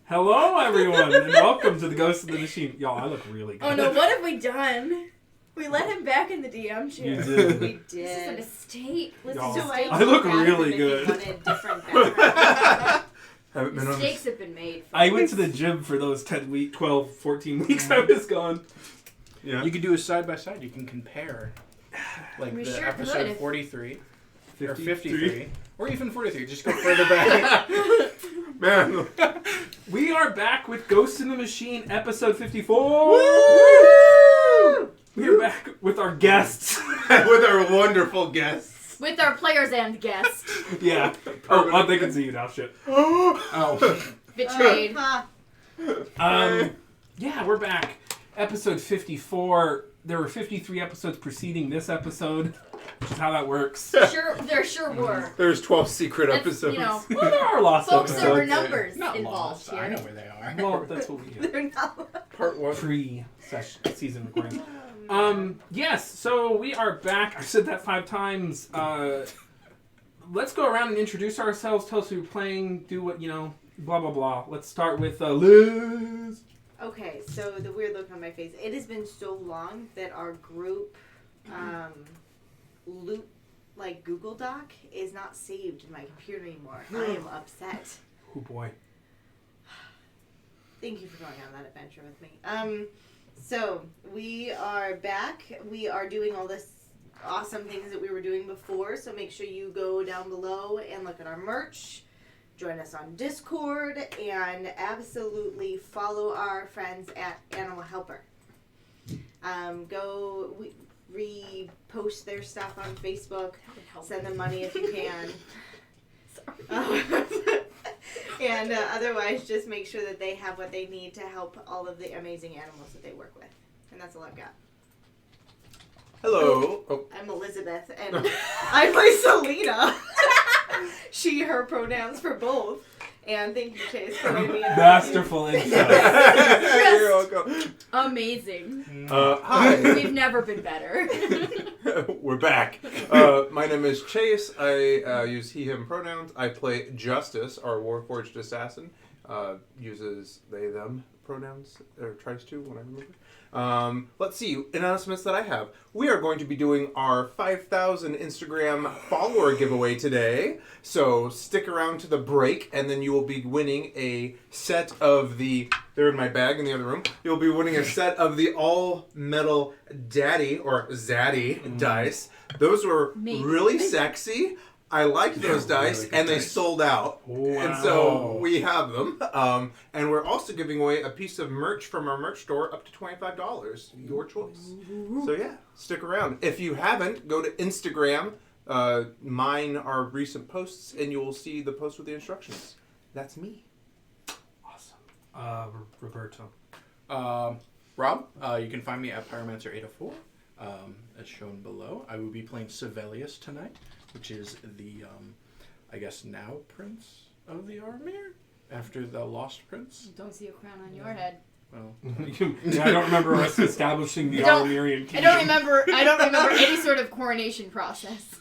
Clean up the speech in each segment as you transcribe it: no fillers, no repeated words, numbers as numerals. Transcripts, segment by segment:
Hello, everyone, and welcome to the Ghost of the Machine. Y'all, I look really good. Oh no, what have we done? We let him back in the DM chair. You did. We did. This is a mistake. Y'all, I look really good. Mistakes have been made. I went to the gym for those 12, 14 weeks I was gone. Yeah. You could do a side-by-side. You can compare. Like We the sure episode could. 43, 53. or 53, or even 43. Just go further back. Man. We are back with Ghost in the Machine, episode 54. Woo! We are back with our guests. With our wonderful guests. With our players and guests. Yeah. Oh, they can see you now, shit. Oh. Betrayed. Yeah, we're back. Episode 54. There were 53 episodes preceding this episode, which is how that works. There sure were. There's 12 secret That's, episodes. you know, Well, there are lost folks, there were episodes. numbers Not involved lost. here. I know where they are. Well, that's what we do. They're not. Part 1. Pre-season recording. Yes, so we are back. I've said that 5 times. Let's go around and introduce ourselves, tell us who we're playing, do what, blah, blah, blah. Let's start with Liz. Okay, so the weird look on my face. It has been so long that our group Google Doc is not saved in my computer anymore. I am upset. Oh, boy. Thank you for going on that adventure with me. So we are back. We are doing all this awesome things that we were doing before. So make sure you go down below and look at our merch. Join us on Discord and absolutely follow our friends at Animal Helper. Go repost their stuff on Facebook. Send them money if you can. And otherwise, just make sure that they have what they need to help all of the amazing animals that they work with. And that's all I've got. Hello. Oh. I'm Elizabeth, and I play Selena. She, her pronouns for both. And thank you, Chase, for letting me Masterful intro. You're welcome. Amazing. Hi. We've never been better. We're back. My name is Chase. I use he, him pronouns. I play Justice, our Warforged assassin. Uses they, them pronouns, or tries to, when I remember. Let's see, announcements that I have. We are going to be doing our 5,000 Instagram follower giveaway today. So stick around to the break, and then you will be winning a set of the... They're in my bag in the other room. You'll be winning a set of the all-metal Daddy, or Zaddy, dice. Those were really sexy. I liked those dice, really and they sold out. Wow. And so we have them. And we're also giving away a piece of merch from our merch store up to $25. Your choice. So yeah, stick around. If you haven't, go to Instagram, mine our recent posts, and you will see the post with the instructions. That's me. Awesome. Roberto. Rob, you can find me at Pyromancer804, as shown below. I will be playing Sibelius tonight, which is the, I guess now Prince of the Armir, after the Lost Prince. Don't see a crown on your head. Well, Yeah, I don't remember us establishing the Armirian kingdom. I don't remember any sort of coronation process.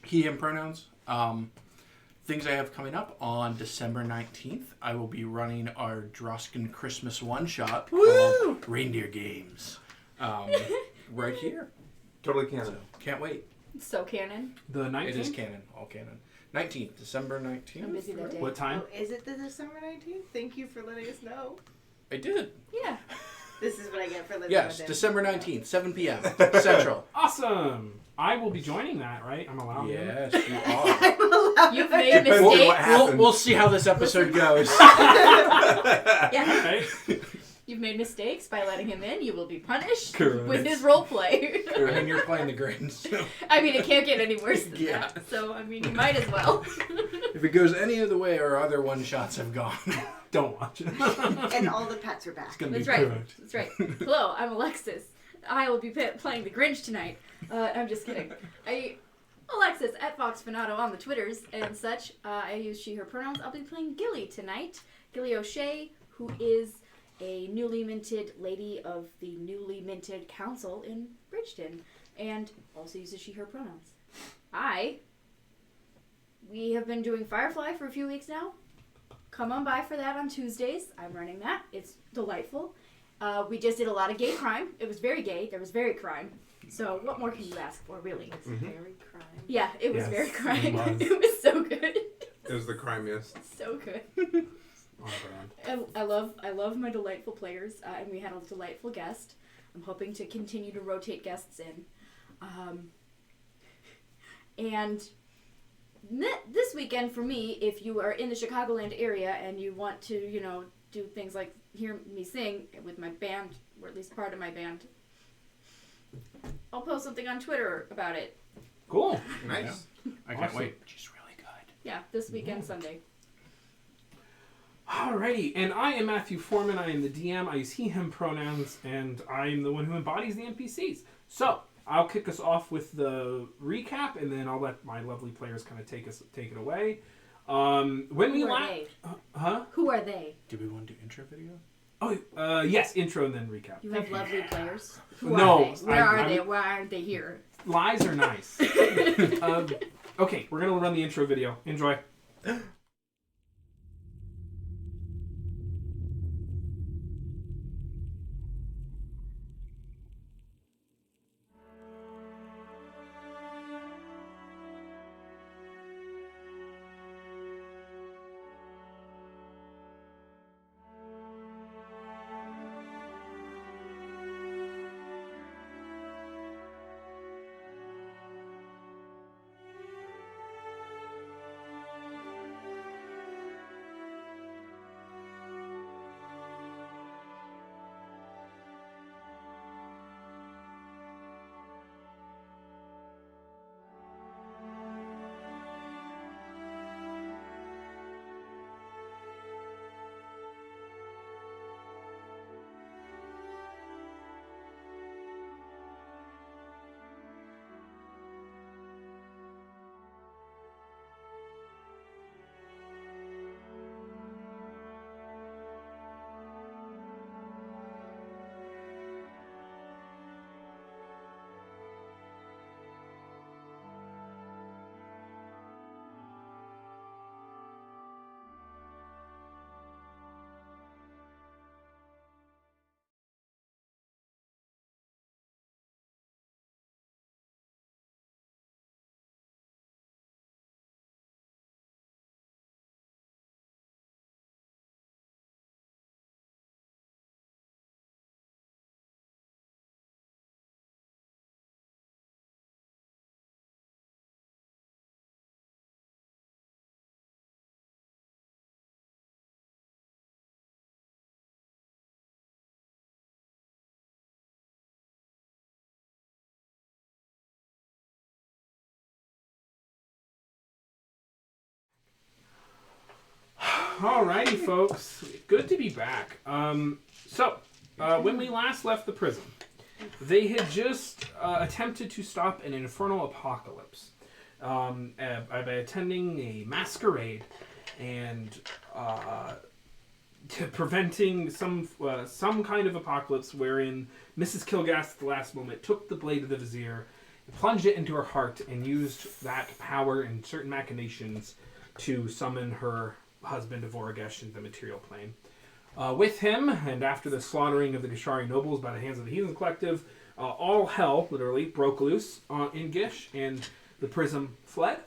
he, him pronouns. Things I have coming up on December 19th, I will be running our Droskin Christmas one-shot called Reindeer Games. Right here. Totally canon. So, can't wait. So canon. The 19th? It is canon, all canon. 19th, December 19th. I'm busy that day. What time? Oh, is it the December 19th? Thank you for letting us know. I did. Yeah. This is what I get for living Yes, with him. December 19th, 7 p.m. Central. Awesome. I will be joining that, right? I'm allowed. Yes, you are. You've made Depends on what mistakes. happens. We'll see how this episode goes. Yeah. Okay. You've made mistakes by letting him in. You will be punished Correct. with his role play. And you're playing the Grinch. So. I mean, it can't get any worse than Yeah. that. So, I mean, you might as well. If it goes any other way, our other one-shots have gone. Don't watch it. And all the pets are back. It's gonna That's be right. perfect. That's right. Hello, I'm Alexis. I will be playing the Grinch tonight. I'm just kidding. Alexis at Fox Fanato on the Twitters and such. I use she, her pronouns. I'll be playing Gilly tonight. Gilly O'Shea, who is a newly minted lady of the newly minted council in Bridgeton, and also uses she, her pronouns. I we have been doing Firefly for a few weeks now. Come on by for that on Tuesdays. I'm running that. It's delightful. We just did a lot of gay crime. It was very gay. There was very crime. So what more can you ask for, really? It's very crime. Yeah, it was Yes, very crime. it was. It was so good. It was the crimiest. So good. On brand. I love my delightful players, and we had a delightful guest. I'm hoping to continue to rotate guests in. And this weekend for me, if you are in the Chicagoland area and you want to, do things like hear me sing with my band, or at least part of my band, I'll post something on Twitter about it. Cool. Nice. I can't Awesome. wait. She's really good. Yeah, this weekend, Sunday. Alrighty, and I am Matthew Foreman. I am the DM. I use he, him pronouns, and I am the one who embodies the NPCs. So, I'll kick us off with the recap, and then I'll let my lovely players kind of take it away. When we Who are last... they? Huh? Who are they? Do we want to do intro video? Oh, yes, intro and then recap. You have lovely players. Who No, are they? Where I- are I'm- they? Why aren't they here? Lies are nice. Okay, we're going to run the intro video. Enjoy. Alrighty, folks. Good to be back. When we last left the Prism, they had just attempted to stop an infernal apocalypse by attending a masquerade and preventing some kind of apocalypse wherein Mrs. Kilgast at the last moment took the blade of the Vizier, plunged it into her heart, and used that power and certain machinations to summon her husband Voragesh into the material plane. With him, and after the slaughtering of the Gishari nobles by the hands of the Heathen Collective, all hell, literally, broke loose in Gish, and the Prism fled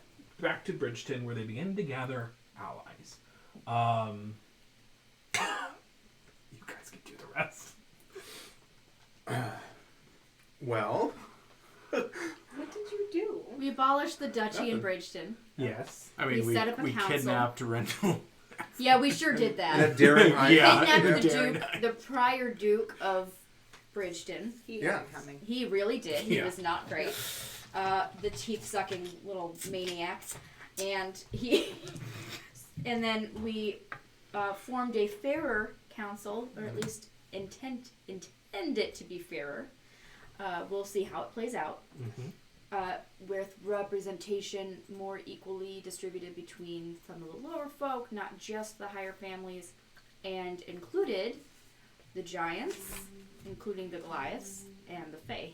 back to Bridgeton, where they began to gather allies. You guys can do the rest. Well, What did you do? We abolished the duchy in Bridgeton. Yes. I mean, We set up a we council. kidnapped Rendell. Yeah, we sure did and a that. daring eye. Yeah. Kidnapped the Darren. Duke, the prior Duke of Bridgeton. He Yeah. wasn't coming. He really did. He Yeah. was not great. The teeth-sucking little maniac. And then we formed a fairer council, or at least intend it to be fairer. We'll see how it plays out. Mm-hmm. With representation more equally distributed between some of the lower folk, not just the higher families, and included the giants, including the Goliaths, and the Fae.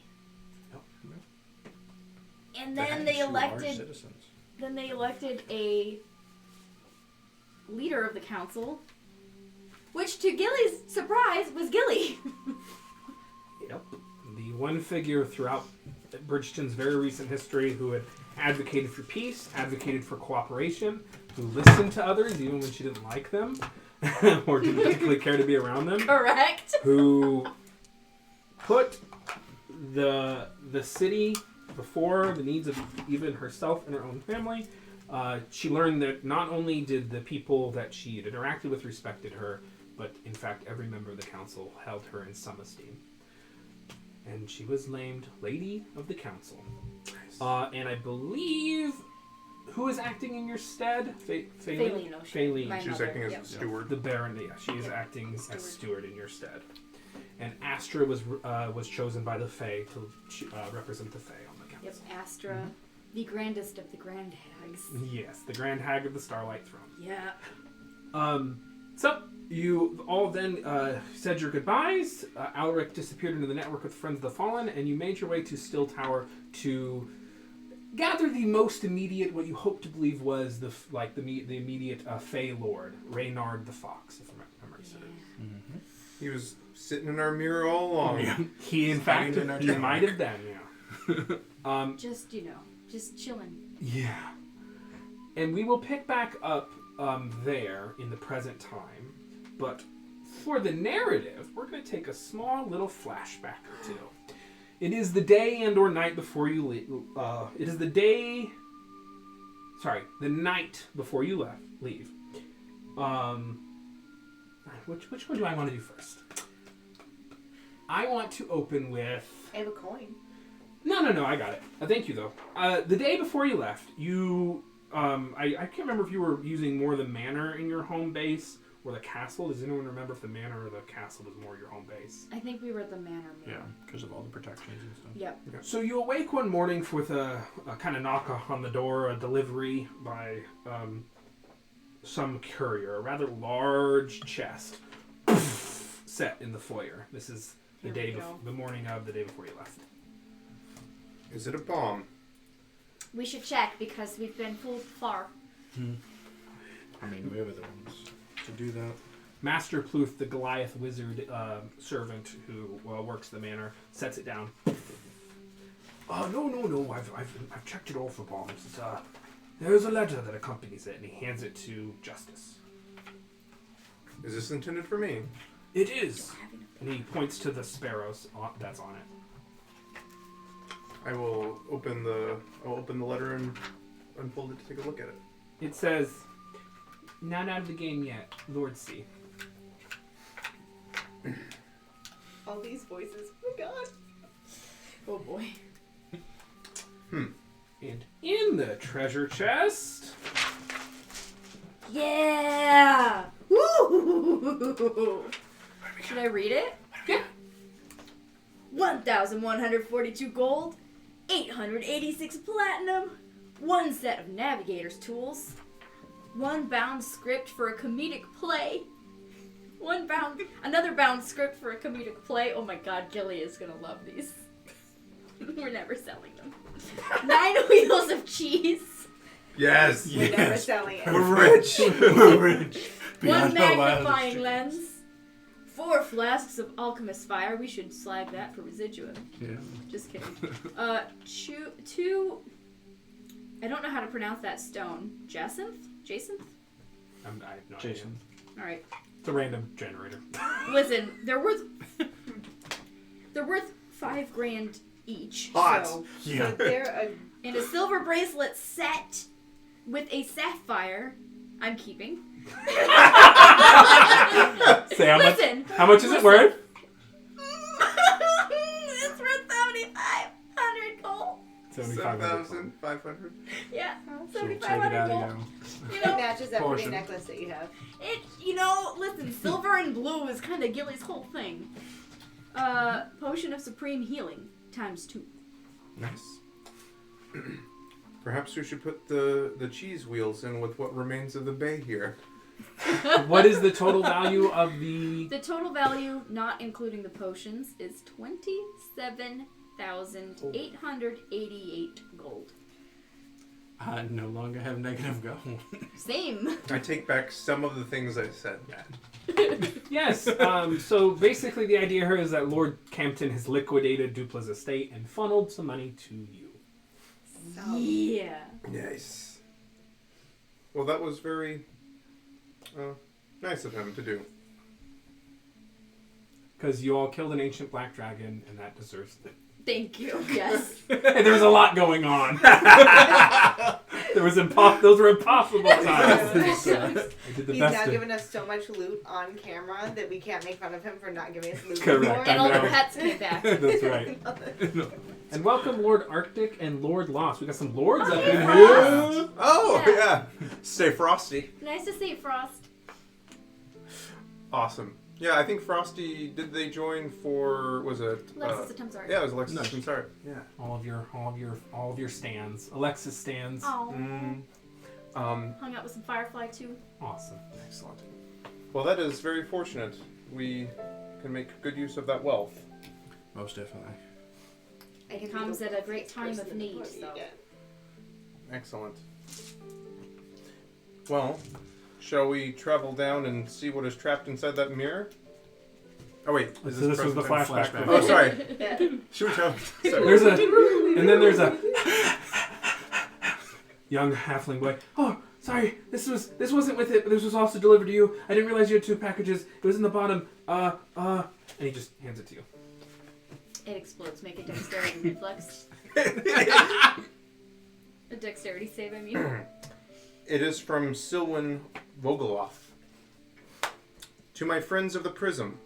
And then they Large elected citizens. then they elected a leader of the council, which, to Gilly's surprise, was Gilly. Yep. The one figure throughout Bridgeton's very recent history who had advocated for peace, advocated for cooperation, who listened to others even when she didn't like them or didn't particularly care to be around them. Correct. Who put the city before the needs of even herself and her own family. She learned that not only did the people that she had interacted with respected her, but in fact every member of the council held her in some esteem. And she was named Lady of the Council. Nice. And I believe... Who is acting in your stead? Faylene. Faylene. She was acting as a steward. The Baron, yeah. She is acting as steward in your stead. And Astra was chosen by the Fae to represent the Fae on the council. Yep, Astra, the grandest of the grand hags. Yes, the Grand Hag of the Starlight Throne. Yeah. So, you all then said your goodbyes. Alaric disappeared into the network with Friends of the Fallen, and you made your way to Still Tower to gather the most immediate, what you hope to believe was the immediate Fey Lord, Reynard the Fox, if memory serves. Mm-hmm. He was sitting in our mirror all along. Yeah. He, in fact, he might have been, yeah. Just chilling. Yeah. And we will pick back up there in the present time, but for the narrative, we're going to take a small little flashback or two. It is the day and or night before you leave. It is the night before you leave. Which one do I want to do first? I want to open with... I have a coin. No, I got it. Thank you, though. The day before you left, you... I can't remember if you were using more the manor in your home base or the castle. Does anyone remember if the manor or the castle was more your home base? I think we were at the manor. Yeah, because of all the protections and stuff. Yep. Okay. So you awake one morning with a kind of knock on the door, a delivery by some courier, a rather large chest set in the foyer. This is the the morning of the day before you left. Is it a bomb? We should check because we've been pulled far. I mean, we have other ones to do that. Master Pluth, the Goliath wizard servant who works the manor, sets it down. No. I've checked it all for bombs. There's a letter that accompanies it, and he hands it to Justice. Is this intended for me? It is. And he points to the sparrows that's on it. I will open the letter and unfold it to take a look at it. It says, "Not out of the game yet, Lord C." All these voices. Oh my god. Oh boy. And in the treasure chest... Yeah! Woo! Should I read it? Yeah. 1,142 gold, 886 platinum, 1 set of navigator's tools, 1 bound script for a comedic play, another bound script for a comedic play. Oh my god, Gilly is gonna love these. We're never selling them. 9 wheels of cheese. Yes. We're never selling it. We're rich. We're rich. 1 magnifying lens. 4 flasks of alchemist fire. We should slag that for residuum. Yeah. Just kidding. 2. I don't know how to pronounce that stone. Jacinth? I have no Jason. idea. All right. It's a random generator. Listen, they're worth 5 grand each. Hot. So, Yeah. So they're and a silver bracelet set with a sapphire. I'm keeping. Say Listen. how much is it worth? It's worth 7,500 gold. 7,500. Yeah, So take it 7,500 out gold. again. You it know, matches that pretty Portion. necklace that you have. listen, silver and blue is kind of Gilly's whole thing. Potion of supreme healing ×2. Nice. Perhaps we should put the cheese wheels in with what remains of the bay here. What is the total value of the... The total value, not including the potions, is 27,888 gold. I no longer have negative gold. Same. I take back some of the things I said, Matt. Yes. So basically, the idea here is that Lord Campton has liquidated Dupla's estate and funneled some money to you. Yeah. Nice. Well, that was very nice of him to do. Because you all killed an ancient black dragon, and that deserves it. Thank you. Yes. There was a lot going on. Those were impossible times. I did the He's best. now given us so much loot on camera that we can't make fun of him for not giving us loot Correct. before. And all the know. pets came back. That's right. And welcome Lord Arctic and Lord Lost. We got some lords up in yeah. here. Oh, Yeah. yeah. Stay frosty. Nice to see you, Frost. Awesome. Yeah, I think Frosty, did they join for, was it? Alexis, I'm sorry. Yeah, it was Alexis. No. I'm sorry. Yeah. All of your stands. Alexis stands. Oh. Hung out with some Firefly too. Awesome. Excellent. Well, that is very fortunate. We can make good use of that wealth. Most definitely. It comes at a great time of need. So. Excellent. Well, shall we travel down and see what is trapped inside that mirror? Oh wait, So this was the present flashback. time? Oh, sorry. Yeah. Should we travel? Sorry. There's a young halfling boy. Oh, sorry, this wasn't with it, but this was also delivered to you. I didn't realize you had 2 packages. It was in the bottom. And he just hands it to you. It explodes. Make a dexterity reflex. A dexterity save, I mean. It is from Silwyn Vogeloff. To my friends of the Prism,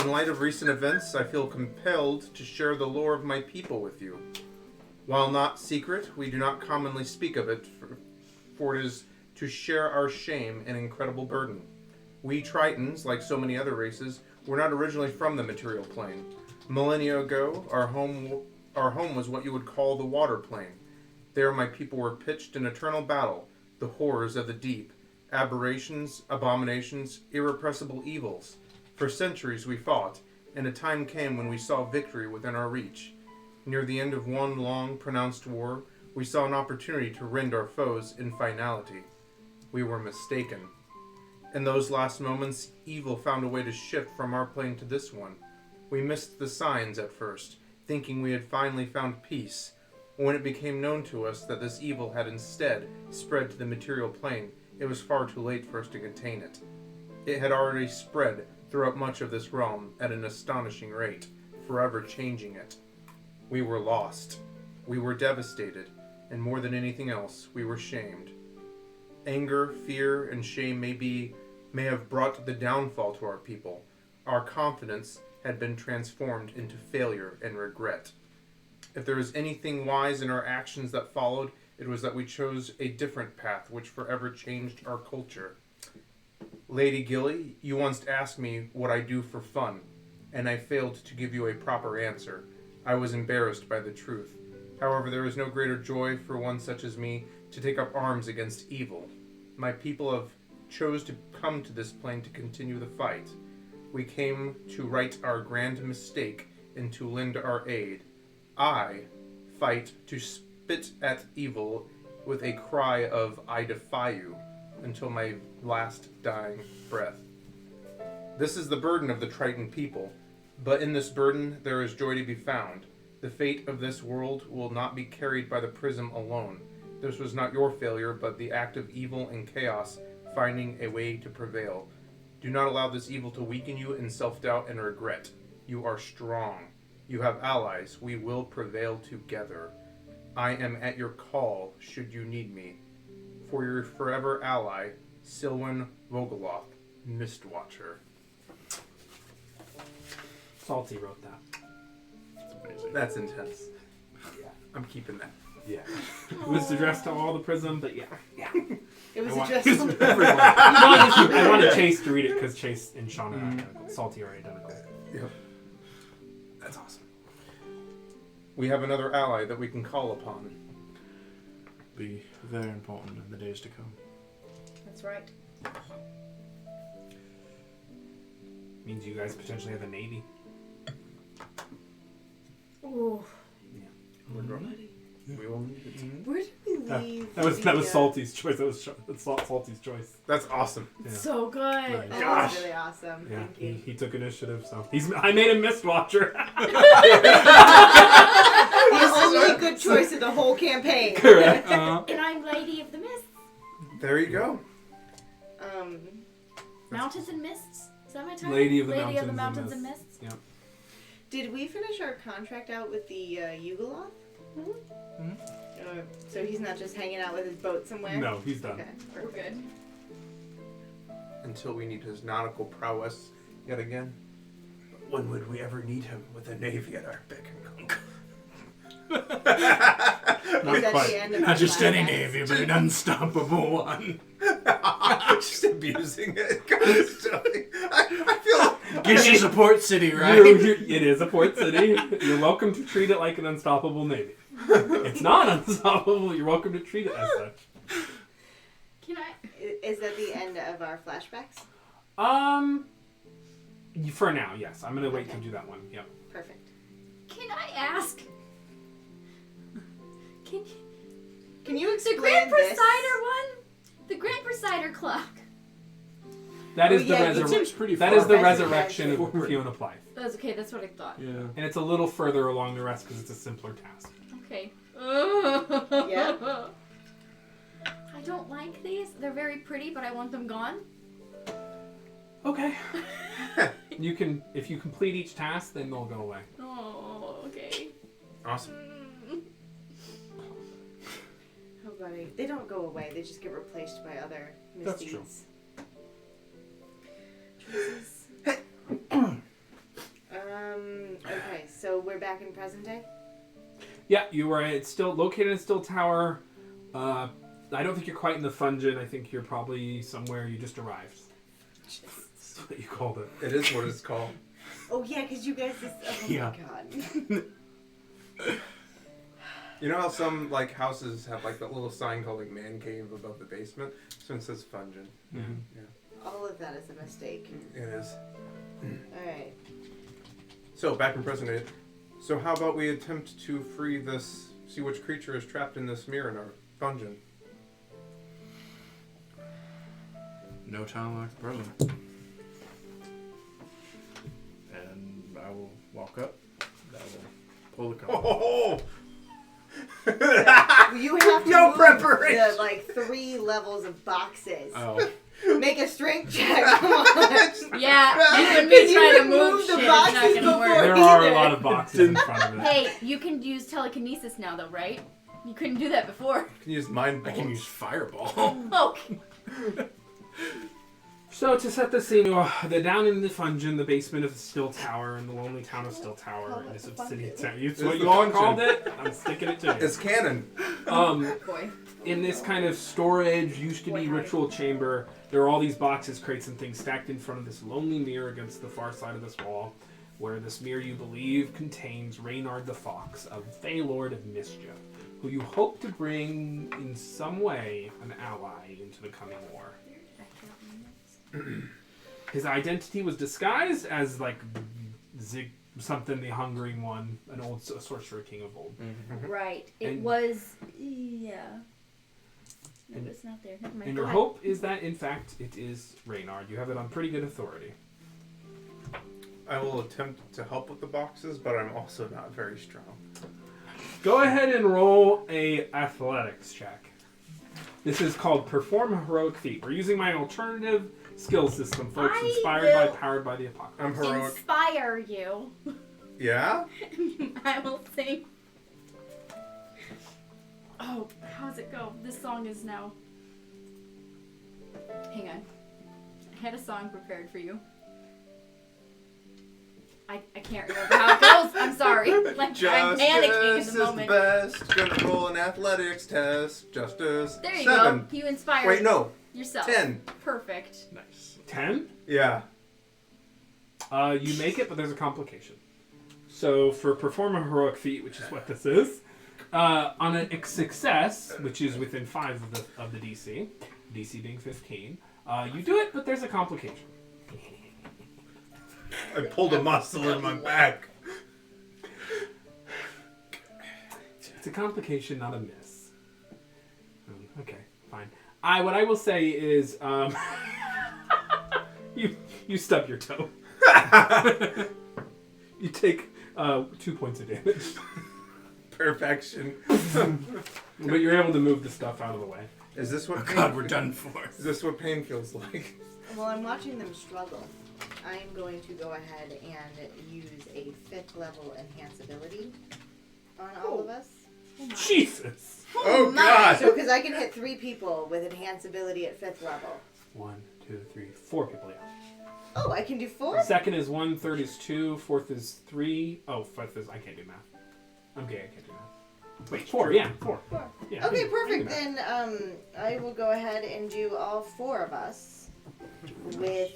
in light of recent events, I feel compelled to share the lore of my people with you. While not secret, we do not commonly speak of it, for it is to share our shame and incredible burden. We Tritons, like so many other races, were not originally from the material plane. Millennia ago, our home was what you would call the water plane. There my people were pitched in eternal battle, the horrors of the deep, aberrations, abominations, irrepressible evils. For centuries we fought, and a time came when we saw victory within our reach. Near the end of one long, pronounced war, we saw an opportunity to rend our foes in finality. We were mistaken. In those last moments, evil found a way to shift from our plane to this one. We missed the signs at first, thinking we had finally found peace. When it became known to us that this evil had instead spread to the material plane, it was far too late for us to contain it. It had already spread throughout much of this realm at an astonishing rate, forever changing it. We were lost. We were devastated, and more than anything else, we were shamed. Anger, fear, and shame may have brought the downfall to our people. Our confidence had been transformed into failure and regret. If there was anything wise in our actions that followed, it was that we chose a different path which forever changed our culture. Lady Gilly, you once asked me what I do for fun, and I failed to give you a proper answer. I was embarrassed by the truth. However, there is no greater joy for one such as me to take up arms against evil. My people have chose to come to this plane to continue the fight. We came to right our grand mistake and to lend our aid. I fight to spit at evil with a cry of I defy you until my last dying breath. This is the burden of the Triton people, but in this burden there is joy to be found. The fate of this world will not be carried by the Prism alone. This was not your failure, but the act of evil and chaos finding a way to prevail. Do not allow this evil to weaken you in self-doubt and regret. You are strong. You have allies. We will prevail together. I am at your call, should you need me. For your forever ally, Silwyn Vogeloff, Mistwatcher. Salty wrote that. That's amazing. That's intense. Yeah. I'm keeping that. Yeah. It was addressed to all the Prism, but yeah. It was I want- addressed to Everyone. No, I wanted Chase to read it because Chase and Shauna are identical. Salty are identical. Yep. That's awesome. We have another ally that we can call upon. Be very important in the days to come. That's right. Means you guys potentially have a navy. Ooh. We will need it. Where did we leave. That was Salty's choice. That was Salty's choice. That's awesome. Yeah. So good. Nice. That Gosh. was really awesome. Yeah, Thank you. he took initiative, so I made him Mist Watcher. The only good choice of the whole campaign. Correct. And I'm Lady of the Mists. There you go. Mountains and Mists? Is that my title? Lady of the Lady Mountains of the Mountains and and Mists? Yeah. Did we finish our contract out with the Yugoloth? Mhm. So he's not just hanging out with his boat somewhere? No, he's done. Okay. We're Perfect. good. Until we need his nautical prowess yet again. But when would we ever need him with a navy at our beck and call? Is that quite. the end of Not our just any flashbacks? navy, but an unstoppable one. Just abusing it constantly. I feel like Gives you a port city, right? It is a port city. You're welcome to treat it like an unstoppable navy. It's not unstoppable. You're welcome to treat it as such. Can I? Is that the end of our flashbacks? For now, yes. I'm gonna wait to do that one. Yep. Perfect. Can I ask? Can you The explain Grand this? Presider one? The Grand Presider clock. That is Oh, yeah, the that seems pretty That far. is the Resurrection. resurrection of Forward. Fiona Plythe, That's okay, that's what I thought. Yeah. and it's a little further along the rest because it's a simpler task. Okay. Yeah. I don't like these. They're very pretty, but I want them gone. Okay. You can, if you complete each task, then they'll go away. Oh, okay. awesome. Oh, buddy. They don't go away. They just get replaced by other That's true. misdeeds. Jesus. Okay, so we're back in present day? Yeah, you were. It's still located in Still Tower. I don't think you're quite in the Fungin. I think you're probably somewhere you just arrived. That's what you called it. It is what it's called. Oh, yeah, because you guys just... Oh, Yeah. my God. You know how some like houses have like that little sign called like man cave above the basement? This one says Fungin. Mhm. All of that is a mistake. It is. Alright. So back in present day. So how about we attempt to free this? See which creature is trapped in this mirror in our dungeon. No time like the present. And I will walk up. I will pull the cover. Oh! You have to No move preparation. the, like, 3 levels of boxes. Oh. Make a strength check. Come on. Yeah, you and Because me you trying to can move move shit. the It's not boxes gonna before work. There are a either. lot of boxes in front of it. Hey, you can use telekinesis now, though, right? You couldn't do that before. You can use mind I can bolts. use fireball. Oh, So to set the scene, they're down in the Fungin, the basement of the Still Tower, in the lonely town of Still Tower, Call in it this the obsidian Fungin. town. It's It's what the you all Fungin. called it. I'm sticking it to you. It's canon. boy. In this kind of storage, used to be Boy, howdy. ritual chamber, there are all these boxes, crates, and things stacked in front of this lonely mirror against the far side of this wall, where this mirror you believe contains Reynard the Fox, a Fey Lord of Mischief, who you hope to bring in some way an ally into the coming war. His identity was disguised as like Zig something, the Hungering One, an old sorcerer king of old. Right. It And- was. Yeah. No, And- it's not there. Never mind. And Go your ahead. hope is that, in fact, it is Reynard. You have it on pretty good authority. I will attempt to help with the boxes, but I'm also not very strong. Go ahead and roll a athletics check. This is called Perform a Heroic Feat. We're using my alternative skill system, folks, I inspired by, will- powered by the apocalypse. I'm heroic. Inspire you. Yeah? I will sing. Oh, how's it go? This song is now. Hang on. I had a song prepared for you. I can't remember how it goes. I'm sorry. Like, I'm panicking in Justice the is moment. best. Gonna roll an athletics test. Justice. There you 7. go. You inspired Wait, no. yourself. 10. Perfect. Nice. 10? Yeah. You make it, but there's a complication. So for Perform a Heroic Feat, which is what this is, on a success, which is within 5 of the DC, DC being 15, you do it, but there's a complication. I pulled a muscle in my back. It's a complication, not a miss. Okay, fine. What I will say is, you stub your toe. You take 2 points of damage. Perfection. But you're able to move the stuff out of the way. Is this what? Oh God, we're done for. Is this what pain feels like? Well, I'm watching them struggle. I am going to go ahead and use a 5th level enhance ability on all of us. Jesus! Oh My. God! So, because I can hit 3 people with enhance ability at 5th level. 1, 2, 3, 4 people, yeah. Oh, I can do 4? Second is 1, third is 2, fourth is 3. Oh, fifth is... I can't do math. Okay, I can't do math. Wait, 4, yeah, 4. 4. Yeah, Okay, I can perfect. do math. Then I will go ahead and do all 4 of us with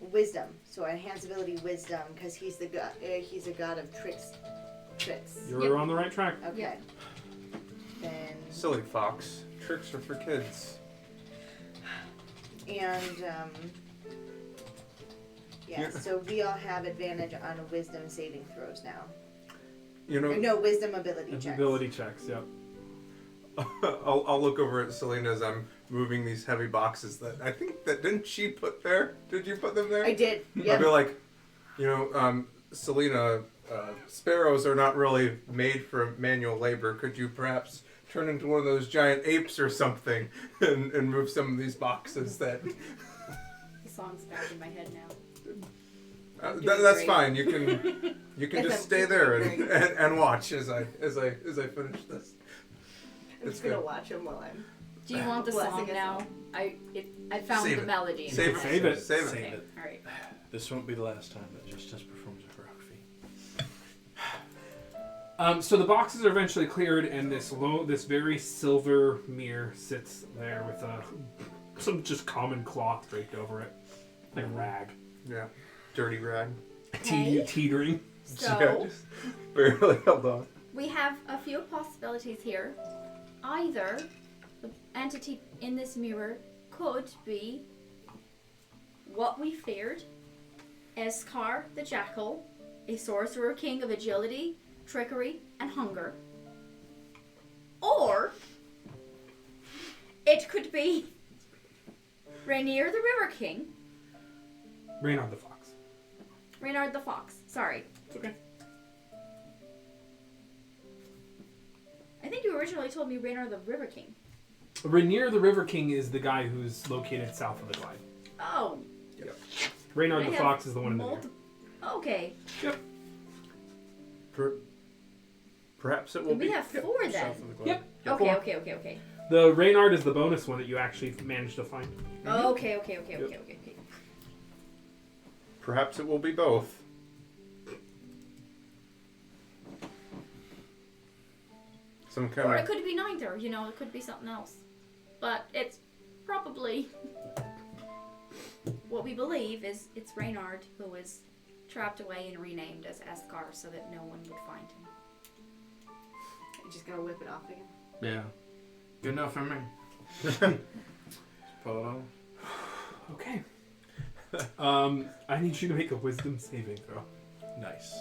wisdom. So enhance ability wisdom, because he's the god. He's a god of tricks. You're on the right track. Okay. Then Silly fox. Tricks are for kids. and yeah. So we all have advantage on wisdom saving throws now. You know, Or no, wisdom ability checks. Ability checks, yep. I'll look over at Selena as I'm moving these heavy boxes that I think that didn't she put there? Did you put them there? I did. I'll Yeah. be like, Selena, sparrows are not really made for manual labor. Could you perhaps turn into one of those giant apes or something and move some of these boxes that... The song's back in my head now. that's great. fine. You can just stay there and watch as I finish this. I'm It's just gonna good. watch him while I'm. Do you want the Blessing song us now? all. I found Save the it. melody. Save it. Save it. Save it. Save Okay, it. all right. This won't be the last time that Justice performs a heroic feat. So the boxes are eventually cleared, and this very silver mirror sits there with some just common cloth draped over it, like a rag, Yeah. Dirty rag. Okay. teetering. So Just barely held on. we have a few possibilities here. Either the entity in this mirror could be what we feared, Eskar the Jackal, a sorcerer king of agility, trickery, and hunger. Or it could be Rainier the River King, Reynard the Fox. Reynard the Fox, sorry. It's okay. I think you originally told me Reynard the River King. Rainier the River King is the guy who's located south of the Glide. Oh. Reynard I the have Fox is the one in the mirror. Okay. Yep. Perhaps it will Then be. we have 4 then. South of the globe. Yep. Okay, okay, okay, okay. The Reynard is the bonus one that you actually managed to find. Okay, okay, okay, Yep. okay, okay, okay. Perhaps it will be both. Some kind Or of. it could be neither, you know, it could be something else. But it's probably what we believe is it's Reynard who is trapped away and renamed as Eskar so that no one would find him. You just gotta whip it off again. Yeah. Good enough for me. Pull it on. Okay. I need you to make a wisdom saving throw. Nice.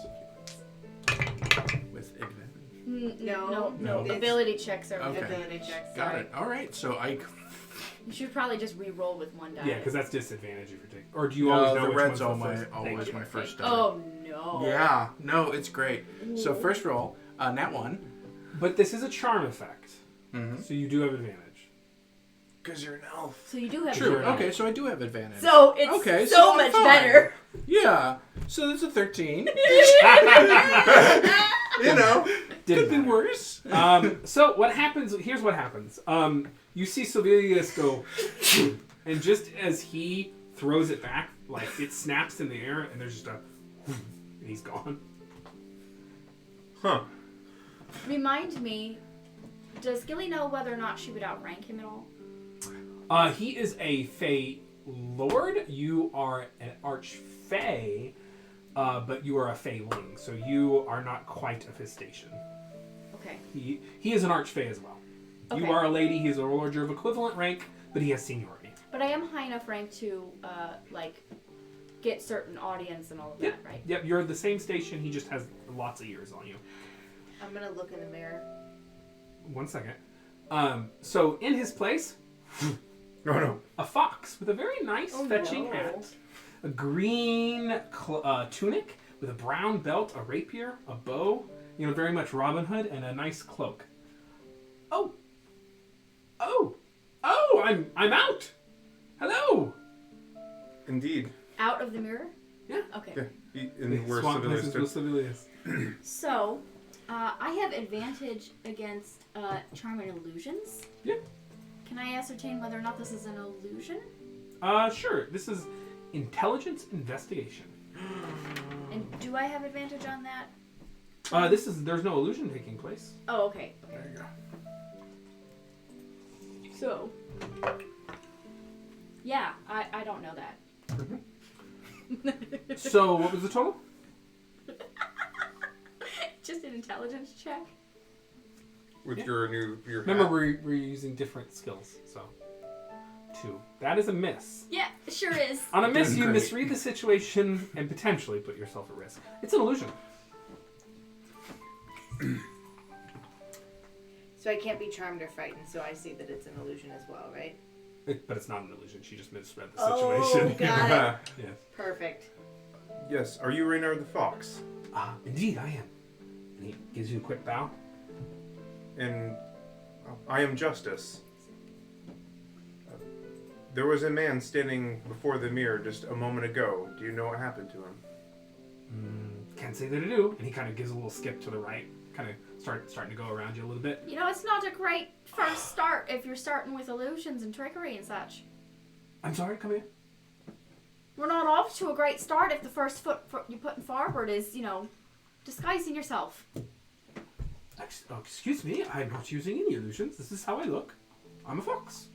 With advantage. No. No. Ability checks are Okay. Ability checks. Got it. All right. So You should probably just re-roll with one die. Yeah, because that's disadvantage if you're taking. Or do you always know the which red's one's the always first? always Thank my you. first die. Oh no. Yeah. No, it's great. So first roll, nat 1. But this is a charm effect, Mm-hmm. so you do have advantage. Because you're an elf. So you do have True. advantage. Okay, so I do have advantage. So it's Okay, so, so I'm much fine. better. Yeah. So that's a 13. You know. Didn't Could be matter. worse. So what happens? Here's what happens. You see Sylvius go, and just as he throws it back, like it snaps in the air, and there's just a, and he's gone. Huh. Remind me, does Gilly know whether or not she would outrank him at all? He is a Fey Lord. You are an Archfey, but you are a Feyling, so you are not quite of his station. Okay. He is an Archfey as well. Okay. You are a lady. He is a Lord of equivalent rank, but he has seniority. But I am high enough rank to, like, get certain audience and all of Yep. that, right? Yep, you're the same station. He just has lots of years on you. I'm gonna look in the mirror. 1 second. So in his place, No. a fox with a very nice fetching no. hat, a green tunic with a brown belt, a rapier, a bow, very much Robin Hood, and a nice cloak. Oh, I'm out. Hello. Indeed. Out of the mirror? Yeah. Okay. Yeah. In where Swamp civilians places do. with civilians. So, I have advantage against charm and illusions. Yeah. Can I ascertain whether or not this is an illusion? Sure. This is intelligence investigation. And do I have advantage on that? There's no illusion taking place. Oh, okay. There you go. So, yeah, I don't know that. So what was the total? Just an intelligence check. With Yeah. your Remember, hat. we're using different skills, so 2. That is a miss. Yeah, it sure is. On a miss, Doing you great. misread the situation and potentially put yourself at risk. It's an illusion. So I can't be charmed or frightened, so I see that it's an illusion as well, right? But it's not an illusion. She just misread the Oh, situation. got it. Yes. Perfect. Yes. Are you Reynard the Fox? Indeed, I am. And he gives you a quick bow. And I am Justice. There was a man standing before the mirror just a moment ago. Do you know what happened to him? Can't say that I do. And he kind of gives a little skip to the right. Kind of starting to go around you a little bit. You know, it's not a great first start if you're starting with illusions and trickery and such. I'm sorry, come in. We're not off to a great start if the first foot you're putting forward is, disguising yourself. Excuse me, I'm not using any illusions. This is how I look. I'm a fox.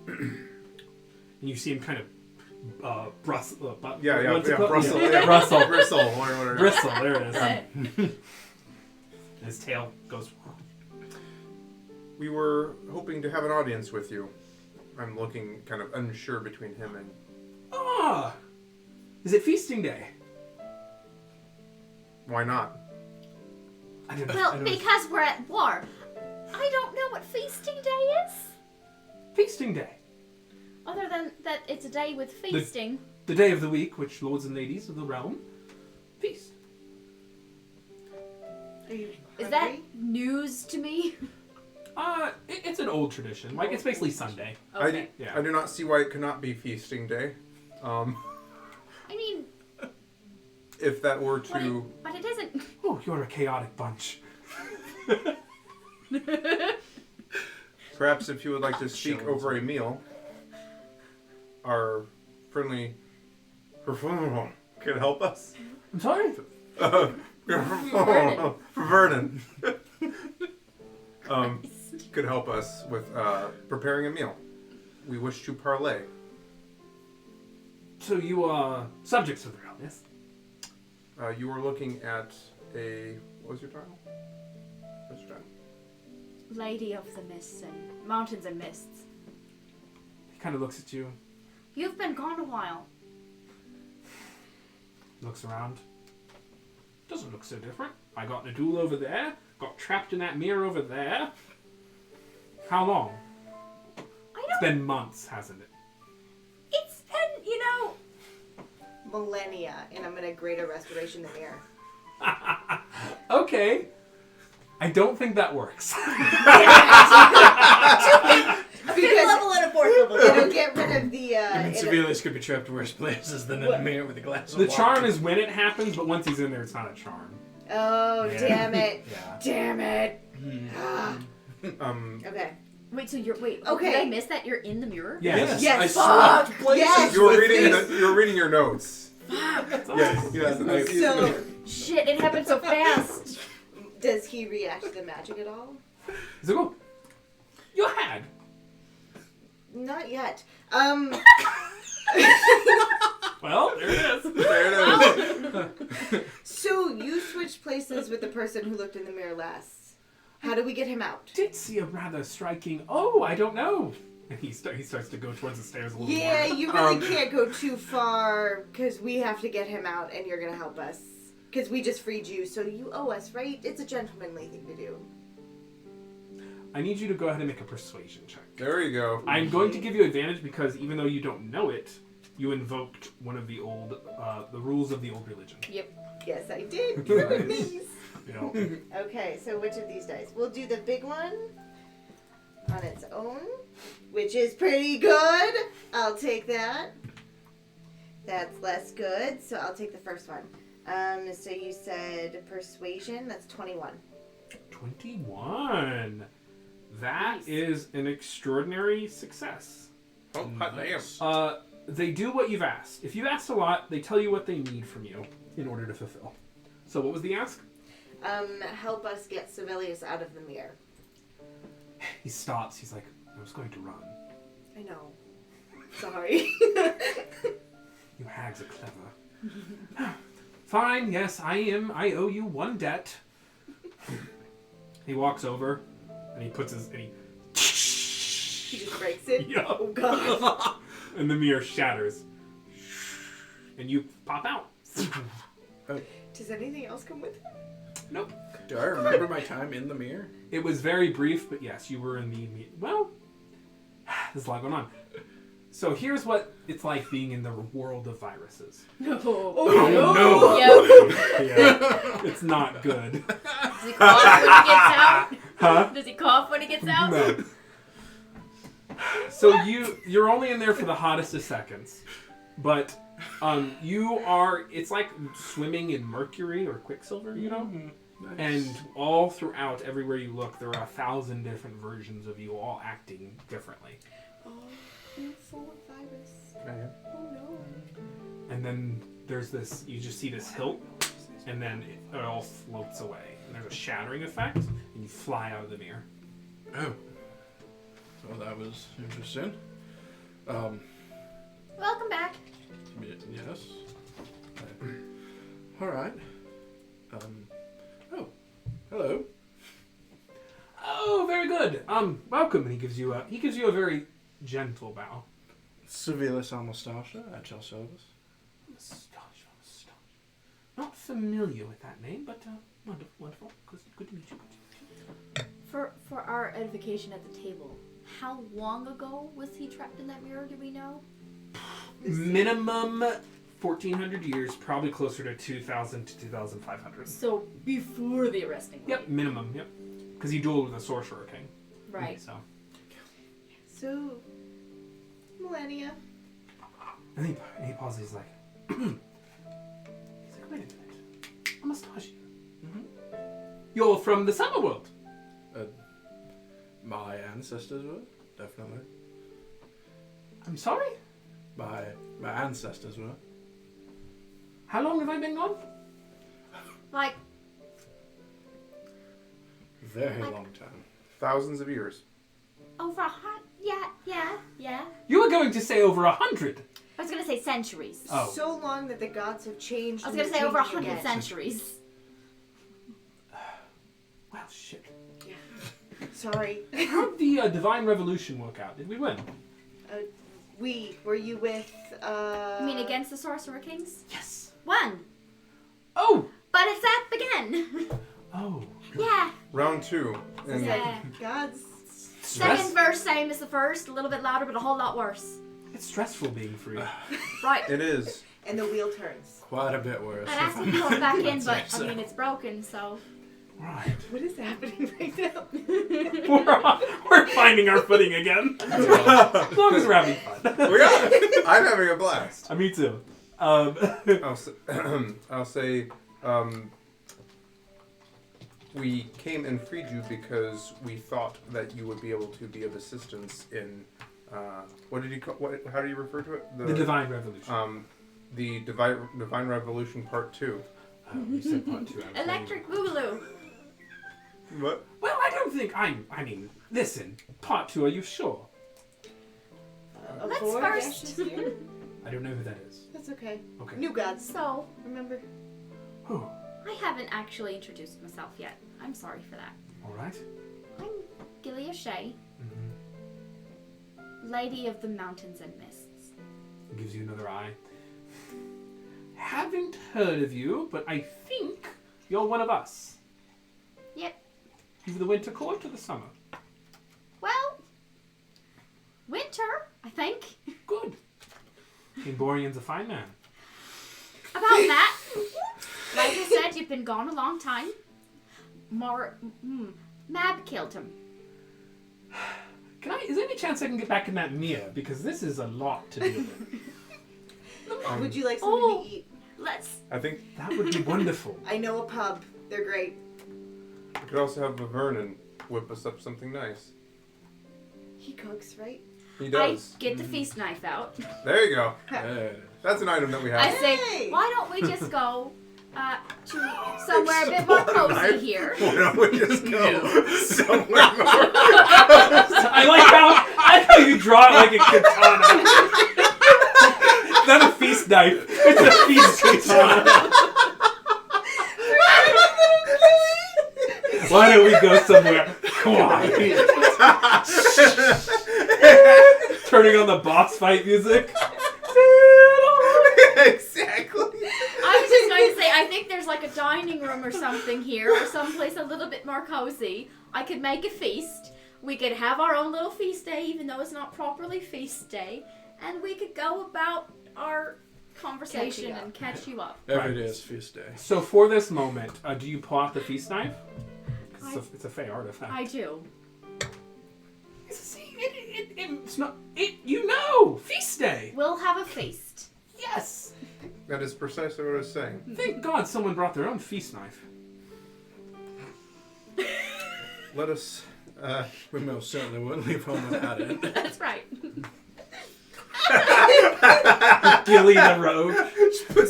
And you see him kind of bristle. Yeah, Bristle. Brussels. Yeah, Yeah, Bristle. Bristle. Whatever. Bristle. There it is. His tail goes. We were hoping to have an audience with you. I'm looking kind of unsure between him and... Ah! Is it feasting day? Why not? I don't know. Well, because we're at war. I don't know what feasting day is. Feasting day. Other than that it's a day with feasting. The day of the week, which lords and ladies of the realm feast. Are you Is that hungry? news to me? It's an old tradition. Like, it's basically Sunday. Okay. Yeah. I do not see why it could not be feasting day. I mean, If that were to... but it isn't. Oh, you're a chaotic bunch. Perhaps if you would like to speak over a meal, our friendly could help us. I'm sorry? Vernon. Could help us with preparing a meal. We wish to parlay. So you are subjects of the realm, yes? You were looking at a... What was your title? What's your title? Lady of the Mists and Mountains and Mists. He kind of looks at you, You've been gone a while. looks around. Doesn't look so different. I got in a duel over there, got trapped in that mirror over there. How long? It's been months, hasn't it? It's been, Millennia, and I'm gonna grade a restoration the mirror. Okay. I don't think that works. Because level and a fourth level. it'll get rid of the. Civilians could be trapped worse places than in a mirror with a glass of The water. charm is when it happens, but once he's in there, it's not a charm. Oh, Yeah. damn it. Yeah. Damn it. Okay. Wait, so Okay. did I miss that you're in the mirror? Yes. Yes, I fuck. swapped places. Yes. You were with reading. this. You were reading your notes. Yes. So, Shit, it happened so fast. does he react to the magic at all? He's like, oh, you had. Not yet. Well, there it is. There it is. So you switched places with the person who looked in the mirror last. How do we get him out? Did see a rather striking. Oh, I don't know. And he starts to go towards the stairs a little Yeah, more. you really can't go too far because we have to get him out, and you're gonna help us because we just freed you, so you owe us, right? It's a gentlemanly thing to do. I need you to go ahead and make a persuasion check. There you go. I'm going to give you advantage because even though you don't know it, you invoked one of the old, the rules of the old religion. Yes, I did. Good things. You know. Okay, so which of these dice? We'll do the big one on its own, which is pretty good. I'll take that. That's less good, so I'll take the first one. So you said persuasion. That's 21. 21. That is an extraordinary success. Oh, hot damn. Nice. They do what you've asked. If you've asked a lot, they tell you what they need from you in order to fulfill. So what was the ask? Help us get Sibelius out of the mirror. He stops. He's like, I was going to run. I know. Sorry. You hags are clever. Fine, yes, I owe you one debt. He walks over, and he puts his... And He just breaks it. Yeah. Oh, God. and the mirror shatters. And you pop out. Does anything else come with it? Nope. Do I remember my time in the mirror? It was very brief, but yes, you were in the... Well, there's a lot going on. So here's what it's like being in the world of viruses. No. Yep. Yeah, it's not good. Does he cough when he gets out? Huh? Does he cough when he gets out? No. So you're only in there for the hottest of seconds, but it's like swimming in mercury or quicksilver, you know. Nice. And all throughout, everywhere you look, there are 1,000 different versions of you, all acting differently. Oh, you're full of virus. Oh, no. And then there's this, you just see this hilt, and then it all floats away. And there's a shattering effect, and you fly out of the mirror. Oh. Well, that was interesting. Welcome back. Yes. All right. Oh. Hello. Oh, very good. Welcome. And he gives you a very gentle bow. Civilis Anastasia at your service. Mustache. Not familiar with that name, but wonderful. Good to meet you. For our edification at the table, how long ago was he trapped in that mirror? Do we know? Minimum 1,400 years, probably closer to 2,000 to 2,500. So before the arresting. Yep, minimum. Yep, because he dueled with a sorcerer king. Right. So, millennia. And he pauses. He's like, wait a minute, Anastasia. Mm-hmm. You're from the Summer World. My ancestors were, definitely. I'm sorry. My ancestors were. How long have I been gone? Like, Very long time. Thousands of years. over 100. Yeah. You were going to say over 100. I was gonna say centuries. Oh. So long that the gods have changed. I was and gonna they're say over changing 100 again. centuries. Well, shit. Sorry. How'd the Divine Revolution work out? Did we win? Were you with, You mean against the Sorcerer Kings? Yes. One. Oh. But it's up again. Oh. Yeah. Round 2. And Yeah. gods? Second verse, same as the first. A little bit louder, but a whole lot worse. It's stressful being free. Right. it is. And the wheel turns. Quite a bit worse. I'd ask him to put it back in, but So- I mean, it's broken, so. Right. What is happening right now? We're finding our footing again. As long as we're having fun. We are. I'm having a blast. Me too. I'll say, we came and freed you because we thought that you would be able to be of assistance in, what did you call, how do you refer to it? The Divine Revolution. The Divine Revolution Part 2. You said part 2. Electric Boogaloo. What? Well, I don't think I mean, listen. Part 2, are you sure? Let's Avoid first- ashes here? I don't know who that is. That's okay. Okay. New gods. So, Remember? Oh, I haven't actually introduced myself yet. I'm sorry for that. all right. I'm Gilia Shea, Mm-hmm. Lady of the Mountains and Mists. Gives you another eye. Haven't heard of you, but I think you're one of us. Yep. You the winter court or the summer? think. Good. Emborian's a fine man. About that, like I said, you've been gone a long time. Mab killed him. Is there any chance I can get back in that Mia? Because this is a lot to deal with. Would you like something to eat? Let's. I think That would be wonderful. I know a pub. They're great. we could also have Vernon whip us up something nice. He cooks, right? He does. I get the feast knife out. There you go. Good. That's an item that we I have. say, Hey! why don't we just go to somewhere a bit more cozy here? Why don't we just go somewhere more? I like how you draw it like a katana. It's not a feast knife. It's a feast katana. Why don't we go somewhere quiet? Turning on the boss fight music. Exactly. I was just going to say, I think there's like a dining room or something here, or someplace a little bit more cozy. I could make a feast. We could have our own little feast day, even though it's not properly feast day. And we could go about our conversation and catch you up. Every day is feast day. So for this moment, do you pull out the feast knife? It's a Fey artifact. I do. It's not. You know, feast day. We'll have a feast. Yes. That is precisely what I was saying. Thank God someone brought their own feast knife. Let us. We most certainly wouldn't leave home without it. That's right. Gilly the rogue.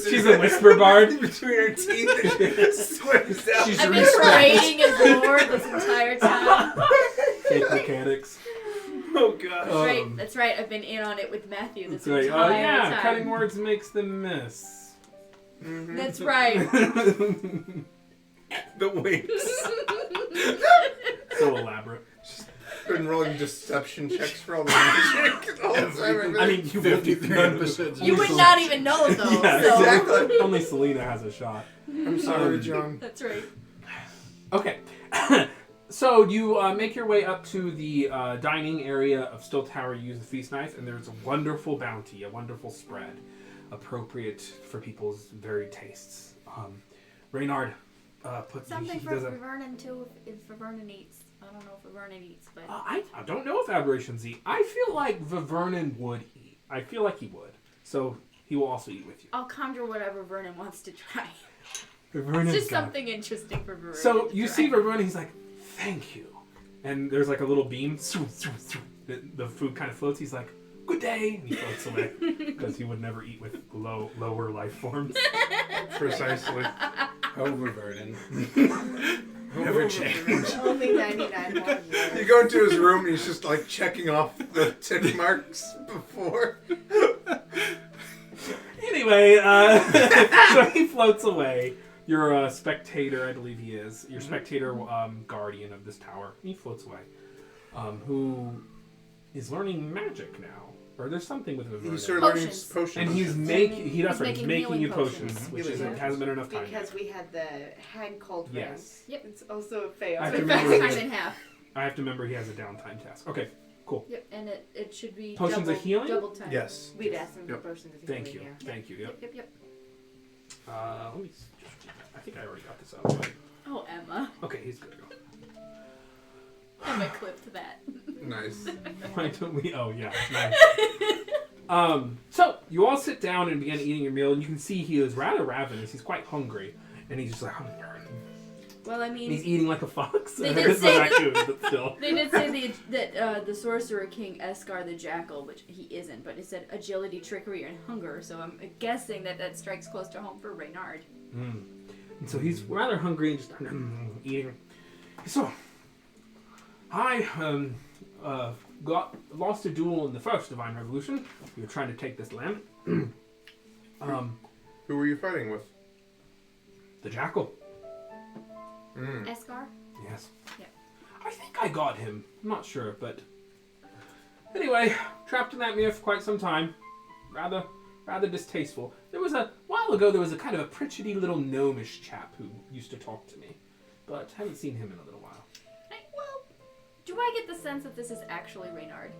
She's a whisper bard. Between her teeth and swims out. She's I've been parading as Lord this entire time. Fake mechanics. Oh god. That's right. I've been in on it with Matthew this It's like, entire oh yeah, time. cutting words makes them miss. Mm-hmm. That's right. The wings. So elaborate. Been rolling deception checks for all the magic. The whole time. I mean, you 53 episodes. You would not even know though. Yeah, So. exactly. Only Selena has a shot. I'm sorry, John. That's right. Okay. So you make your way up to the dining area of Still Tower. You use the feast knife, and there's a wonderful bounty, a wonderful spread, appropriate for people's varied tastes. Reynard puts Something he for does a, Vernon too, if Vernon eats. I don't know if Vernon eats, but I don't know if aberrations eat. I feel like Vernon would eat. I feel like he would. So he will also eat with you. I'll conjure whatever Vernon wants to try. Vernon's It's just got it. something interesting for Vernon. So to you try. see Vernon, he's like, thank you. And there's like a little beam. The food kind of floats. He's like, good day. And he floats away. Because he would never eat with lower life forms. Precisely. Over Vernon. Never change. Only 99 more years. You go into his room and he's just like checking off the tick marks before. Anyway, so he floats away. You're a spectator, I believe he is. You're spectator guardian of this tower. He floats away. Who is learning magic now. Or there's something with him. He's sort of learning Potions. potions. And he's making making you healing potions, potions. which Healing hasn't been enough time. Because we had the hag called Yes. Yep. It's also a fail. I have So to that's remember time that. in half. I have to remember he has a downtime task. Okay, cool. Yep, and it should be Potions of healing? double time. Yes. We'd asked him Yep. for potions of Thank healing, you. yeah. Thank you. Yep. Yep. Let me just. I think I already got this out. Oh, Emma. Okay, he's good to go. Emma clipped that. Nice. Why don't we? Oh yeah, nice. So you all sit down and begin eating your meal, and you can see he is rather ravenous. He's quite hungry, and he's just like, Well, I and mean, he's eating like a fox. They This did is say- not cute, but still. they did say that the sorcerer king Eskar the Jackal, which he isn't, but it said agility, trickery, and hunger. So I'm guessing that strikes close to home for Reynard. Mm. And so he's rather hungry and just eating. So, I lost a duel in the first Divine Revolution. We were trying to take this land. Who were you fighting with? The Jackal. Mm. Eskar? Yes. Yeah. I think I got him. I'm not sure, but anyway, trapped in that mirror for quite some time. Rather distasteful. There was a while ago. There was a kind of a pritchety little gnomish chap who used to talk to me, but haven't seen him in a little while. Well, do I get the sense that this is actually Reynard?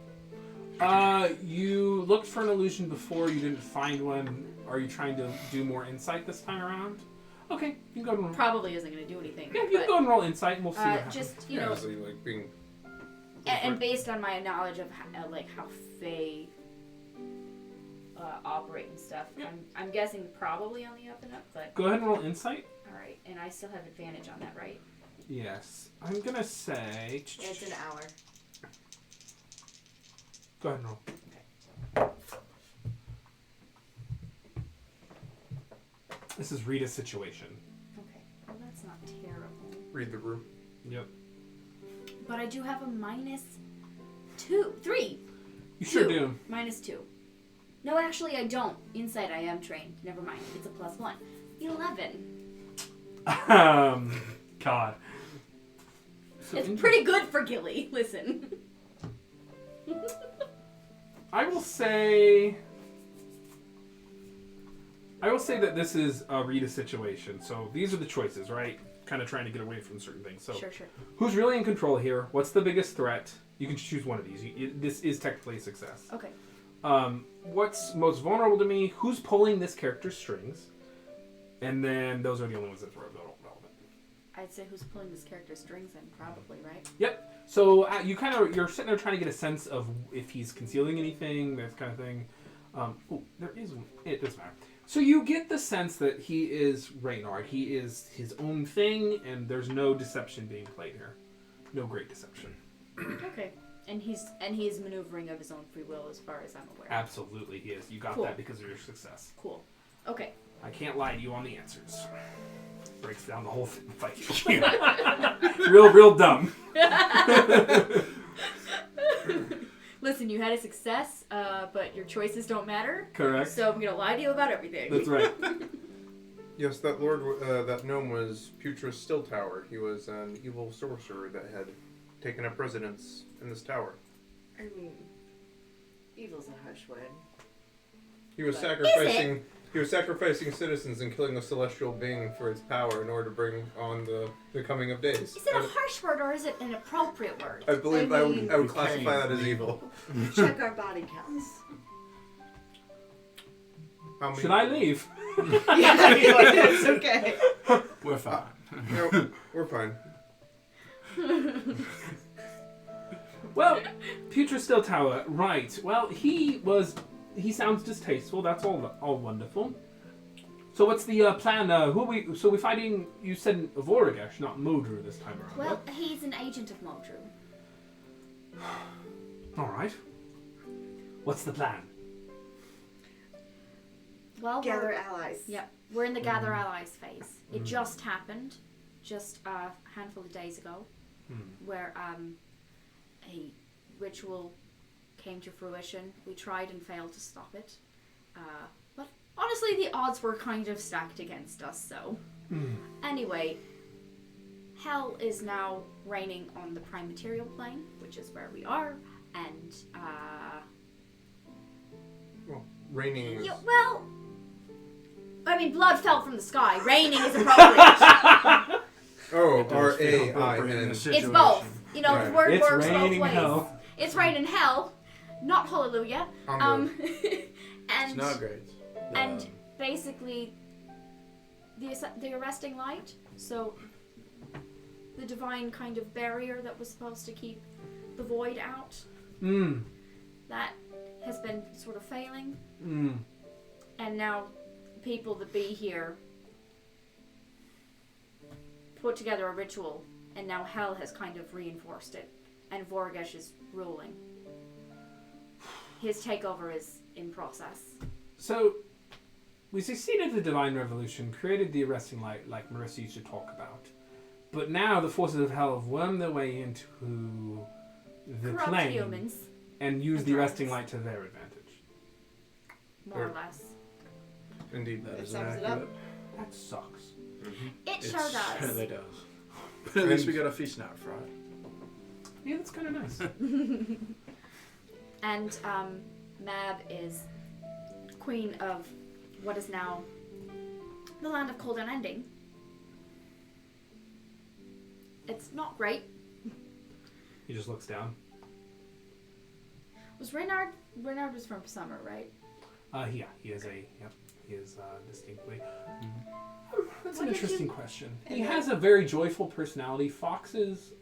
You looked for an illusion before, you didn't find one. Are you trying to do more insight this time around? Okay, you can go and roll. Probably isn't going to do anything. Yeah, you can go and roll insight and we'll see what happens. Just, Yeah, so you like being. and based on my knowledge of how Fae operate and stuff, I'm guessing probably on the up and up, but... Go ahead and roll insight. Alright, and I still have advantage on that, right? Yes. I'm gonna say... It's an hour. Go ahead and roll. This is Rita's situation. Okay, well that's not terrible. Read the room. Yep. But I do have a -3. You sure 2. do. -2. No, actually I don't. Inside I am trained. Never mind. It's a +1. 11. God. So It's pretty good for Gilly. Listen. I will say that this is a Rita situation. So these are the choices, right? Kind of trying to get away from certain things. So Sure. who's really in control here? What's the biggest threat? You can choose one of these. This is technically a success. Okay. What's most vulnerable to me? Who's pulling this character's strings? And then those are the only ones that are relevant. I'd say who's pulling this character's strings then, probably, right? Yep. So you're sitting there trying to get a sense of if he's concealing anything, that kind of thing. There is one. It doesn't matter. So you get the sense that he is Reynard. He is his own thing, and there's no deception being played here. No great deception. Okay. And he's maneuvering of his own free will as far as I'm aware. Absolutely, he is. You got Cool. that because of your success. Cool. Okay. I can't lie to you on the answers. Breaks down the whole thing. real dumb. Listen, you had a success, but your choices don't matter. Correct. So I'm gonna lie to you about everything. That's right. Yes, that that gnome was Putra Stilltower. He was an evil sorcerer that had taken up residence in this tower. I mean, evil's a harsh word. He was But- sacrificing. He was sacrificing citizens and killing a celestial being for its power in order to bring on the coming of days. Is it a harsh word or is it an appropriate word? I believe I I mean- would classify that as evil. Check our body counts. How many- Should I leave? Yeah, it's okay. We're fine. No, we're fine. Well, Putra Stilltower, right. Well, he sounds distasteful. That's all wonderful. So what's the plan? Who are we? So we're fighting. You said Vorigesh, not Modru this time around. Well, he's an agent of Modru. All right. What's the plan? Well, Gather allies. Yep, we're in the gather allies phase. It just happened, just a handful of days ago, where a ritual came to fruition. We tried and failed to stop it, but honestly, the odds were kind of stacked against us. So, anyway, hell is now reigning on the prime material plane, which is where we are, and Well, raining. yeah, well. I mean, blood fell from the sky. Raining is appropriate. Oh, It does feel appropriate in R-A-I-N. this It's situation. both. You know, the Right. word It's works both raining ways. hell. It's raining hell, not hallelujah. On It's And not great. and basically, the arresting light. So the divine kind of barrier that was supposed to keep the void out, that has been sort of failing. And now people that be here put together a ritual, and now hell has kind of reinforced it, and Vorigesh is ruling. His takeover is in process. So, we succeeded the Divine Revolution, created the arresting light like Marissa used to talk about. But now the forces of hell have wormed their way into the Corrupt plane humans, and used and the arresting dragons. light to their advantage. more or Or- less. Indeed. That It is sums it accurate. That sucks. It sure does. It does. But at least we got a feast now, right? Yeah, that's kind of nice. And Mab is queen of what is now the land of Cold Unending. It's not great. He just looks down. Was Reynard was from Summer, right? Yeah, he is distinctly. Mm-hmm. That's What an did interesting you- question. He has a very joyful personality. Foxes.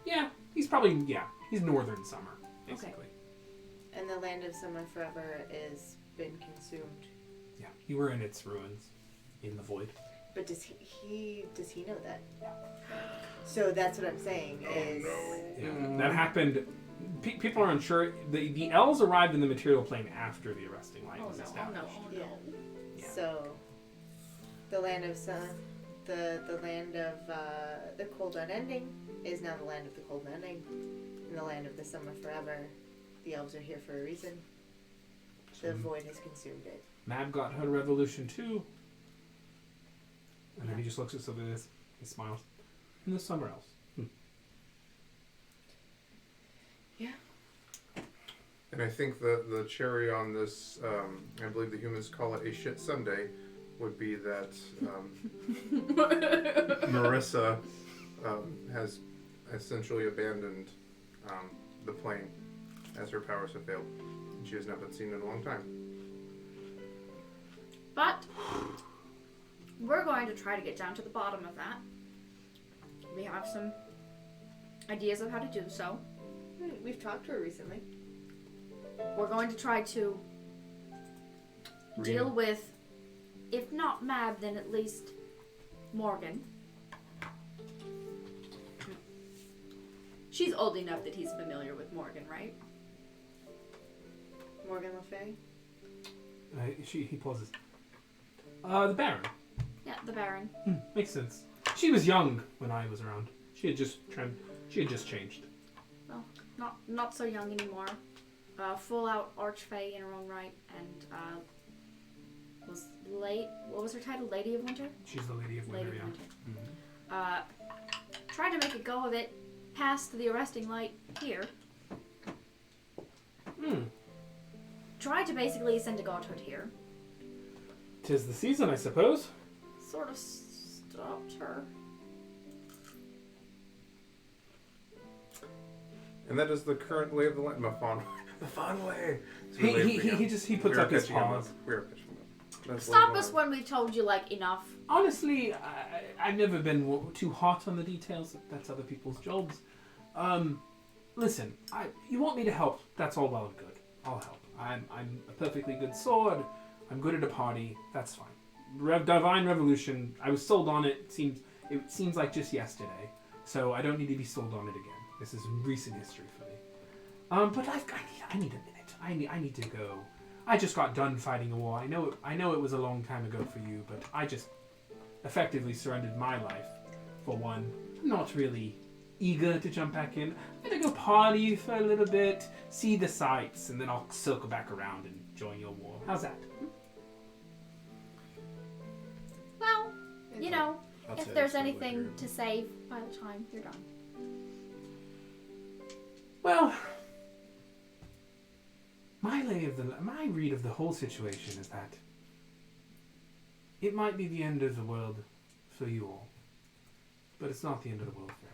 Yeah, he's northern summer, basically. And the land of summer forever is been consumed. Yeah, you were in its ruins, in the void. But does he know that? So that's what I'm saying is Yeah, that happened. People are unsure. The elves arrived in the material plane after the arresting light was established. yeah. Yeah. So the land of the land of the Cold Unending is now the land of the Cold Unending, and the land of the summer forever. The elves are here for a reason. The void has consumed it. Mab got her revolution too. And then he just looks at Sylvius. He smiles. And there's somewhere else. And I think the cherry on this, I believe the humans call it a shit Sunday, would be that Marissa has essentially abandoned the plane as her powers have failed. She has not been seen in a long time. But we're going to try to get down to the bottom of that. We have some ideas of how to do so. We've talked to her recently. We're going to try to deal with, if not Mab, then at least Morgan. She's old enough that he's familiar with Morgan, right? Morgan Le Fay? He pauses. The Baron. Yeah, the Baron. Makes sense. She was young when I was around. She had just changed. Well, not so young anymore. Full out archfey in her own right, and was late. What was her title? Lady of Winter. She's the Lady of Winter. Lady of Yeah. Winter. Tried to make a go of it past the arresting light here. Tried to basically send a godhood here. 'Tis the season, I suppose. Sort of stopped her. And that is the current lay of the land. The fun way. He puts up his paws. We are catching up. That's Stop lay of us the when we've told you like enough. Honestly, I've never been too hot on the details. That's other people's jobs. Listen, you want me to help? That's all well and good. I'll help. I'm a perfectly good sword. I'm good at a party. That's fine. Divine Revolution. I was sold on it. It seems like just yesterday. So I don't need to be sold on it again. This is recent history for me. But I need a minute. I need to go. I just got done fighting a war. I know it was a long time ago for you, but I just effectively surrendered my life for one. I'm not really eager to jump back in. I'm gonna go party for a little bit, see the sights, and then I'll circle back around and join your war. How's that? Well, you know, I'd say if there's that's probably anything agreeable. to save by the time you're done. Well, my read of the whole situation is that it might be the end of the world for you all, but it's not the end of the world for everyone.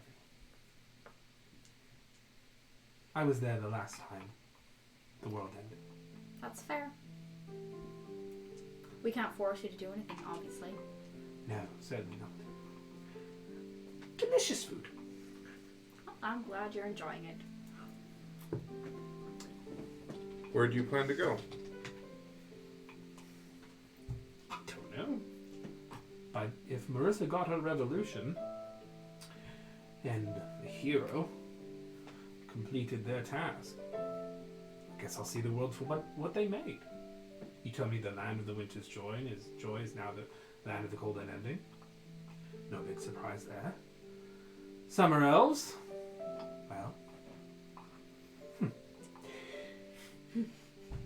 I was there the last time the world ended. That's fair. We can't force you to do anything, obviously. No, certainly not. Delicious food. I'm glad you're enjoying it. Where do you plan to go? I don't know. But if Marissa got her revolution, and the hero completed their task, I guess I'll see the world for what they made. You tell me the land of the winter's joy is now the land of the cold unending. No big surprise there. Summer elves, well.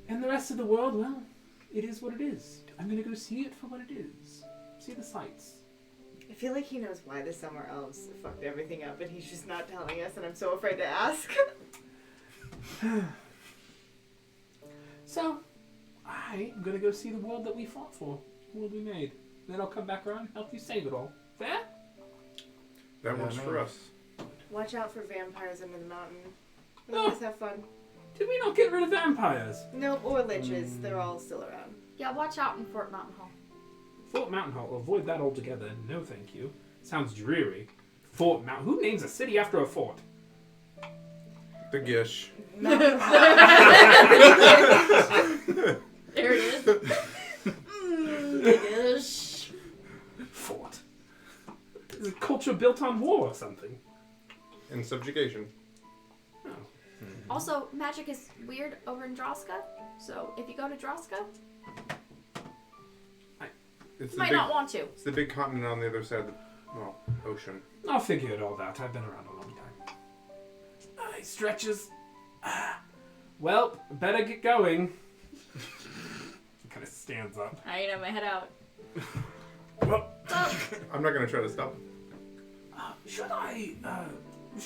And the rest of the world, well, it is what it is. I'm gonna go see it for what it is. See the sights. I feel like he knows why the summer elves fucked everything up, and he's just not telling us, and I'm so afraid to ask. So, I'm gonna go see the world that we fought for, the world we made. Then I'll come back around and help you save it all. Fair? That Yeah, works no. for us. Watch out for vampires under the mountain. Let's have fun. Did we not get rid of vampires? Nope, or liches. They're all still around. Yeah, watch out in Fort Mountain Hall. Fort Mountain Hall. Avoid that altogether. No, thank you. Sounds dreary. Fort Mountain. Who names a city after a fort? The Gish. There it is. Fort. Is it culture built on war or something? And subjugation. Oh. Also, magic is weird over in Droska, so if you go to Droska, It's you might not want to. It's the big continent on the other side of the ocean. I'll figure it all out. I've been around a long time. He stretches. Well, better get going. He kind of stands up. I have my head out. Well, I'm not going to try to stop him.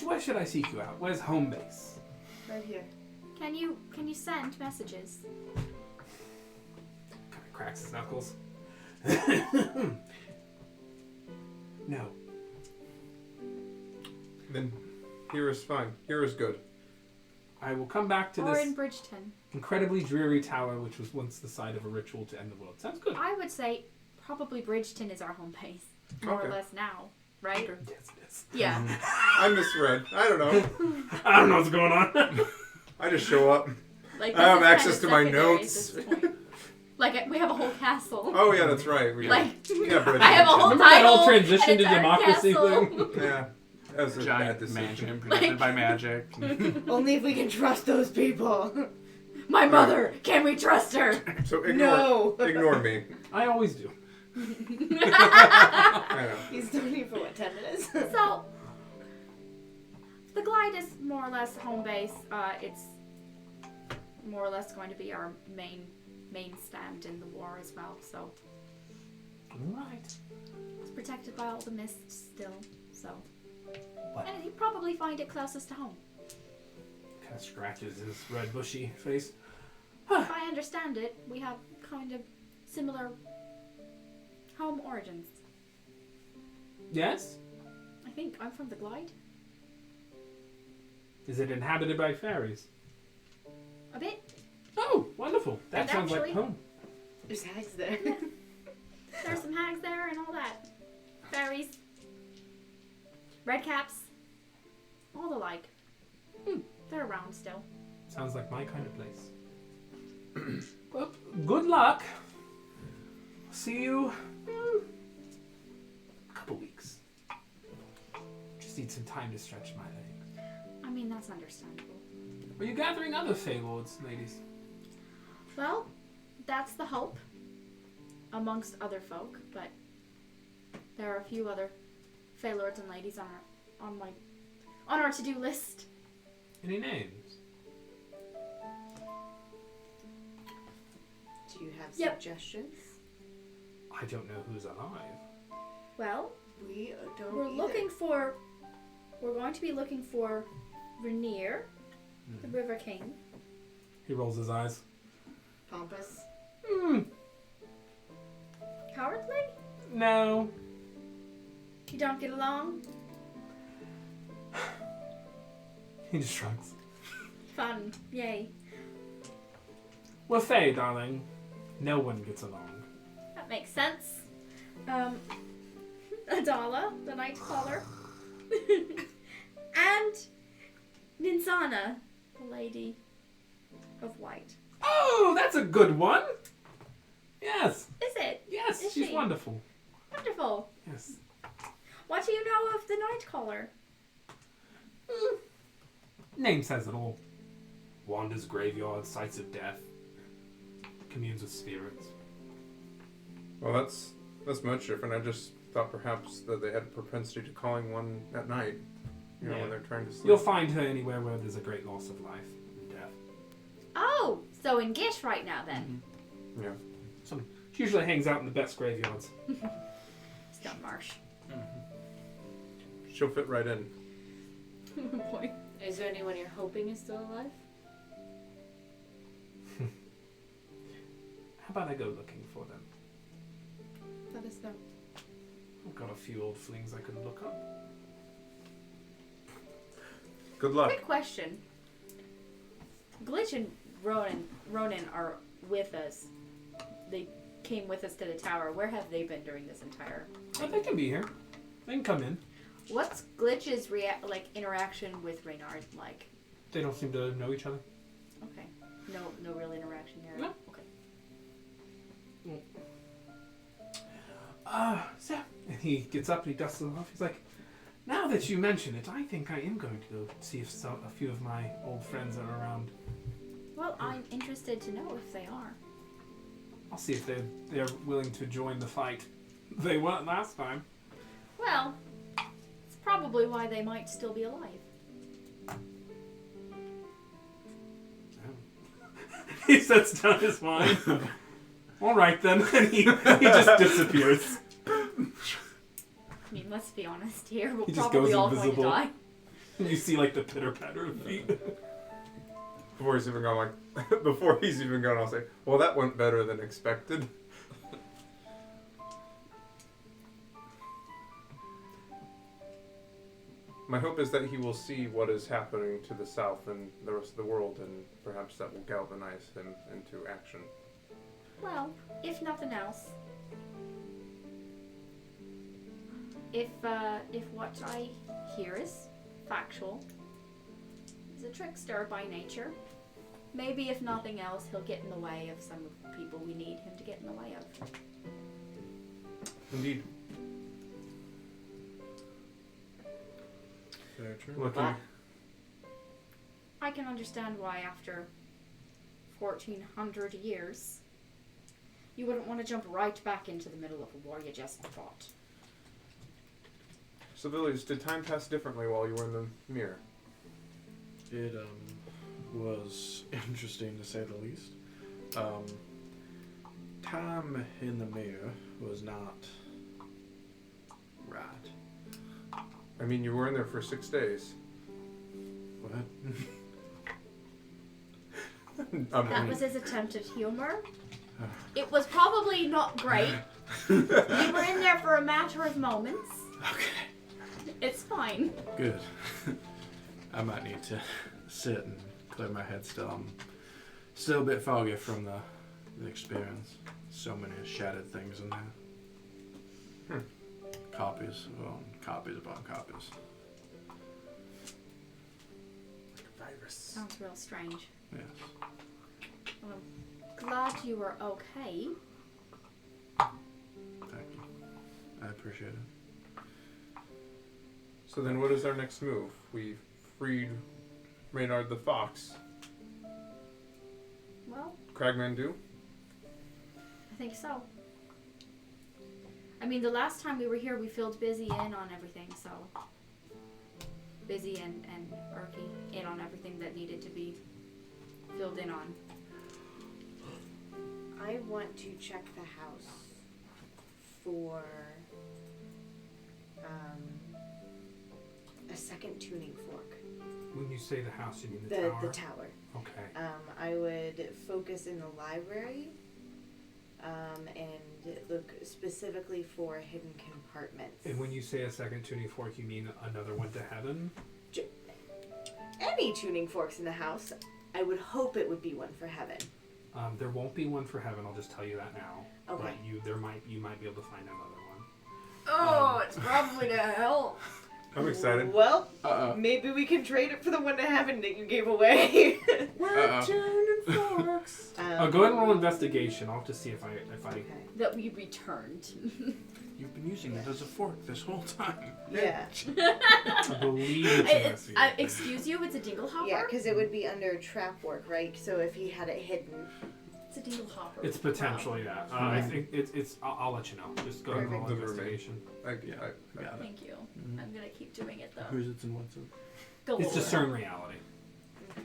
where should I seek you out? Where's home base? Right here. Can you send messages? Kind of cracks his knuckles. No. Then here is fine. Here is good. I will come back to Or this in Bridgeton. incredibly dreary tower, which was once the site of a ritual to end the world. Sounds good. I would say probably Bridgeton is our home base, more or Okay. less now, right? Yes, it is. Yeah. I misread. I don't know. I don't know what's going on. I just show up. Like, I have this is access kinda to my secondary at notes. this point. Like we have a whole castle. Oh yeah, that's right. We Like yeah, but I have a whole Remember that title. whole transition and to it's our democracy castle. thing? Yeah. That was a bad Giant decision. mansion protected by magic. Only if we can trust those people. My mother. Can we trust her? So No. ignore me. I always do. I know. He's done here for what, 10 minutes? So the Glide is more or less home base. It's more or less going to be our main stand in the war as well. So Right. it's protected by all the mist still. So What? and you probably find it closest to home. Kind of scratches his red bushy face. If I understand it, we have kind of similar home origins. Yes? I think I'm from the Glide. Is it inhabited by fairies? A bit. Oh, wonderful. That And sounds like actually- home. There's hags there. There's some hags there and all that. Fairies. Red caps. All the like. They're around still. Sounds like my kind of place. Well, good luck. See you in a couple weeks. Just need some time to stretch my legs. I mean, that's understandable. Are you gathering other Fey Lords, ladies? Well, that's the hope. Amongst other folk, but there are a few other Fey Lords and ladies on our to-do list. Any names? Do you have Yep. suggestions? I don't know who's alive. Well, We don't we're either. going to be looking for Rainier, the River King. He rolls his eyes. Pompous. Cowardly? No. You don't get along? He just shrugs. Fun. Yay. We're Fey, darling. No one gets along. That makes sense. Adala, the Night Caller. And Ninsana, the Lady of White. Oh, that's a good one. Yes. Is it? Yes, Is she's she? wonderful. Wonderful. Yes. What do you know of the Night Caller? Name says it all. Wanders graveyards, sites of death. Communes with spirits. Well, that's much different. I just thought perhaps that they had a propensity to calling one at night. You know, Yeah. when they're trying to sleep. You'll find her anywhere where there's a great loss of life and death. Oh, so in Gish right now then. Yeah. She usually hangs out in the best graveyards. Stone Marsh. She'll fit right in. Boy. Is there anyone you're hoping is still alive? How about I go looking for them? Let us know. I've got a few old flings I could look up. Good luck. Quick question. Glitch and Ronan are with us. They came with us to the tower. Where have they been during this entire Oh, they can be here. They can come in. What's Glitch's interaction with Reynard like? They don't seem to know each other. Okay. No real interaction there. No. Okay. So, and he gets up and he dusts it off. He's like, now that you mention it, I think I am going to go see if a few of my old friends are around. Well, I'm interested to know if they are. I'll see if they're willing to join the fight. They weren't last time. Well, it's probably why they might still be alive. He sets down his wine. All right then, and he just disappears. I mean, let's be honest here. We're He just probably goes all invisible. going to die. You see like the pitter patter of feet. Before he's even gone, before he's even gone, I'll say, well, that went better than expected. My hope is that he will see what is happening to the south and the rest of the world, and perhaps that will galvanize him into action. Well, if nothing else, if what I hear is factual, he's a trickster by nature. Maybe if nothing else, he'll get in the way of some of the people we need him to get in the way of. Indeed. Very true. Looking. But I can understand why after 1400 years, you wouldn't want to jump right back into the middle of a war you just fought. So, Village, did time pass differently while you were in the mirror? It was interesting to say the least. Time in the mirror was not right. I mean, you were in there for 6 days. What? That was his attempt at humor. It was probably not great. We were in there for a matter of moments. Okay. It's fine. Good. I might need to sit and clear my head still. I'm still a bit foggy from the experience. So many shattered things in there. Copies upon copies. Like a virus. Sounds real strange. Yes. Well, I'm glad you were okay. Thank you. I appreciate it. So then what is our next move? We freed Reynard the Fox. Well, Cragmandu? I think so. I mean, the last time we were here, we filled Busy in on everything, so... Busy and Erky in on everything that needed to be filled in on. I want to check the house for a second tuning fork. When you say the house, you mean the The tower? tower. Okay. I would focus in the library and look specifically for hidden compartments. And when you say a second tuning fork, you mean another one to heaven? Any tuning forks in the house, I would hope it would be one for heaven. There won't be one for heaven. I'll just tell you that now. Okay. But you might be able to find another one. Oh, it's probably to hell. I'm excited. Well, Uh-oh. maybe we can trade it for the one to heaven that you gave away. Uh-oh. turning forks. Go ahead and roll investigation. I'll have to see if I. Okay. That we returned. You've been using it as a fork this whole time. Yeah. I believe it's investigation. Excuse you, it's a dingle hopper? Yeah, because it would be under trap work, right? So if he had it hidden. It's a dingle hopper. It's potentially that. I think it's. I'll let you know. Just go ahead and roll Perfect. investigation. Got it. Thank you. Mhm. I'm gonna keep doing it though. Who's it and what's it? Galore. It's discern reality. Okay.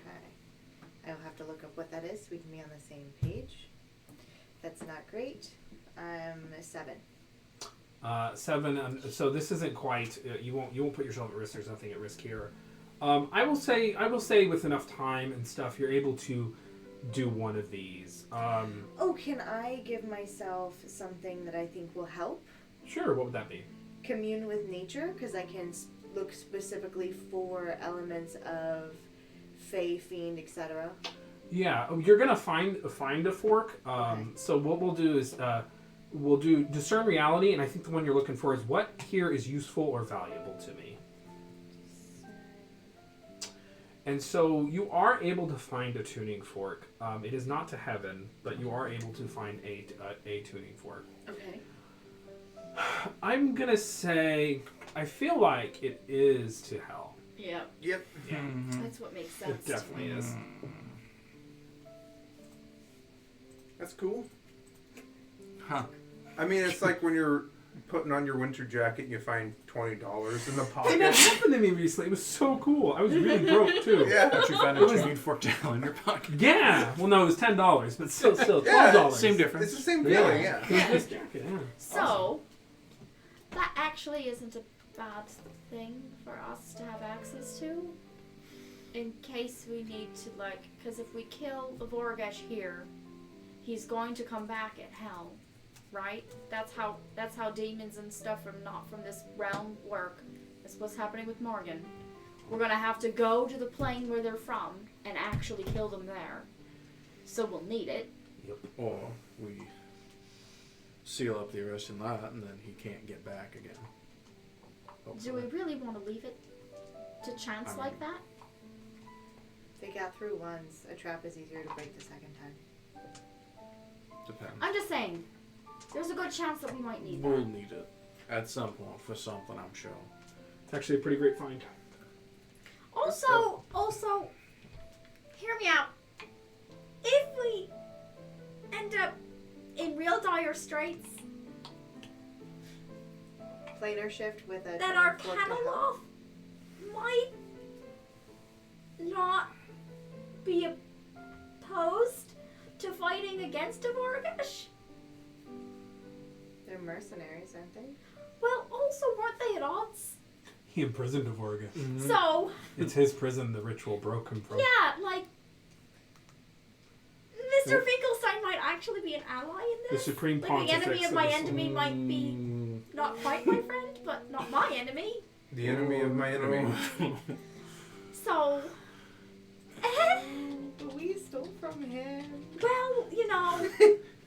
I'll have to look up what that is so we can be on the same page. That's not great. 7. 7. So this isn't quite. You won't put yourself at risk. There's nothing at risk here. I will say with enough time and stuff, you're able to do one of these. Can I give myself something that I think will help? Sure. What would that be? Commune with nature, because I can look specifically for elements of Fey, Fiend, etc. Yeah, you're gonna find a fork. Okay. So what we'll do is we'll do discern reality, and I think the one you're looking for is what here is useful or valuable to me. And so you are able to find a tuning fork. It is not to heaven, but you are able to find a tuning fork. Okay. I'm gonna say I feel like it is to hell. Yeah, Yep. Yeah, that's what makes sense. it definitely is. That's cool. Huh. I mean, it's like when you're putting on your winter jacket and you find $20 in the Hey, pocket. that happened to me recently. It was so cool. I was really broke too. Yeah. But you found a tuning fork down in your pocket. Yeah. Well, no, it was $10, but still Yeah, $12. Same difference. It's the same feeling, yeah. It was this jacket. Yeah. So, that actually isn't a bad thing for us to have access to. In case we need to, because if we kill the Vorgesh here, he's going to come back at hell, right? That's how demons and stuff not from this realm work. That's what's happening with Morgan. We're gonna have to go to the plane where they're from and actually kill them there. So we'll need it. Or we seal up the arresting lot and then he can't get back again. Do we really want to leave it to chance I like mean- that? They got through once. A trap is easier to break the second time. Depends. I'm just saying, there's a good chance that we might need We'll that. need it at some point for something, I'm sure. It's actually a pretty great find. Also, hear me out. If we end up in real dire straits, Planar shift with a. then our turning fork to hell. Camelot might not be opposed to fighting against a Vorgesh. They're mercenaries, aren't they? Well, also, weren't they at odds? He imprisoned Devorga. So, It's his prison the ritual broke him from. yeah, Mr. Finkelstein might actually be an ally in The this. supreme The pontifex. enemy of my enemy might be not quite my friend, but not my enemy. The enemy of my enemy. So, We stole from him. well,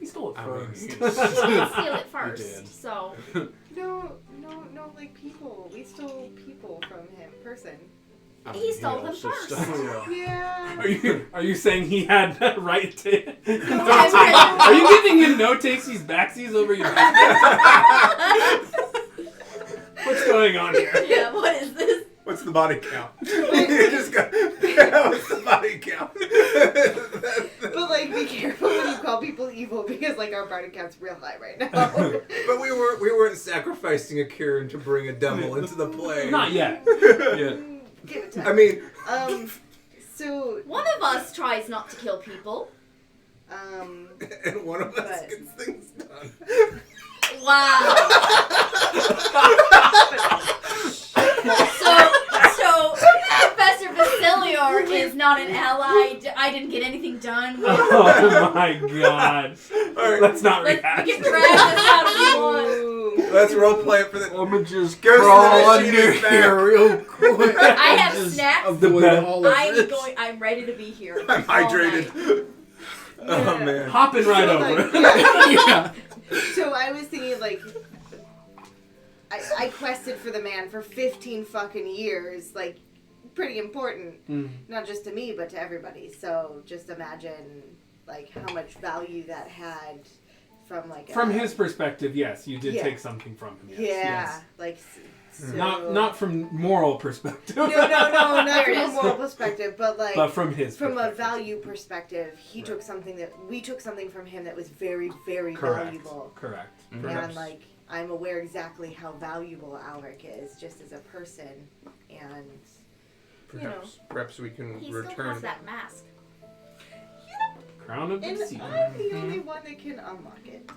He stole it I mean, first. he did steal it did. first. So, No, like people. We stole people from him. Person. I He mean, stole them also first. stole- Yeah. Are you saying he had the right to? I'm Are you giving him no takesies backsies over your head? What's going on here? yeah, what is this? What's the body count? You just got. What's the body count? But be careful when you call people evil because our body count's real high right now. But we weren't sacrificing a Kieran to bring a devil into the play. Not yet. Give it time. I mean, So One of us tries not to kill people. and one of us But- gets things done. Wow. So Professor Basilior is not an ally. I didn't get anything done. Oh my god. Alright, Let's not We rehash can it. drag this out if you want. let's roleplay it for the. I'ma just Goes to the crawl machine under is back. here real quick. I have Just snacks. avoid best. all of this. I'm ready to be here. I'm all night. hydrated. Oh man. Hopping right So, over. Yeah. So I was thinking I quested for the man for 15 fucking years, pretty important, not just to me but to everybody. So just imagine how much value that had from From his perspective, yes, you did Yeah. take something from him. Yes, yeah, yes. so, Not from moral perspective. no, not There from it a is. moral perspective, but But from his from a perspective. value perspective, he took something that we took something from him that was very, very Correct. valuable. Correct. And I'm aware exactly how valuable Alric is just as a person, and Perhaps we can He still return. has that mask. Crown of and Deceit. I'm the only one that can unlock it.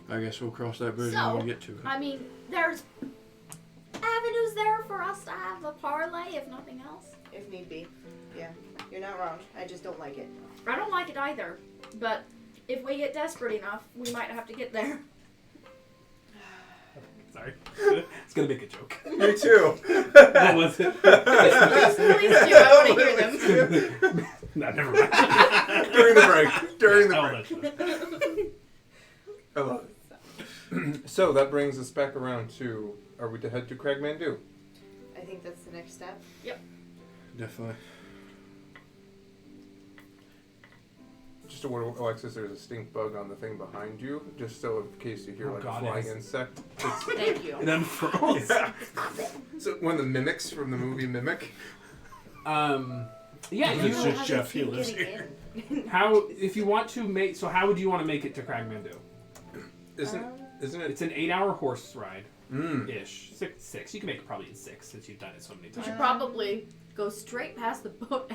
I guess we'll cross that bridge So, when we get to it. I mean, there's avenues there for us to have a parlay, if nothing else. If need be. Yeah, you're not wrong. I just don't like it. I don't like it either, but if we get desperate enough, we might have to get there. Sorry. It's gonna make a joke. Me too. What was it? Please do. I want to hear them. No, never mind. During the break. During the I'll break. let you know. I love it. So that brings us back around to, are we to head to Cragmandu? I think that's the next step. Definitely. Just a word, Alexis, there's a stink bug on the thing behind you, just so in case you hear Oh, like God, a flying yes. insect. Thank you. It unfurls. So one of the mimics from the movie Mimic. Yeah, It's you, just Jeff, he lives here. how if you want to make so how would you want to make it to Cragmandu? Isn't it? It's an 8-hour horse ride Mm. ish. Six. You can make it probably in 6 since you've done it so many We times. should probably go straight past the boat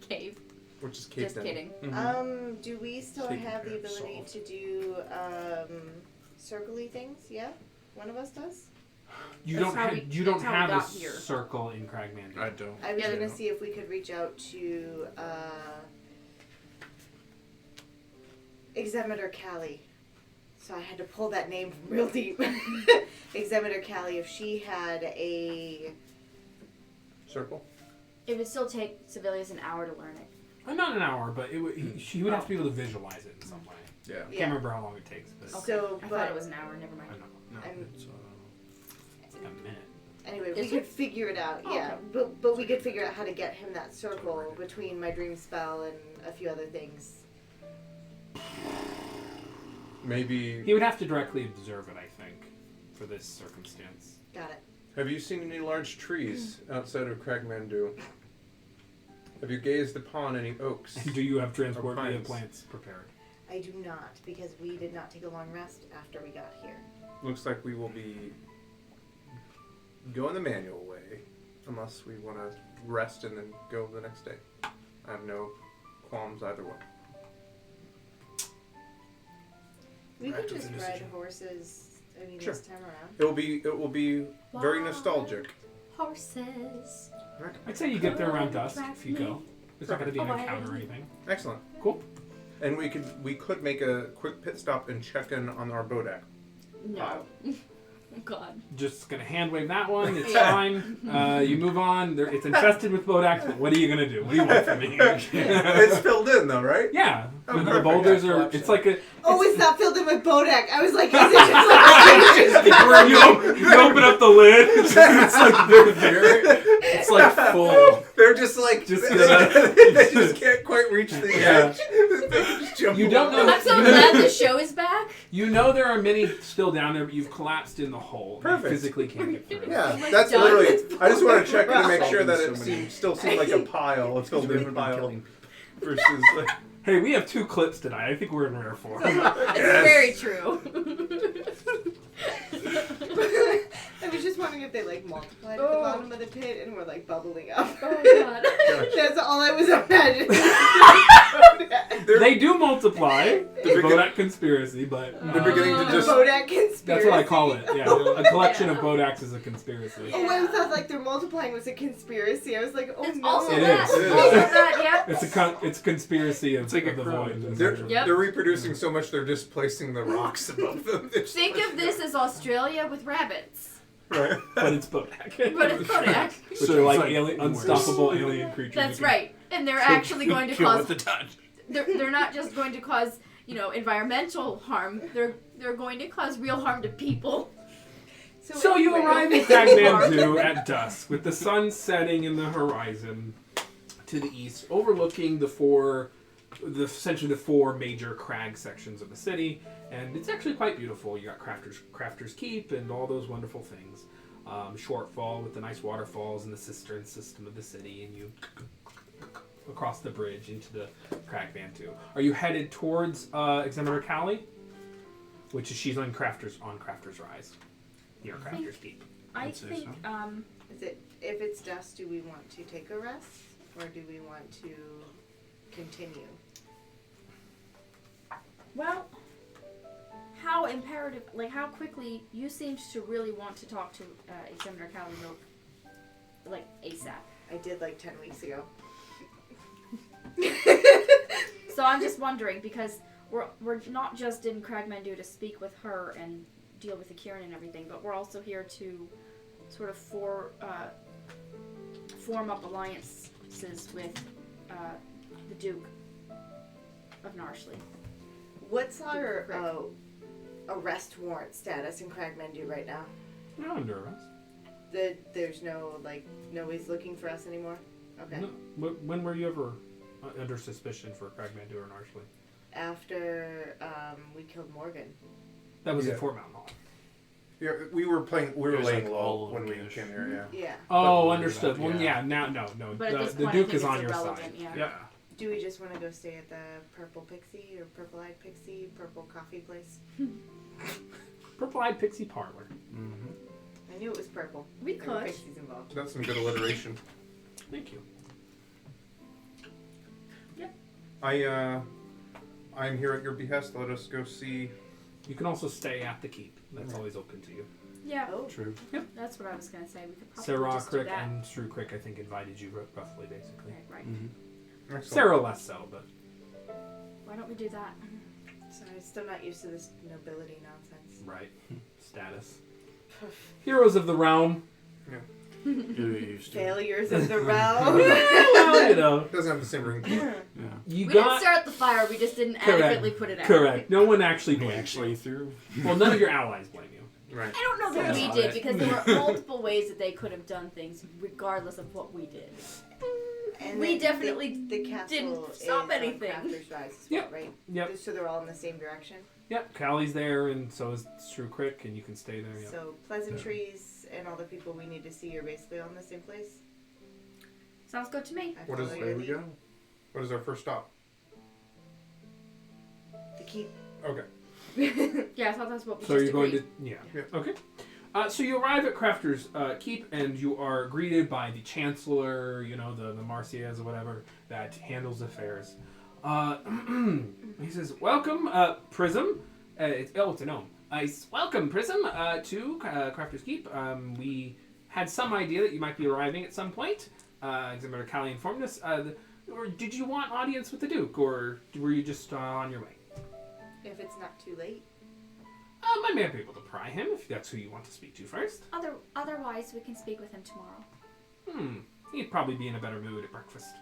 cave. Which is caved Just in. kidding. Mhm. Do we still Taking have the care of ability salt. to do circly things? Yeah, one of us does. You That's don't how have we- you don't that's how we have a got here. circle in Cragmandu. I don't. I was Yeah, gonna no. see if we could reach out to Exemeter Callie. So I had to pull that name from real deep. Exemeter Callie, if she had a Circle? It would still take civilians an hour to learn it. Not an hour, but it would. She would have to be able to visualize it in some way. Yeah. I can't Yeah. remember how long it takes, but So, I but thought it was an hour. Never mind. I don't know. No, I'm- it's It's like a minute. anyway, Is we it? could figure it out. Oh, Yeah, okay. but we could figure out how to get him that circle between my dream spell and a few other things. Maybe. He would have to directly observe it, I think, for this circumstance. Got it. Have you seen any large trees outside of Cragmandu? Have you gazed upon any oaks? And do you have transport via pines. plants prepared? I do not, because we did not take a long rest after we got here. Looks like we will be going the manual way, unless we want to rest and then go the next day. I have no qualms either way. We Right could to the just ride decision. horses. I mean, Sure. this time around. It will be very Wow. nostalgic. Horses. I'd say you get there around dusk if you go. There's not going to be an Oh, I encounter or didn't- anything. Excellent. Cool. And we could make a quick pit stop and check in on our bodak. No. Oh God. Just going to hand wave that one. It's Yeah. fine. You move on. It's infested with bodaks, but what are you going to do? What do you want from me? It's filled in though, right? Yeah. Oh, the perfect. boulders Yeah, are. collapse It's it. like a. Oh, it's not filled in with Bodak. I was like, is it just like Where you open up the lid. It's like They're very. It's like full. They're just like Just they, gonna- they just can't quite reach the Yeah. edge. They just jump You don't over. know- I'm so You- glad the show is back. You know there are many still down there, but you've collapsed in the hole. Perfect. You physically can't get through. Yeah, Like that's done literally. with I just want to check in to make Solving sure that so it many- still seems like a pile, a filled in pile, Killing versus like. Hey, we have 2 clips tonight. I think we're in rare form. It's Yes. very true. I was just wondering if they like multiplied at the Oh. bottom of the pit and were like bubbling up. Oh God. That's all I was imagining. They do multiply. The begin- Bodak conspiracy, but They're beginning to The just. Bodak conspiracy. that's what I call it. Yeah, a collection of Bodaks is a conspiracy. Oh, I thought like their multiplying was a conspiracy. I was like, oh It's no. also It that. is. It is. Also that. Yep. It's a conspiracy of, It's like a of the crowd. void. They're, essentially. Yep. they're reproducing so much they're displacing the rocks above them. They're just Think like- of this as Australia with rabbits, Right. But it's Bodak. but it's Bodak. Which are like, It's like alien, worse. unstoppable alien creatures. That's that can- right, and they're actually going to Kill cause. with the touch. They're not just going to cause environmental harm. They're going to cause real harm to people. So you anyway. arrive at Cragmandu at dusk, with the sun setting in the horizon to the east, overlooking essentially the 4 major crag sections of the city, and it's actually quite beautiful. You got Crafter's Keep and all those wonderful things. Shortfall with the nice waterfalls and the cistern system of the city, and you across the bridge into the Cragmandu. Are you headed towards Exemeter Callie? Which is she's on Crafter's Rise. Near Crafter's Keep. I I'd say think Is it if it's dust? Do we want to take a rest, or do we want to continue? well, how imperative, like how quickly you seemed to really want to talk to Examiner Callie Milk, like ASAP. I did like 10 weeks ago. So I'm just wondering because we're not just in Cragmandu to speak with her and deal with the Kieran and everything, but we're also here to sort of form up alliances with the Duke of Narshley. What's our arrest warrant status in Cragmandu right now? You're under arrest. There's nobody's looking for us anymore? Okay. No, when were you ever under suspicion for Cragmandu or Narshley? After we killed Morgan. That was Yeah. in Fort Mountain Hall. Yeah, we were was laying like low all when we English. came here. Yeah. Yeah. Oh, But- understood. Well, yeah. yeah, now, no. But at this The point, I Duke think is it's on your irrelevant, side. yeah. Do we just want to go stay at the Purple Pixie or Purple-Eyed Pixie, Purple Coffee Place? Purple-eyed Pixie Parlor. I knew it was purple. We There were could. pixies involved. That's some good alliteration. Thank you. I'm here at your behest. Let us go see. You can also stay at the keep. That's always open to you. Yeah, Oh. True. that's what I was gonna say. We could probably Sarah just do Crick that. and Shrew Crick, I think, invited you roughly, basically. Right. Excellent. Sarah less so, but Why don't we do that? Sorry, still not used to this nobility nonsense. right. Status. Heroes of the realm. You used to. Failures of the realm. Well, you know, Doesn't have the same ring to it. Yeah. you We didn't got start the fire. We just didn't Correct. adequately put it out. correct. No one actually We blames actually you. through. Well, none of your allies blame you. Right. I don't know that we Yeah. did because there were multiple ways that they could have done things, regardless of what we did. And We then definitely the castle didn't stop is anything. On Crafter's Rise as Yep. well, right? Yep. So they're all in the same direction. Yep. Callie's there, and so is Shrew Crick, and you can stay there. Yep. So Pleasantries and all the people we need to see are basically all in the same place. Sounds good to me. I What is- follow your There we lead. go. What is our first stop? The keep. Okay. Yeah, I thought that's what we So just you're going agreed. to, yeah. Yeah. Okay. So you arrive at Crafter's Keep, and you are greeted by the Chancellor, you know, the Marcias or whatever that handles affairs. He says, "Welcome, Prism. It's a gnome. Welcome, Prism, to Crafter's Keep. We had some idea that you might be arriving at some point. Examiner Callie informed us. Or did you want audience with the Duke, or were you just on your way? If it's not too late. I may be able to pry him if that's who you want to speak to first. Otherwise, we can speak with him tomorrow. He'd probably be in a better mood at breakfast.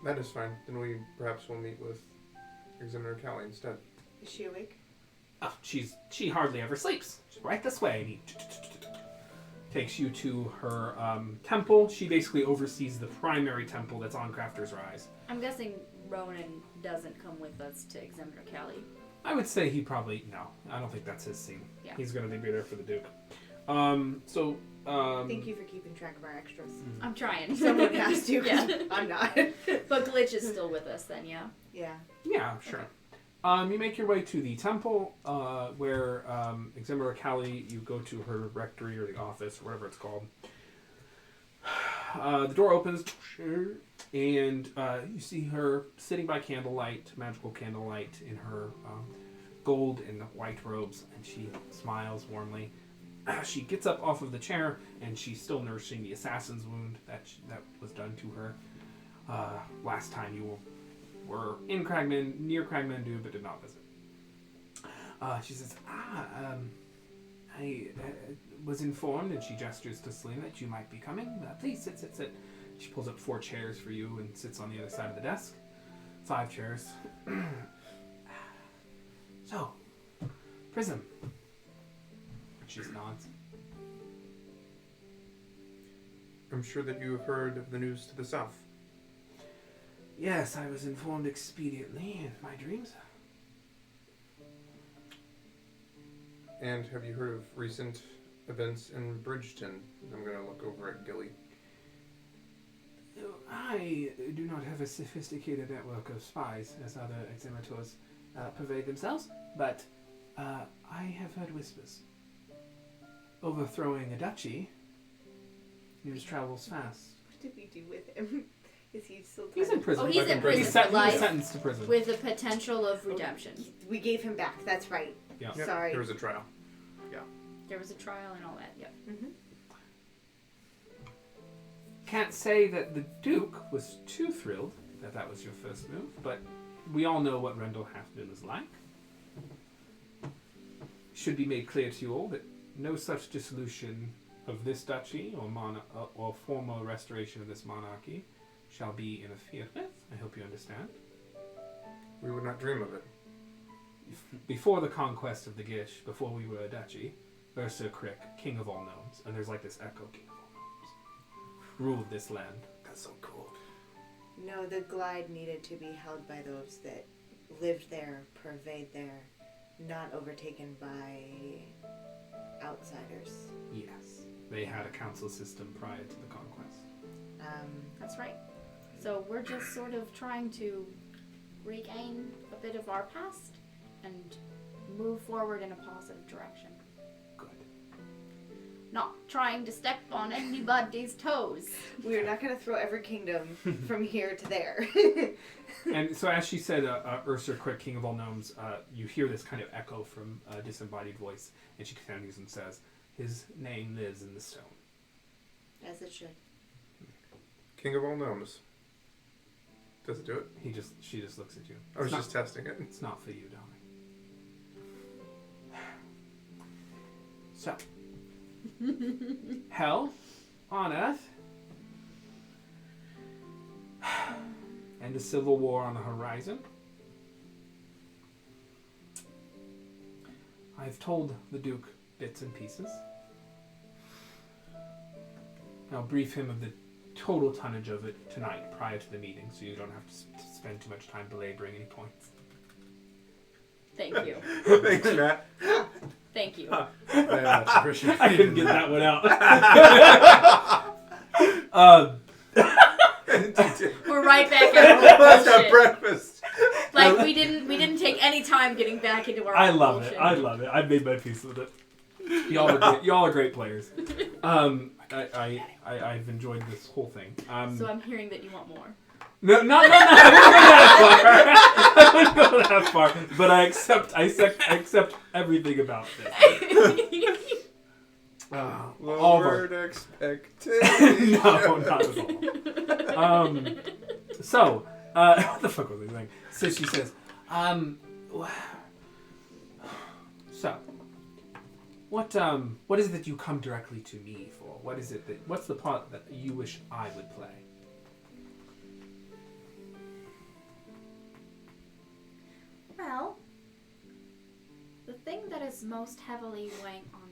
That is fine. Then we perhaps will meet with Examiner Callie instead. Is she awake? Oh, she hardly ever sleeps. She's right this way. And he takes you to her temple. She basically oversees the primary temple that's on Crafter's Rise. I'm guessing Ronan doesn't come with us to Examiner Callie. I would say he probably no. I don't think that's his scene. Yeah. He's going to be there for the Duke. Thank you for keeping track of our extras. I'm trying. Someone has to, 'cause Yeah. I'm not. But Glitch is still with us then, yeah? Yeah. Yeah, sure. You make your way to the temple, where Examiner Callie, you go to her rectory or the office, or whatever it's called. The door opens, and you see her sitting by candlelight, magical candlelight, in her gold and white robes, and she smiles warmly. She gets up off of the chair, and she's still nursing the assassin's wound that was done to her last time you were in near Cragmandu, but did not visit. She says, I was informed, and she gestures to Selena, that you might be coming. Please sit. She pulls up 4 chairs for you and sits on the other side of the desk. 5 chairs. So, Prism. She nods. I'm sure that you have heard of the news to the south. Yes, I was informed expediently in my dreams. And have you heard of recent events in Bridgeton? I'm going to look over at Gilly. I do not have a sophisticated network of spies as other examinators pervade themselves, but I have heard whispers. Overthrowing a duchy, news travels fast. What did we do with him? Is he still He's in prison. Oh, he's in prison He's for he was life sentenced to prison. with the potential of redemption. We gave him back. That's right. Yeah. Yep, Sorry. There was a trial. There was a trial and all that, yep. Mm-hmm. Can't say that the Duke was too thrilled that was your first move, but we all know what Rendell Halfmoon is like. should be made clear to you all that no such dissolution of this duchy or formal restoration of this monarchy shall be interfered with. I hope you understand. We would not dream of it. Before the conquest of the Gish, before we were a duchy, Ursa Crick, king of all gnomes, and there's like this echo, king of all gnomes, ruled this land. That's so cool. No, the glide needed to be held by those that lived there, pervade there, not overtaken by outsiders. Yes. They had a council system prior to the conquest. That's right. So we're just sort of trying to regain a bit of our past and move forward in a positive direction. Good. Not trying to step on anybody's toes. We are not going to throw every kingdom from here to there. And so as she said, Ursa Crick, king of all gnomes, you hear this kind of echo from a disembodied voice, and she continues and says, his name lives in the stone. As it should. King of all gnomes. Does it do it? She just looks at you. I was It's just testing it. It's not for you, darling. So, hell on earth, and a civil war on the horizon. I've told the Duke bits and pieces. I'll brief him of the total tonnage of it tonight prior to the meeting, so you don't have to spend too much time belaboring any points. Thank you. Thanks, Matt. Thank you. Very much appreciated. I couldn't get that one out. We're right back at our Let's have bullshit. breakfast. Like we didn't take any time getting back into our I own love bullshit. it. I love it. I made my peace with it. Y'all are great players. I've enjoyed this whole thing. So I'm hearing that you want more. No, I wouldn't go that far. But I accept everything about this. All of our- Lowered expectations. No, not at all. So, what the fuck was I saying? So she says, so, what is it that you come directly to me for? What's the part that you wish I would play? Well, the thing that is most heavily weighing on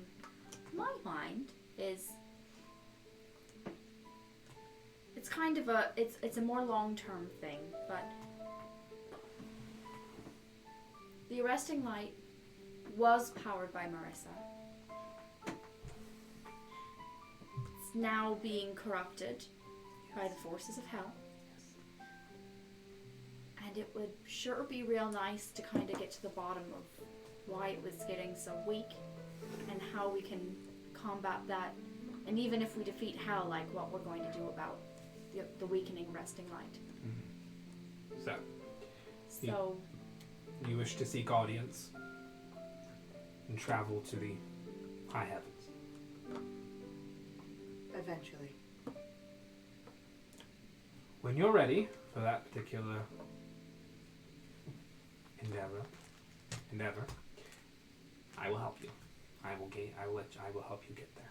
my mind is it's kind of it's a more long-term thing, but the arresting light was powered by Marissa. It's now being corrupted by the forces of hell. And it would sure be real nice to kind of get to the bottom of why it was getting so weak and how we can combat that. And even if we defeat hell, like what we're going to do about the weakening resting light. So, So, you wish to seek audience and travel to the high heavens. Eventually. When you're ready for that particular endeavor, I will help you. I will help you get there.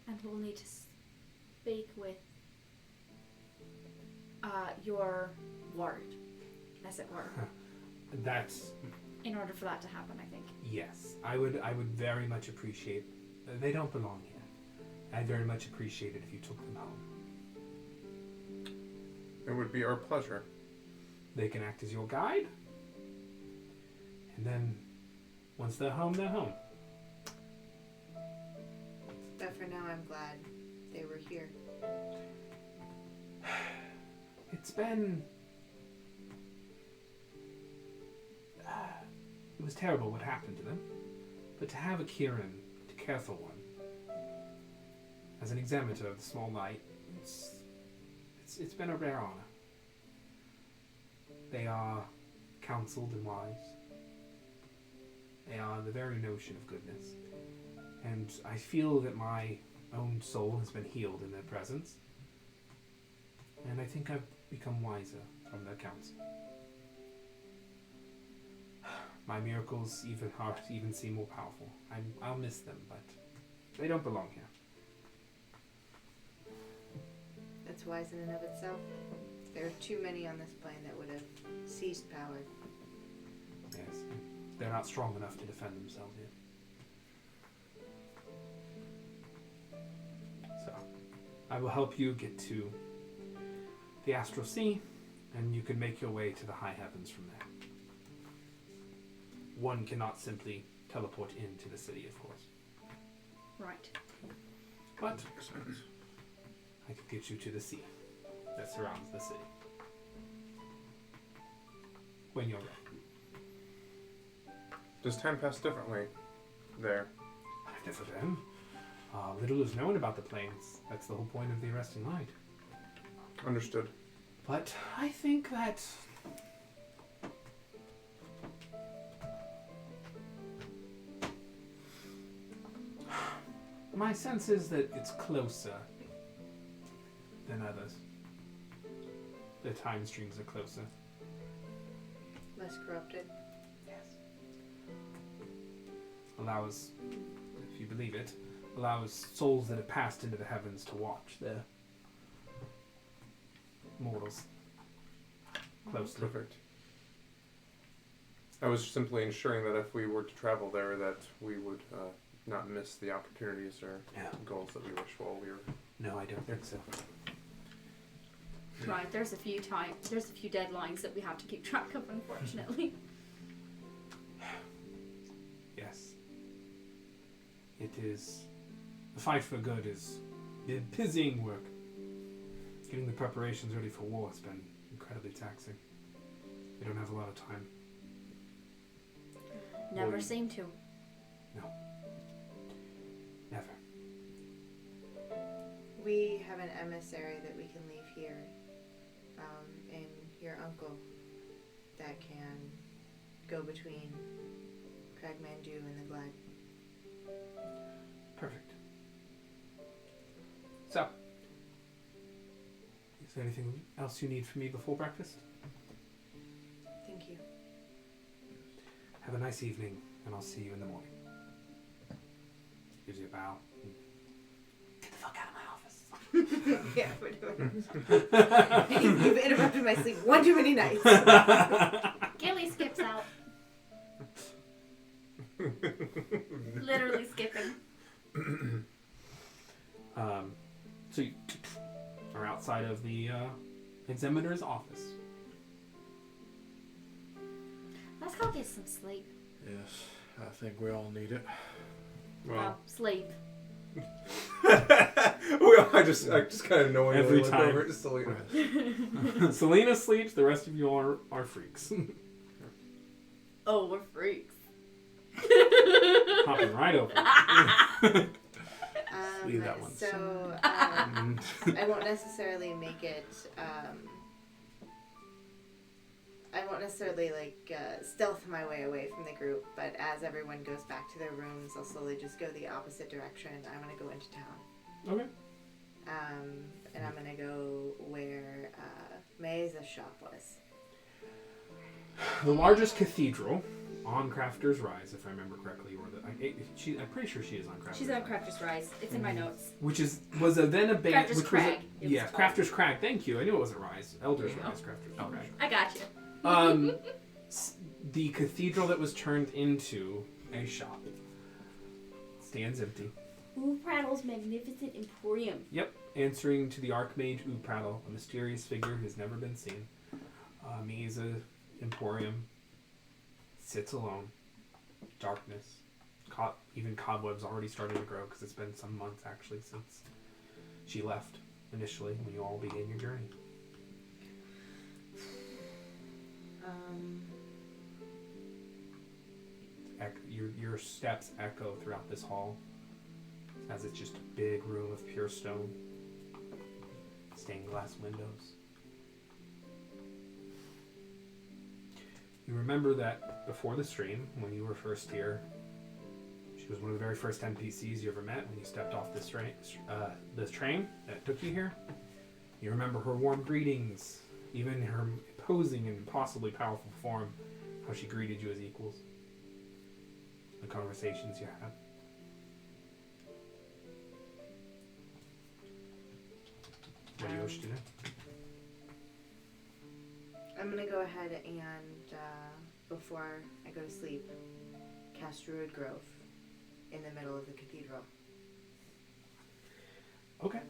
and we'll need to speak with your ward, as it were, That's in order for that to happen, I think. yes. I would very much appreciate. They don't belong here. I'd very much appreciate it if you took them home. It would be our pleasure. They can act as your guide, and then once they're home, they're home. But for now, I'm glad they were here. It's been. It was terrible what happened to them, but to have a Kieran, to care for one, as an examiner of the small light, it's been a rare honor. They are counseled and wise. They are the very notion of goodness. And I feel that my own soul has been healed in their presence. And I think I've become wiser from their counsel. My miracles even seem more powerful. I'll miss them, but they don't belong here. That's wise in and of itself. There are too many on this plane that would have seized power. Yes, they're not strong enough to defend themselves yet. So, I will help you get to the Astral Sea, and you can make your way to the high heavens from there. One cannot simply teleport into the city, of course. Right. But I can get you to the sea that surrounds the city. When you're ready. Does time pass differently there? I've never been. Little is known about the plains. That's the whole point of the arresting light. Understood. But I think that my sense is that it's closer than others. The time streams are closer. Less corrupted. Yes. Allows, if you believe it, allows souls that have passed into the heavens to watch their mortals closely. Perfect. I was simply ensuring that if we were to travel there, that we would not miss the opportunities or goals that we wish for. No, I don't think so. Right, there's a few deadlines that we have to keep track of, unfortunately. Yes. It is. The fight for good is busying work. Getting the preparations ready for war has been incredibly taxing. We don't have a lot of time. Never seem to. No. Never. We have an emissary that we can leave here, and your uncle, that can go between Cragmandu and the Glad. Perfect. So, is there anything else you need from me before breakfast? Thank you. Have a nice evening, and I'll see you in the morning. Gives you a bow. Get the fuck out of my office. Yeah, we're doing it. You've interrupted my sleep one too many nights. Gilly skips out. Literally skipping. So you are outside of the examiner's office. Let's go get some sleep. Yes, I think we all need it. Well, sleep. I just kind of knowingly Every look time. over at Selena. Selena sleeps, the rest of you are freaks. Oh, we're freaks. Hopping right over. Leave that one. So, I won't necessarily make it, I won't necessarily, stealth my way away from the group, but as everyone goes back to their rooms, I'll slowly just go the opposite direction. I'm going to go into town. Okay. And I'm going to go where Maeza's shop was. The largest cathedral on Crafter's Rise, if I remember correctly, or I'm pretty sure she is on Crafter's Rise. She's on Crafter's Rise. It's in my notes. Which was then a band. Crafter's which Crag. Was yeah, Crafter's Crag. Thank you. I knew it wasn't Rise. Elder's There you Rise. Crafter's Crag. I got you. The cathedral that was turned into a shop stands empty. Prattle's magnificent emporium. Yep, answering to the Archmage Prattle, a mysterious figure who's never been seen. Mesa Emporium sits alone. Darkness. Even cobwebs already starting to grow because it's been some months actually since she left initially when you all began your journey. Your steps echo throughout this hall as it's just a big room of pure stone, stained glass windows. You remember that before the stream, when you were first here, she was one of the very first NPCs you ever met when you stepped off this train that took you here. You remember her warm greetings, even her imposing and possibly powerful form, how she greeted you as equals. the conversations you had. What do you wish to do? I'm gonna go ahead and, before I go to sleep, cast Druid Grove in the middle of the cathedral. Okay.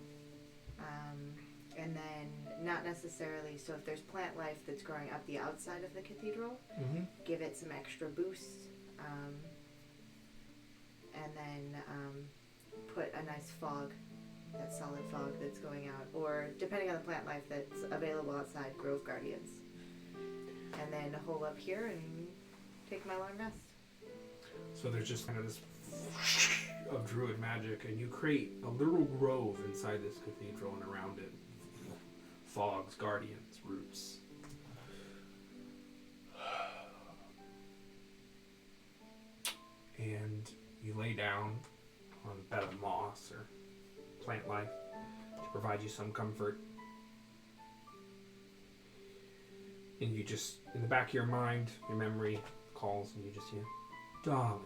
And then, not necessarily, so if there's plant life that's growing up the outside of the cathedral, Mm-hmm. give it some extra boost. And then put a nice fog, that solid fog that's going out. Or, depending on the plant life that's available outside, Grove Guardians. And then hole up here and take my long rest. So there's just kind of this of druid magic, and you create a little grove inside this cathedral, and around it, fogs, guardians, roots. And you lay down on a bed of moss or plant life to provide you some comfort. And you just, in the back of your mind, your memory calls, and you just hear, "Darling."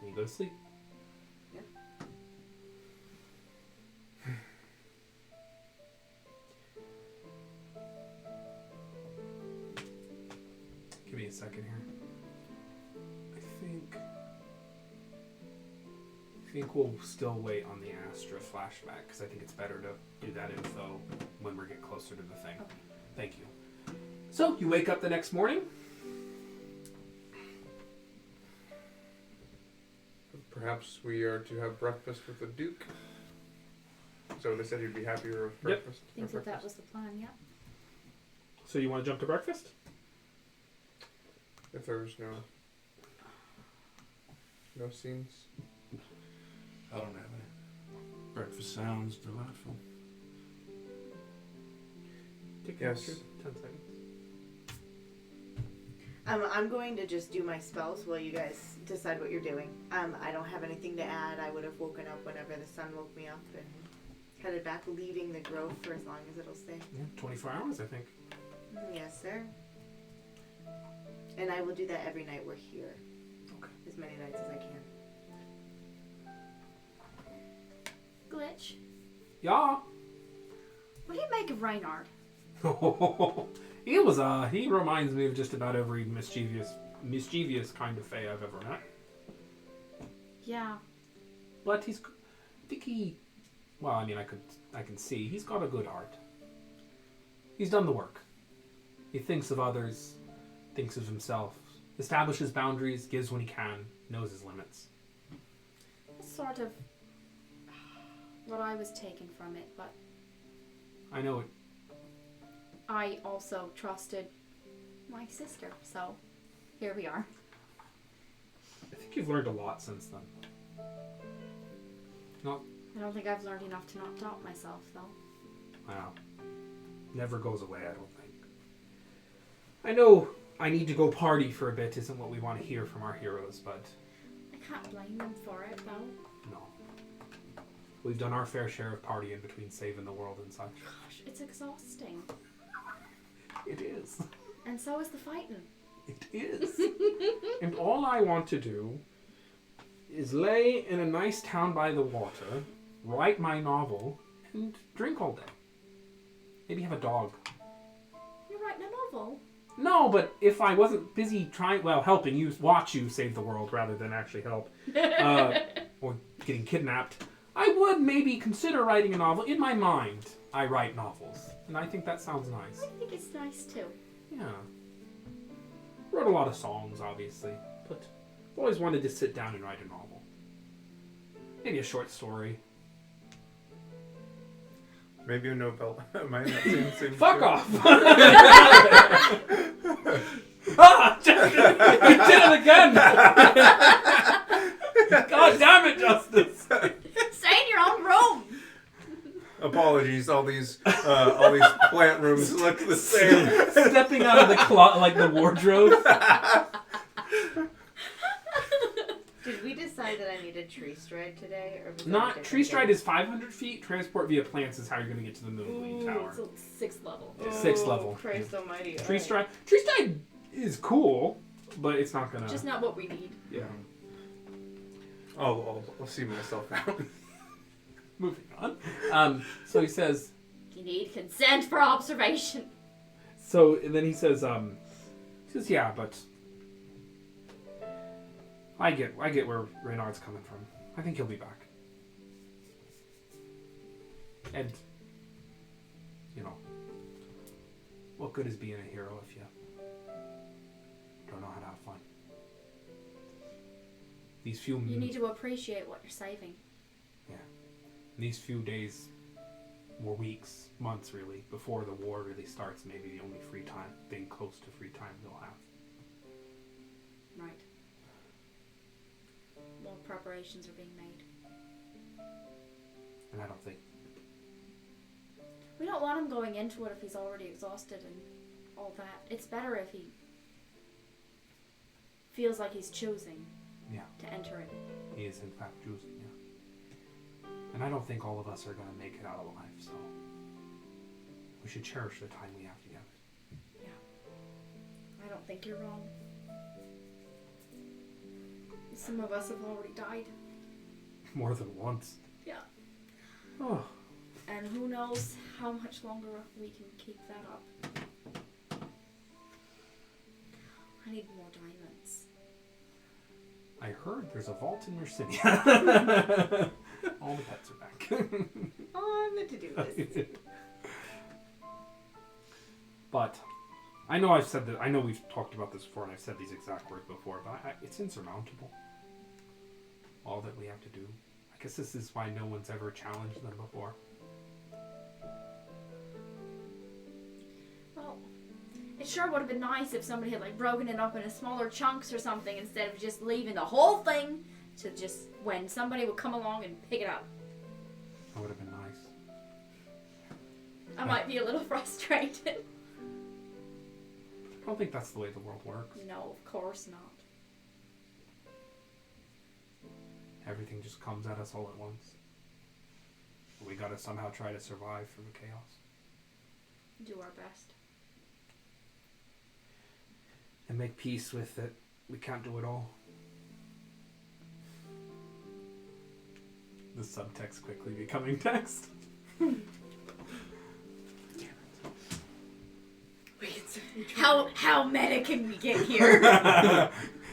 And you go to sleep. Yep. Give me a second here. I think we'll still wait on the Astra flashback, because I think it's better to do that info when we get closer to the thing. Okay. Thank you. So, you wake up the next morning. Perhaps we are to have breakfast with the Duke. So they said you'd be happier with Yep. breakfast. I think that was the plan, yeah. So you want to jump to breakfast? If there's no scenes. I don't have any. Breakfast sounds delightful. Take Yes. 10 seconds. I'm going to just do my spells while you guys decide what you're doing. I don't have anything to add. I would have woken up whenever the sun woke me up and headed back, leaving the grove for as long as it'll stay. Yeah, 24 hours, I think. Yes, sir. And I will do that every night we're here. Okay. As many nights as I can. Glitch. Yeah. What do you make of Reynard? He reminds me of just about every mischievous kind of fae I've ever met. Yeah. But well, I mean, I can see he's got a good heart. He's done the work. He thinks of others, thinks of himself, establishes boundaries, gives when he can, knows his limits. That's sort of what I was taking from it, but I know it. I also trusted my sister, so here we are. I think you've learned a lot since then. I don't think I've learned enough to not doubt myself, though. Wow. Never goes away, I don't think. I know I need to go party for a bit isn't what we want to hear from our heroes, but I can't blame them for it, though. no. We've done our fair share of partying between saving the world and such. Gosh, it's exhausting. It is. And so is the fighting. It is. And all I want to do is lay in a nice town by the water, write my novel, and drink all day. Maybe have a dog. You're writing a novel? No, but if I wasn't busy helping you, watch you save the world rather than actually help, or getting kidnapped, I would maybe consider writing a novel. In my mind, I write novels, and I think that sounds nice. I think it's nice, too. Yeah. Wrote a lot of songs, obviously, but I've always wanted to sit down and write a novel. Maybe a short story. Maybe a novella. Am I not seeing the same Fuck shit? off! Ah! You did it again! God damn it, Justice! Stay in your own room! Apologies, all these plant rooms look the same. Stepping out of the wardrobe. Did we decide that I needed tree stride today? Or was that a Not different tree stride thing? is 500 feet. Transport via plants is how you're going to get to the Moonblade Tower. It's 6th level. Sixth level. Christ almighty. Tree stride is cool. but it's not gonna. Just not what we need. Yeah. I'll see myself out. Moving on. So he says. You need consent for observation. So and then he says, yeah, but I get where Reynard's coming from. I think he'll be back. And you know, what good is being a hero if you don't know how to have fun? These few You need to appreciate what you're saving. these few days, or weeks, months really, before the war really starts, maybe the only free time thing close to free time they'll have. Right. Well, preparations are being made. And I don't think We don't want him going into it if he's already exhausted and all that. It's better if he feels like he's choosing to enter it. he is in fact choosing, And I don't think all of us are going to make it out alive, so we should cherish the time we have together. I don't think you're wrong. Some of us have already died. More than once. Yeah. Oh. And who knows how much longer we can keep that up. I need more diamonds. I heard there's a vault in your city. All the pets are back. On the to-do list. But I know I've said that. I know we've talked about this before, and I've said these exact words before. But it's insurmountable. All that we have to do. I guess this is why no one's ever challenged them before. Well, it sure would have been nice if somebody had like broken it up into smaller chunks or something instead of just leaving the whole thing to just when somebody would come along and pick it up. That would have been nice. I might be a little frustrated. I don't think that's the way the world works. No, of course not. Everything just comes at us all at once. We gotta somehow try to survive through the chaos. Do our best. And make peace with it. We can't do it all. The subtext quickly becoming text. How meta can we get here?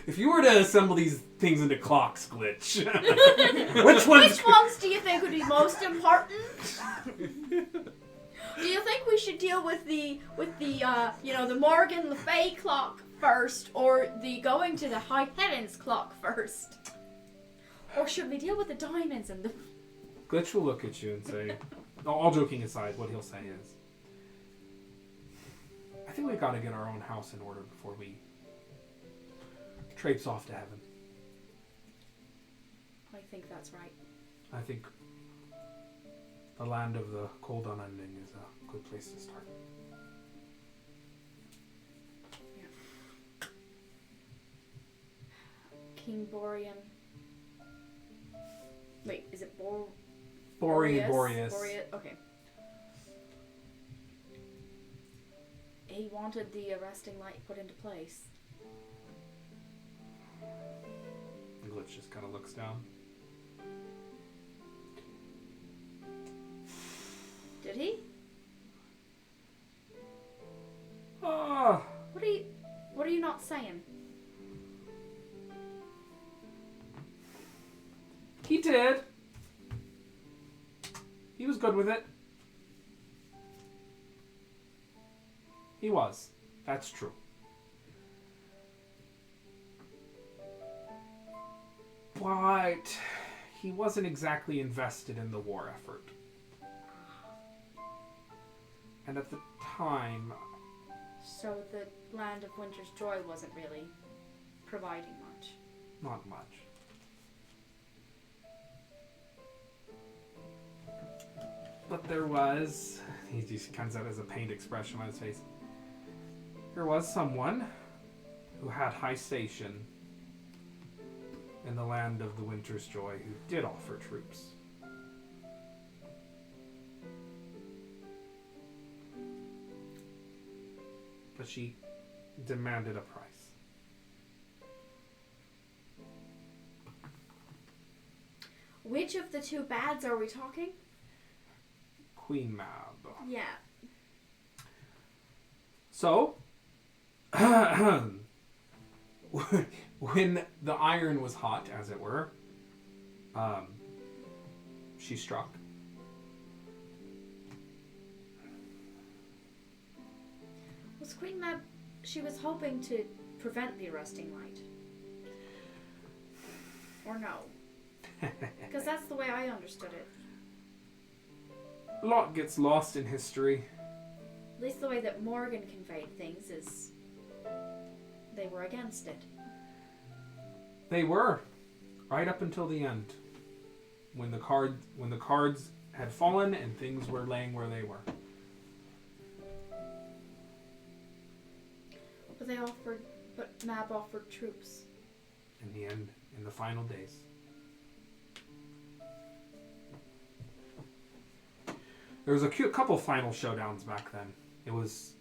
If you were to assemble these things into clocks, Glitch, which Which ones do you think would be most important? Do you think we should deal with the the Morgan Le Fay clock first, or the going to the high heavens clock first? Or should we deal with the diamonds and the... Glitch will look at you and say, all joking aside, what he'll say is, I think we've got to get our own house in order before we traipse off to heaven. I think that's right. I think the land of the Cold Unending is a good place to start. King Borean. Wait, is it Boreas. Okay. He wanted the arresting light put into place. Glitch just kind of looks down. Did he? Ah, What are you not saying? he did. He was good with it. He was. That's true. But he wasn't exactly invested in the war effort. And at the time... So the Land of Winter's Joy wasn't really providing much. Not much. But there was... He just comes out as a pained expression on his face. There was someone who had high station in the Land of the Winter's Joy who did offer troops. But she demanded a price. Which of the two bads are we talking? Queen Mab. Yeah. So, when the iron was hot, as it were, she struck. Was Queen Mab... She was hoping to prevent the arresting light. Or no? Because that's the way I understood it. A lot gets lost in history. At least the way that Morgan conveyed things is... They were against it. They were, right up until the end, when the cards had fallen and things were laying where they were. But Mab offered troops. In the end, in the final days. There was a couple final showdowns back then. There was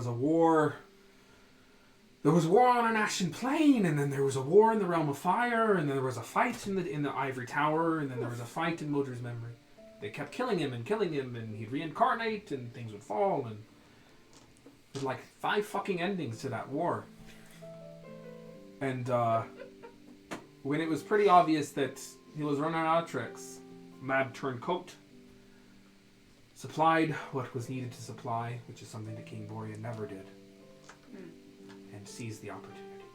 a war. There was war on an ashen plain, and then there was a war in the realm of fire, and then there was a fight in the ivory tower, and then there was a fight in Modr's memory. They kept killing him, and he'd reincarnate, and things would fall, and there's like 5 fucking endings to that war. And when it was pretty obvious that he was running out of tricks, Mab turned coat, supplied what was needed to supply, which is something that King Boria never did, and seized the opportunity.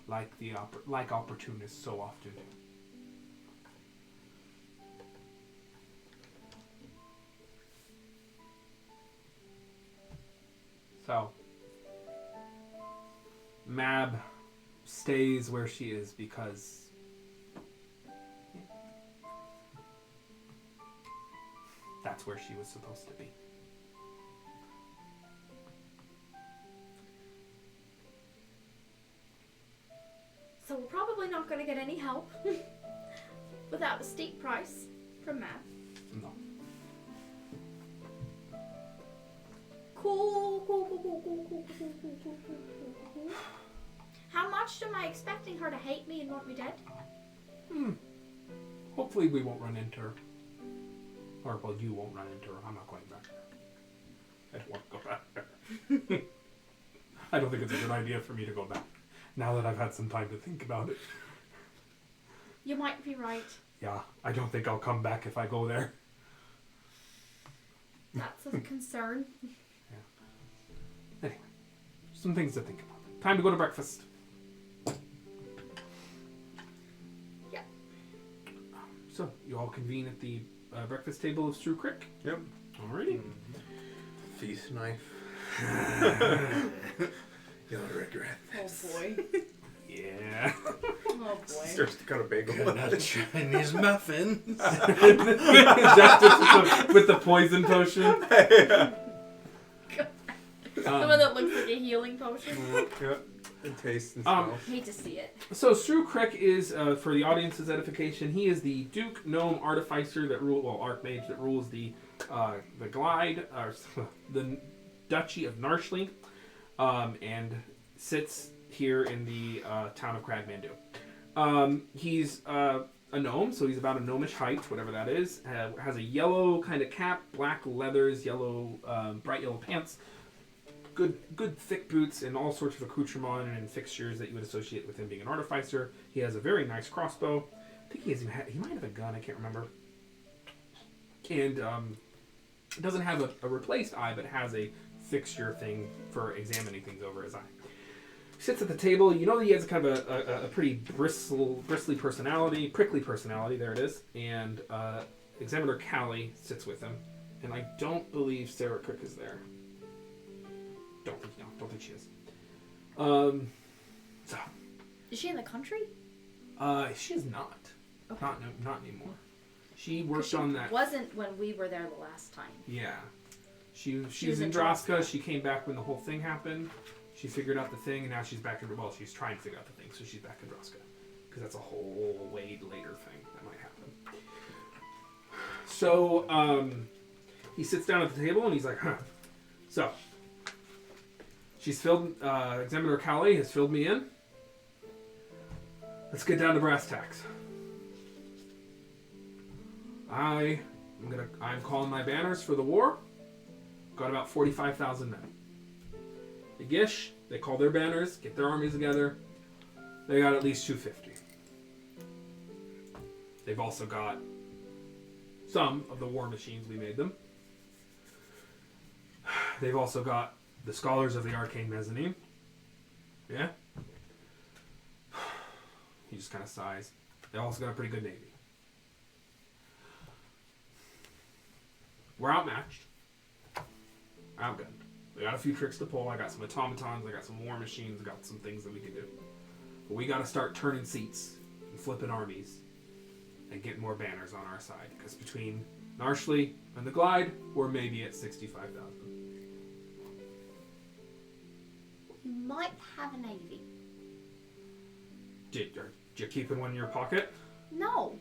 Like opportunists so often do. So, Mab stays where she is because that's where she was supposed to be. So we're probably not going to get any help without a steep price from Mab. No. Cool. How much am I expecting her to hate me and want me dead? Hopefully we won't run into her. Or, well, you won't run into her. I'm not going back there. I don't want to go back there. I don't think it's a good idea for me to go back. Now that I've had some time to think about it. You might be right. Yeah, I don't think I'll come back if I go there. That's a concern. Anyway, some things to think about. Time to go to breakfast. Yeah. So, you all convene at the breakfast table of Strew Crick? Yep. Alrighty. Feast knife. You'll regret this. Oh boy. Yeah. Oh boy. Starts to cut a bagel. Chinese muffins. Justice with the poison potion. Yeah. The one that looks like a healing potion. Yeah. And taste and smell. Hate to see it. So Strew Crick is, for the audience's edification, he is the Duke Gnome Artificer that Archmage that rules the Glide, the Duchy of Narshley, and sits here in the town of Cragmandu. He's a gnome, so he's about a gnomish height, whatever that is. Has a yellow kind of cap, black leathers, bright yellow pants, good thick boots, and all sorts of accoutrement and fixtures that you would associate with him being an artificer. He has a very nice crossbow. I think he might have a gun, I can't remember. And doesn't have a replaced eye, but has a fixture thing for examining things over his eye. He sits at the table. You know that he has kind of a pretty prickly personality, there it is. And Examiner Callie sits with him. And I don't believe Sarah Cook is there. Don't think she is. So. Is she in the country? She is not. Okay. Not anymore. She worked on that. Wasn't when we were there the last time. Yeah. She was in Droska. She came back when the whole thing happened. She figured out the thing, and now she's back in... Well, she's trying to figure out the thing, so she's back in Droska. Because that's a whole way later thing that might happen. So, he sits down at the table, and he's like, So, she's filled... Examiner Callie has filled me in. Let's get down to brass tacks. I'm calling my banners for the war. Got about 45,000 men. The Gish, they call their banners, get their armies together. They got at least 250. They've also got some of the war machines, we made them. They've also got the Scholars of the Arcane Mezzanine. Yeah? He just kind of sighs. They also got a pretty good navy. We're outmatched. Outgunned. We got a few tricks to pull. I got some automatons. I got some war machines. I got some things that we can do. But we got to start turning seats and flipping armies and getting more banners on our side. Because between Narshley and the Glide, we're maybe at 65,000. We might have a navy. Are you keeping one in your pocket? No,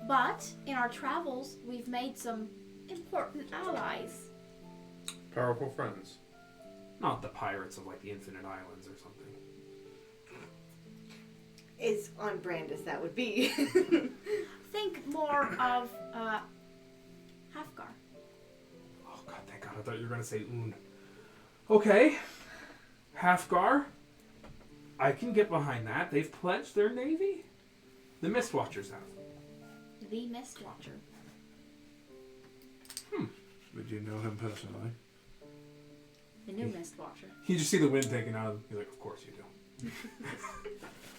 but in our travels, we've made some important allies. Powerful friends. Not the pirates of like the Infinite Islands or something. As on brand as that would be. Think more of Hafgar. Oh god, thank god, I thought you were going to say Un. Okay. Hafgar. I can get behind that. They've pledged their navy? The Mistwatchers have. The Mistwatcher. Would you know him personally? The new Mistwatcher. You just see the wind taken out of him. He's like, of course you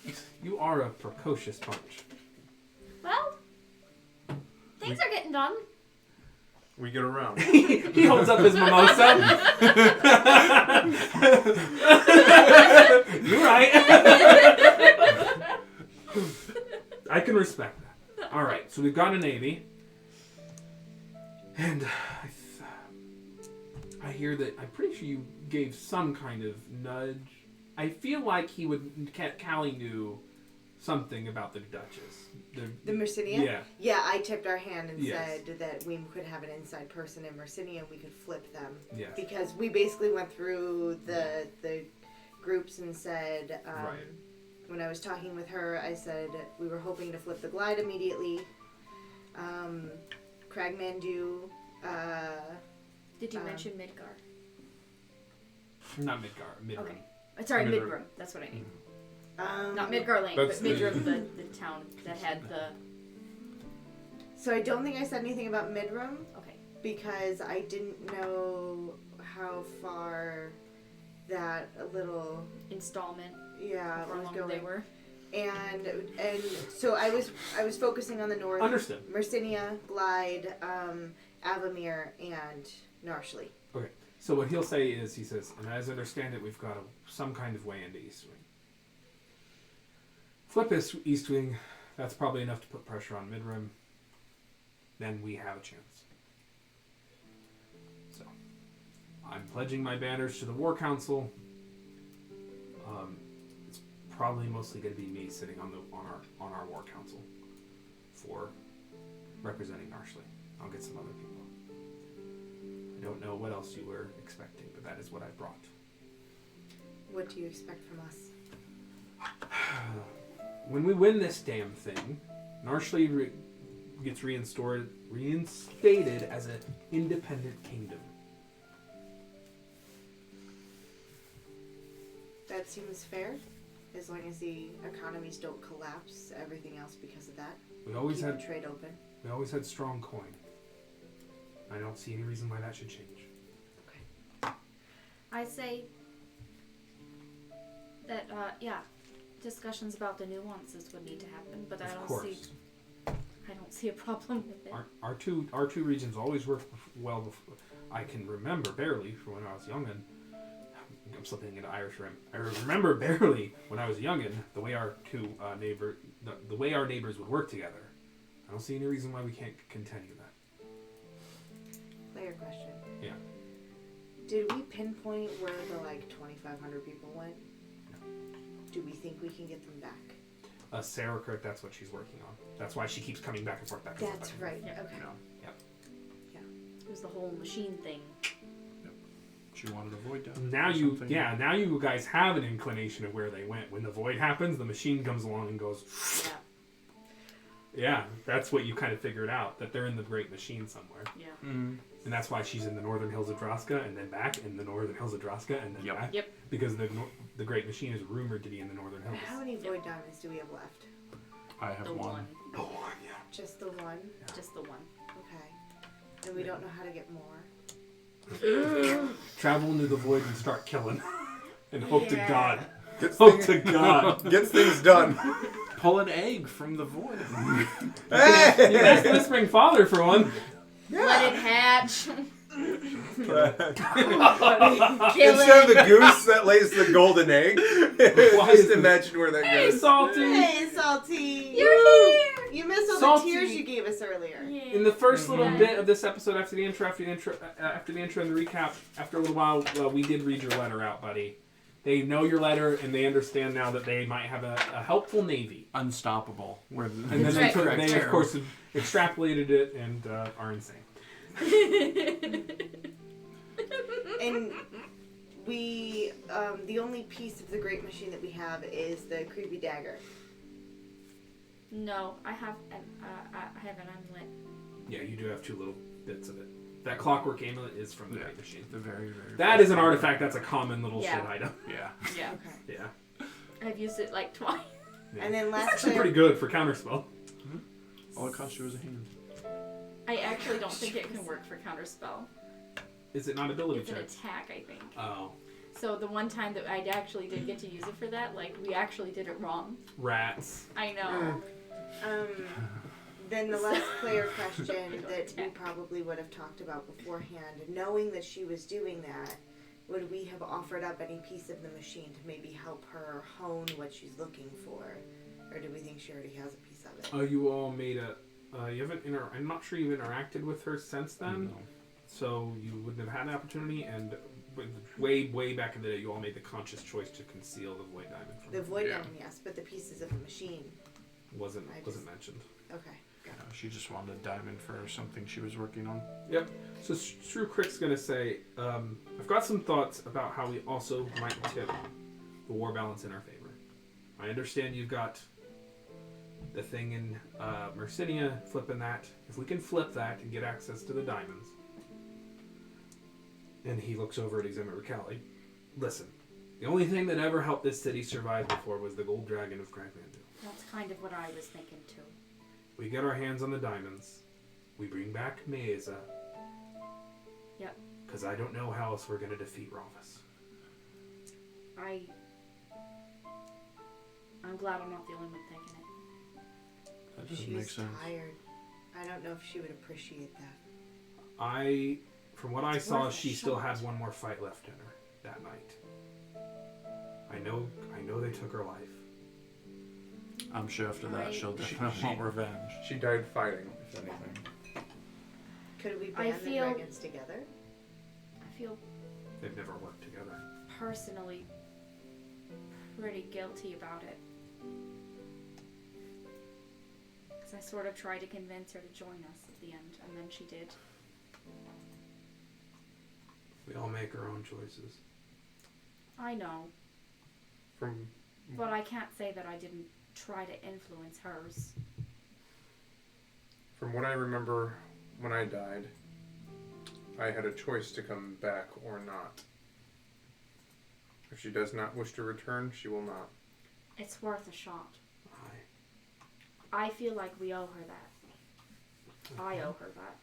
do. You are a precocious bunch. Well, things are getting done. We get around. He holds up his mimosa. You're right. I can respect that. All right, so we've got a navy, and I hear that. I'm pretty sure you gave some kind of nudge. I feel like Callie knew something about the Duchess. The Mercinia? Yeah. Yeah, I tipped our hand and Yes. said that we could have an inside person in Mercinia and we could flip them. Yes. Because we basically went through the groups and said, Right. when I was talking with her, I said we were hoping to flip the Glide immediately. Cragmandu. Did you mention Midgar? Not Midgar. Midram. Okay. Sorry, Midroom. Midroom. That's what I mean. Um, Not Midgar Lane, That's but Midroom, the town that had the... So I don't think I said anything about Midroom Okay. because I didn't know how far that little Installment. yeah How was long going. they were. And so I was focusing on the north. Understood. Mercinia, Glide, Avamir, and Narshley. Okay. So what he'll say is, he says, and as I understand it, we've got some kind of way into East Wing. Flip East Wing, that's probably enough to put pressure on Midrim. Then we have a chance. So, I'm pledging my banners to the War Council. It's probably mostly going to be me sitting on our War Council for representing Narshley. I'll get some other people. I don't know what else you were expecting, but that is what I brought. What do you expect from us? When we win this damn thing, Narshley gets reinstated as an independent kingdom. That seems fair, as long as the economies don't collapse. Everything else because of that. We always Keep had the trade open. strong coin. I don't see any reason why that should change. I say that, discussions about the nuances would need to happen, but I don't see a problem with it. Our two regions always worked well before. I can remember barely from when I was youngin'. I'm slipping into Irish rim. I remember barely when I was youngin' the way our the way our neighbors would work together. I don't see any reason why we can't continue that. Player question. Yeah. Did we pinpoint where the 2,500 people went? No. Do we think we can get them back? Sarah Kirk, that's what she's working on. That's why she keeps coming back and forth, back and forth. That's back and right. Yeah. Okay. forth. Yeah. It was the whole machine thing. She she wanted a void down. Now you guys have an inclination of where they went. When the void happens, the machine comes along and goes. Yeah. Yeah, that's what you kind of figured out, that they're in the Great Machine somewhere. Yeah. Mm. And that's why she's in the Northern Hills of Droska and then back, in the Northern Hills of Droska and then Yep. back. Yep. Because the Great Machine is rumored to be in the Northern Hills. How many void diamonds do we have left? I have The one. The one, yeah. Just the one? Just the one. Okay. And we don't know how to get more. Travel into the void and start killing. And hope to Yeah. God. Gets Hope things, to God. gets things done. Pull an egg from the void. That's the Whispering Father for one. Let it hatch. Kill Instead of the goose that lays the golden egg, just imagine where that Hey, goes. Salty! Hey, Salty! You're here. You missed all Salty. the tears you gave us earlier. In the first little Mhm. bit of this episode, after the intro and the recap, after a little while, we did read your letter out, buddy. They know your letter, and they understand now that they might have a helpful navy. Unstoppable. Where And then That's they, right. took, correct they of term. course, have extrapolated it and are insane. And we, the only piece of the Great Machine that we have is the creepy dagger. No, I have an amulet. Yeah, you do have two little bits of it. That clockwork amulet is from the Yeah. Great Machine. the very, very. That is an artifact. That's a common little Yeah. shit item. Yeah. Yeah. Okay. Yeah. I've used it like twice. Yeah. And then It's last actually player, pretty good for counterspell. All it cost you was a hand. I actually don't think it can work for counterspell. Is it not ability It's an check? attack, I think. Oh. So the one time that I actually did get to use it for that, like, we actually did it wrong. Rats. I know. then the last player question that we probably would have talked about beforehand, knowing that she was doing that, would we have offered up any piece of the machine to maybe help her hone what she's looking for? Or do we think she already has a piece of it? Oh, you all made a. You haven't. I'm not sure you've interacted with her since then, No. so you wouldn't have had an opportunity. And way back in the day, you all made the conscious choice to conceal the void diamond from The her. void Yeah. diamond, yes, but the pieces of the machine. Wasn't I wasn't just- mentioned. Okay. She just wanted a diamond for something she was working on. Yep. So Shrew Crick's gonna say, I've got some thoughts about how we also might tip the war balance in our favor. I understand you've got the thing in Mercinia, flipping that. If we can flip that and get access to the diamonds, and he looks over at Examiner Callie. Listen, the only thing that ever helped this city survive before was the gold dragon of Kragmandu. That's kind of what I was thinking too. We get our hands on the diamonds. We bring back Maeza. Yep. Because I don't know how else we're going to defeat Rolfus. I'm glad I'm not the only one thinking it. That doesn't She's make sense. tired. I don't know if she would appreciate that. From what I It's saw, worth a she still had shot. one more fight left in her that night. I know they took her life. I'm sure after that I- she'll definitely want revenge. She died fighting, if anything. Could we I band the feel- dragons together? I feel They've never worked together. personally pretty guilty about it. Because I sort of tried to convince her to join us at the end, and then she did. We all make our own choices. I know, From but I can't say that I didn't try to influence hers. From what I remember, when I died, I had a choice to come back or not. If she does not wish to return, she will not. It's worth a shot. I I feel like we owe her that. I owe her that.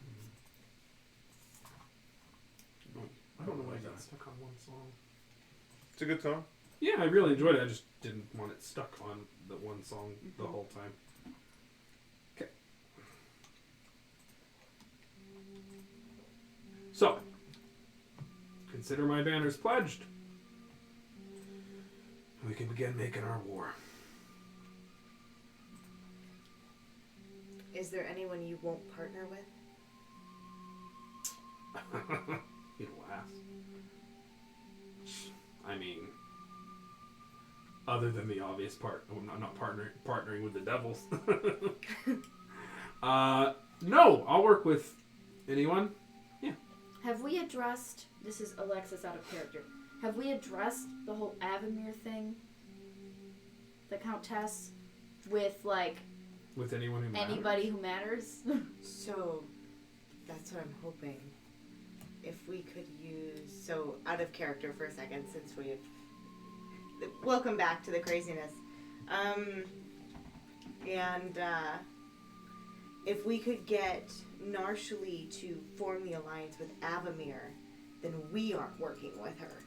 I don't know why I got stuck on one song. It's a good song. Yeah, I really enjoyed it. I just didn't want it stuck on the one song the whole time. Okay. So, consider my banners pledged. We can begin making our war. Is there anyone you won't partner with? He laughs. I mean, other than the obvious part, I'm not partnering with the devils. No, I'll work with anyone. Yeah. Have we addressed, this is Alexis out of character, have we addressed the whole Avamir thing? The Countess with, like, With anyone who matters? anybody who matters? So, that's what I'm hoping. If we could use... So, out of character for a second, since we've... Welcome back to the craziness. If we could get Narshali to form the alliance with Avamir, then we aren't working with her.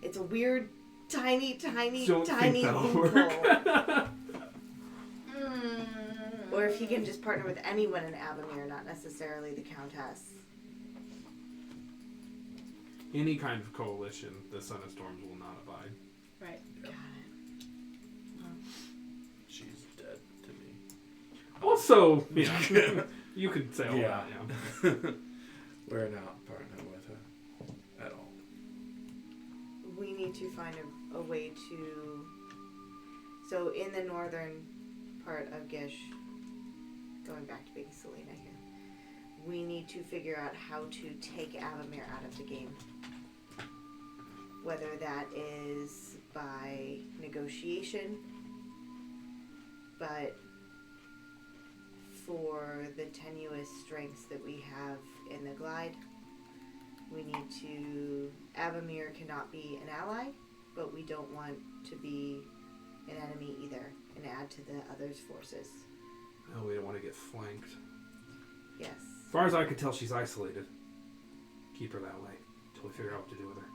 It's a weird, tiny Don't think that'll loophole. work. Or if he can just partner with anyone in Avamir, not necessarily the Countess. Any kind of coalition, the Son of Storms will not abide. Right. Got it. She's dead to me. Also, yeah, you could say all Yeah. that, yeah. We're not partnering with her at all. We need to find a way to... So in the northern part of Gish, going back to being Selena here, we need to figure out how to take Avamir out of the game. Whether that is by negotiation, but for the tenuous strengths that we have in the Glide, we need to... Avamir cannot be an ally, but we don't want to be an enemy either and add to the other's forces. No, we don't want to get flanked. Yes. As far as I could tell, she's isolated. Keep her that way until we figure out what to do with her.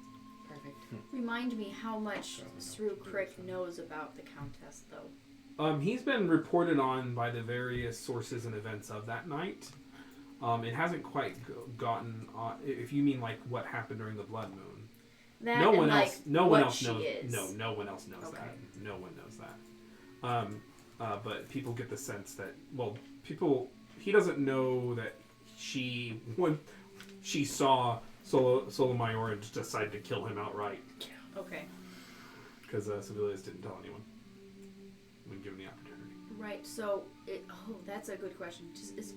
Perfect. Remind me how much Sru Crick knows about the Countess, though. He's been reported on by the various sources and events of that night. It hasn't quite gotten on. If you mean like what happened during the Blood Moon, That no and, one like, else. No one what else she knows. is. No one else knows Okay. that. No one knows that. But people get the sense that he doesn't know that when she saw Solomayor and just decided to kill him outright. Okay. Because Civilius didn't tell anyone when given the opportunity. Right, so, that's a good question.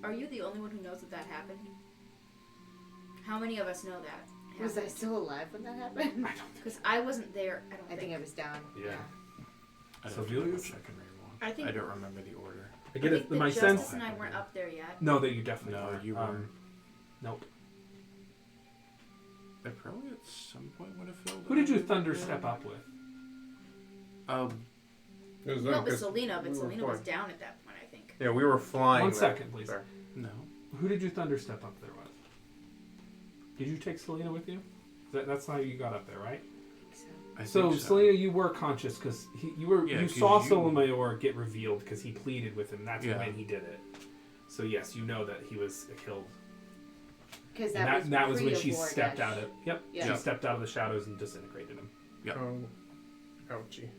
Are you the only one who knows that happened? How many of us know that? Was I still alive when that happened? I don't think. Because I wasn't there, I don't I think I was down. Yeah. I So don't know how Vilius? much I can rewatch. I think- I don't remember the order. I get I it. think that My Justice sense. and I weren't up there yet. No, that you definitely No, weren't. you weren't. Nope. I probably at some point would have filled. Who did you in. thunder step up with? It was No, them, but 'cause Selena, but we were Selena was flying. down at that point, I think. Yeah, we were flying. One there. second, please. There. No. Who did you thunder step up there with? Did you take Selena with you? That's how you got up there, right? I think so. I So think Selena, you were conscious because you Yeah, 'cause saw you- Solomayor get revealed because he pleaded with him. That's Yeah. when he did it. So yes, you know that he was killed. Because And that was when she pre-Awardash. stepped out of. Yep. Yeah. She stepped out of the shadows and disintegrated him. Yep. Oh, ouchie.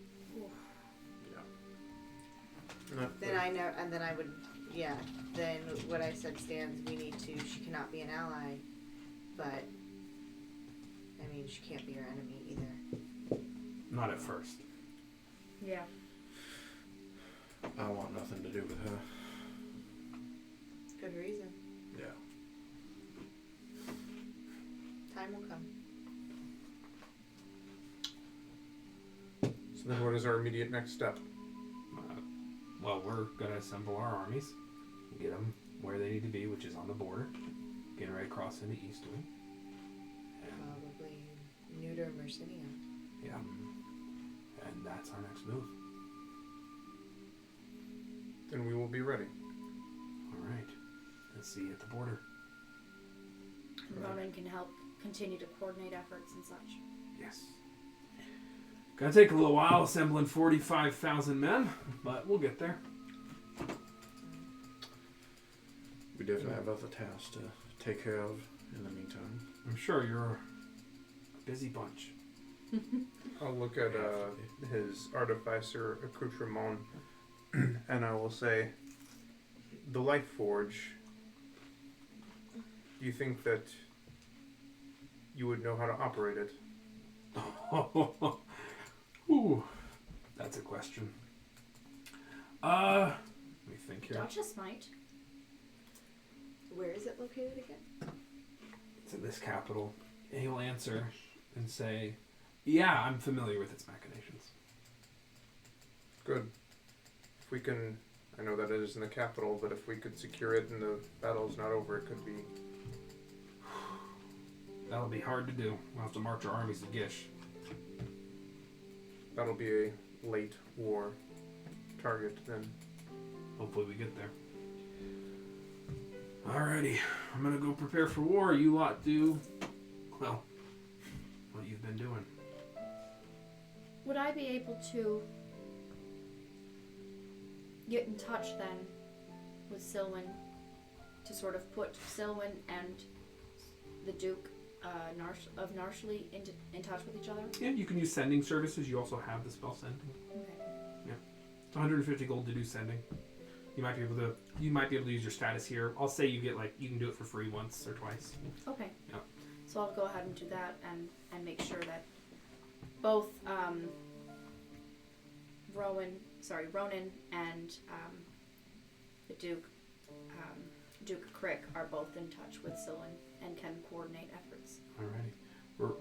Not Then I know, and then I would, yeah. Then what I said stands. We need to. She cannot be an ally, but I mean, she can't be your enemy either. Not at first. Yeah. I want nothing to do with her. Good reason. Yeah. Time will come. So then, what is our immediate next step? Well, we're gonna assemble our armies, get them where they need to be, which is on the border, get right across into Eastwing. And Probably neuter Mercinia. yeah, and that's our next move. Then we will be ready. All right, let's see you at the border. Ronan can help continue to coordinate efforts and such. Yes. Gonna take a little while assembling 45,000 men, but we'll get there. We definitely have other tasks to take care of in the meantime. I'm sure you're a busy bunch. I'll look at his artificer accoutrement, and I will say, the Light Forge. Do you think that you would know how to operate it? Ooh, that's a question. Let me think here. Duchess might. Where is it located again? It's in this capital. And he'll answer and say, yeah, I'm familiar with its machinations. Good. If we can, I know that it is in the capital, but if we could secure it and the battle's not over, it could be. That'll be hard to do. We'll have to march our armies to Gish. That'll be a late war target then. Hopefully we get there. Alrighty, I'm gonna go prepare for war. You lot do, well, what you've been doing. Would I be able to get in touch then with Silwyn to sort of put Silwyn and the Duke of Narshli in touch with each other? Yeah, you can use sending services. You also have the spell sending. Okay. Yeah, it's 150 gold to do sending. You might be able to use your status here. I'll say you get you can do it for free once or twice. Okay. Yep. So I'll go ahead and do that and make sure that both Ronan and the Duke Crick are both in touch with Silwyn and can coordinate efforts. Alrighty.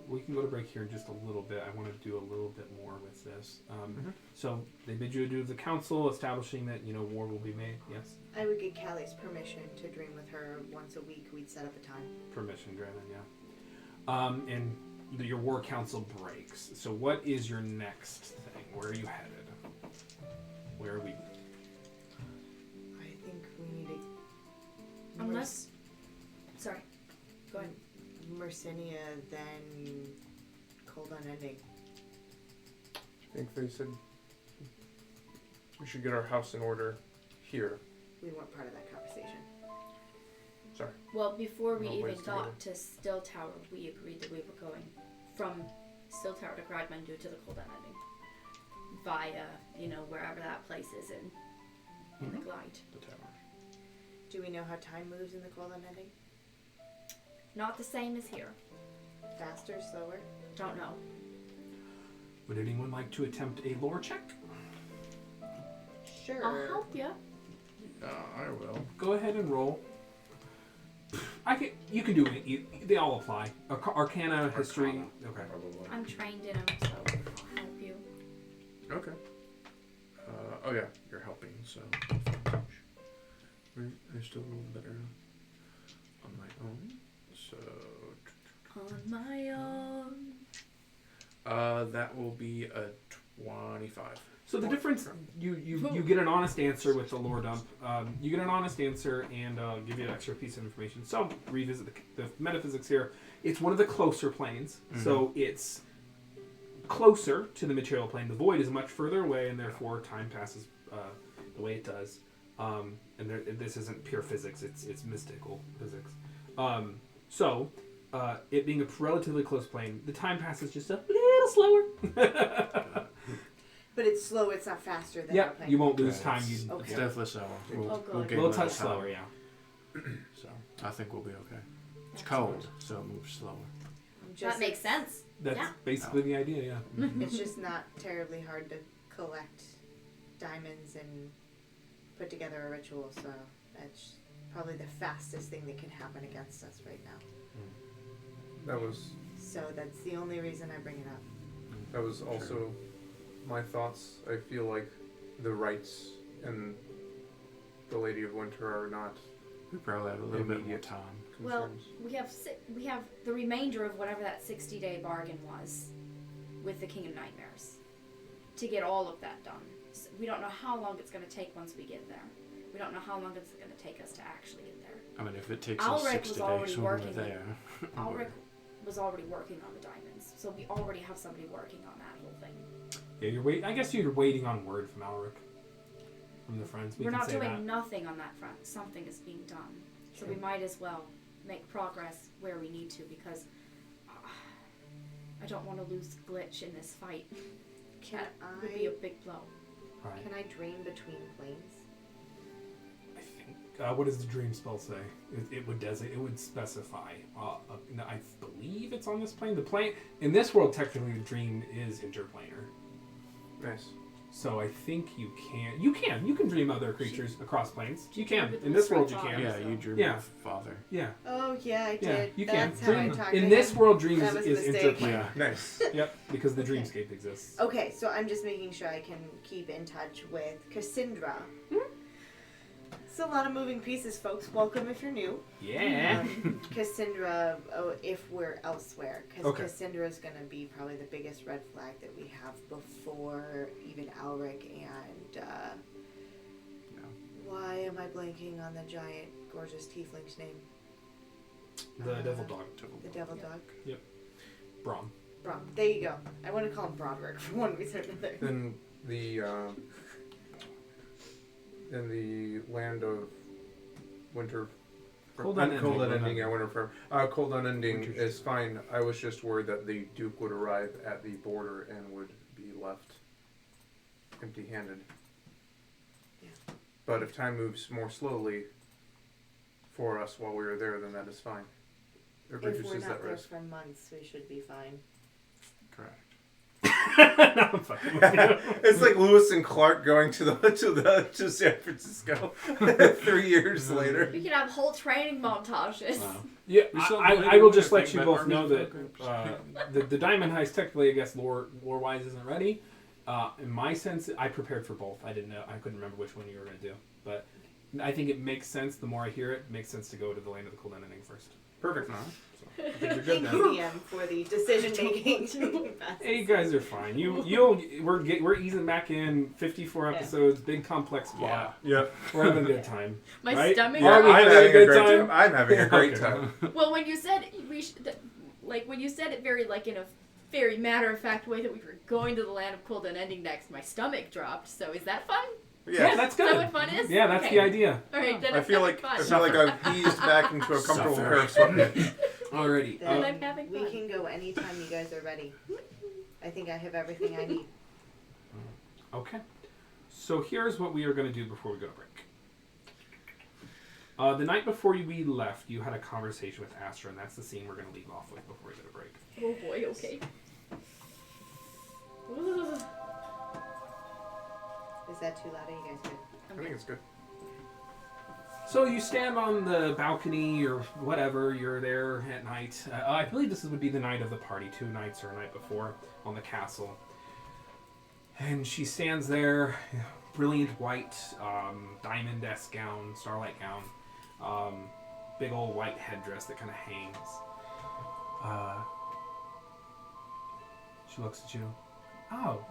We can go to break here in just a little bit. I want to do a little bit more with this. So they bid you adieu to the council, establishing that war will be made. Yes. I would get Callie's permission to dream with her once a week. We'd set up a time. Permission granted. Yeah. And your war council breaks. So what is your next thing? Where are you headed? Where are we? I think we need to. Unless, sorry, go ahead. Mercinia, then Cold Unending. I think they said we should get our house in order here. We weren't part of that conversation. Sorry. Well, before we No even ways got to Still Tower, we agreed that we were going from Still Tower to Gradmandu to the Cold Unending via, wherever that place is in the Glide. The tower. Do we know how time moves in the Cold Unending? Not the same as here. Faster, slower? Don't know. Would anyone like to attempt a lore check? Sure. I'll help you. I will. Go ahead and roll. You can do it. They all apply. Arcana, history. Okay. Probably. I'm trained in them, so I'll help you. Okay. Oh yeah, you're helping, so I still roll better on my own. So On my own. that will be a 25. So the difference, you get an honest answer with the lore dump. You get an honest answer and give you an extra piece of information. So revisit the metaphysics here. It's one of the closer planes, so it's closer to the material plane. The void is much further away, and therefore time passes the way it does. This isn't pure physics; it's mystical physics. So it being a relatively close plane, the time passes just a little slower. But it's slow, it's not faster than Yeah, our plane. you won't lose Okay. time. It's Okay. definitely slower. We'll Oh, good. gain We'll little touch time. slower, yeah. So I think we'll be okay. It's cold, so it moves slower. That makes sense. That's Yeah. basically the idea, yeah. It's just not terribly hard to collect diamonds and put together a ritual, so that's probably the fastest thing that can happen against us right now. That was So that's the only reason I bring it up. also my thoughts. I feel like the rites and the Lady of Winter are not We probably have a little bit more Immediate. time. Well, concerns. we have the remainder of whatever that 60-day bargain was with the King of Nightmares to get all of that done. So we don't know how long it's going to take once we get there. We don't know how long it's going to take us to actually get there. I mean, if it takes us Alric 60 was already days when we're working. there. Alric was already working on the diamonds, so we already have somebody working on that whole thing. Yeah, I guess you're waiting on word from Alric, from the friends. We're can not say doing that. nothing on that front. Something is being done. So we might as well make progress where we need to, because I don't want to lose Glitch in this fight. That would be a big blow. Right. Can I dream between planes? I think. What does the dream spell say? It would specify. I believe it's on this plane. The plane in this world, technically, the dream is interplanar. Nice. So I think you can. You can dream other creatures across planes. You can. In this world, you can. Yeah, you drew Yeah. of father. Yeah. Oh yeah, I Yeah, did. you can. That's how I Dream, talked to in him. this world, dreams That was a is mistake. interplanar. Nice. Yep, because the dreamscape exists. Okay, so I'm just making sure I can keep in touch with Cassandra. It's a lot of moving pieces, folks. Welcome if you're new. Yeah. Cassandra, if we're elsewhere, because Okay. Cassandra is going to be probably the biggest red flag that we have before even Alric and. Why am I blanking on the giant, gorgeous tiefling's name? The devil dog. The devil dog. Brom. Brom. There you go. I want to call him Broderick for one reason or another. Then the in the land of winter. Cold Unending. Cold Unending. Yeah, winter firm. Cold Unending is fine. I was just worried that the Duke would arrive at the border and would be left empty-handed. Yeah. But if time moves more slowly for us while we are there, then that is fine. It If we're reduces not that there risk. for months, we should be fine. Correct. No, I'm fucking with you. It's like Lewis and Clark going to San Francisco 3 years later. We could have whole training montages. Wow. Yeah, We still I believe will in just it, let think you about both know armies that programs. the Diamond Heist technically, I guess, lore-wise isn't ready. In my sense, I prepared for both. I didn't know. I couldn't remember which one you were going to do. But I think it makes sense. The more I hear it, it makes sense to go to the land of the Cold Unending first. Perfect. So I think you're good Thank now. you, DM, for the decision making. Hey, you guys are fine. We're easing back in. 54 Yeah. episodes, big complex plot. Yep. We're having a good time. My Right? stomach. Yeah. Are we I'm having a having a good great time? time. I'm having a great Okay. time. Well, when you said when you said it very in a very matter of fact way that we were going to the land of Cold Unending next, my stomach dropped. So is that fun? Yeah, that's Is good. that what fun is? Yeah, that's Okay. the idea. All right, then I I'm feel having like fun. I've eased back into a comfortable Suffer. pair of sweatpants. Alrighty. Then I'm having we fun. can go anytime you guys are ready. I think I have everything I need. Okay. So here's what we are going to do before we go to break. The night before we left, you had a conversation with Astra, and that's the scene we're going to leave off with before we go to break. Oh boy, okay. Ugh. Is that too loud? Are you guys good? I think it's good. So you stand on the balcony or whatever, you're there at night. I believe this would be the night of the party, 2 nights or a night before, on the castle. And she stands there, brilliant white, diamond-esque gown, starlight gown, big old white headdress that kind of hangs. She looks at you. Oh,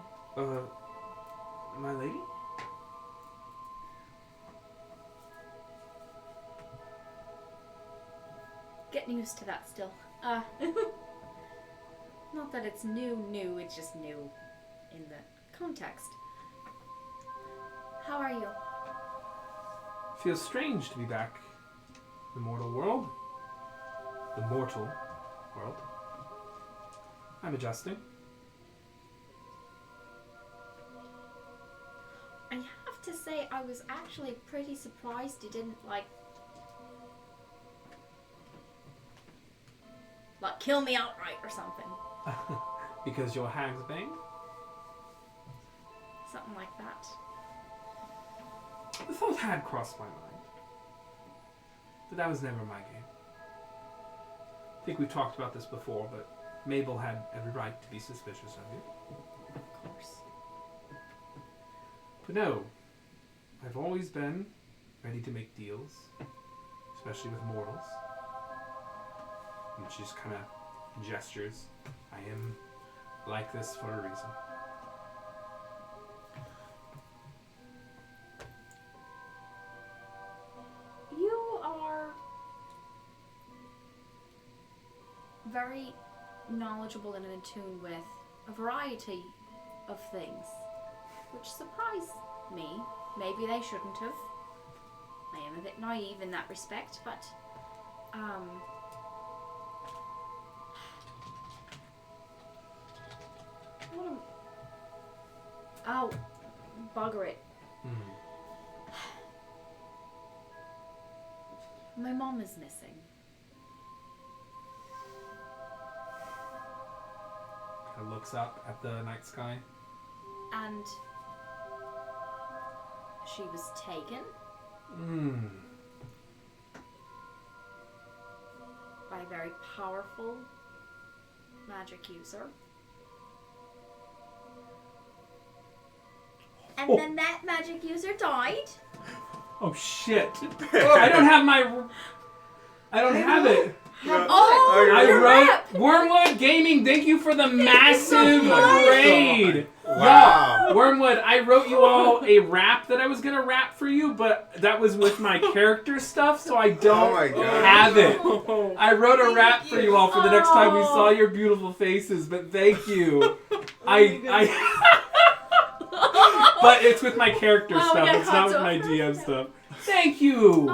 my lady? Getting used to that still. Not that it's new, it's just new in the context. How are you? Feels strange to be back in the mortal world. The mortal world. I'm adjusting. I have to say, I was actually pretty surprised you didn't, like kill me outright or something. Because your hag's bane? Something like that. The thought had crossed my mind. But that was never my game. I think we've talked about this before, but Mabel had every right to be suspicious of you. Of course. But no, I've always been ready to make deals, especially with mortals. And she just kind of gestures. I am like this for a reason. You are very knowledgeable and in tune with a variety of things, which surprised me. Maybe they shouldn't have. I am a bit naive in that respect, but oh, bugger it. My mom is missing. Kind of looks up at the night sky. And she was taken by a very powerful magic user. And then that magic user died. Oh shit! I don't have my. I don't have it. Oh, I your wrote rep. Wormwood Gaming. Thank you for the massive raid. Wow. Yeah, Wormwood. I wrote you all a rap that I was gonna rap for you, but that was with my character stuff, so I don't my God. have it. I wrote a rap for you all for the next time we saw your beautiful faces, but thank you. But it's with my character stuff. It's not with my DM stuff. Thank you.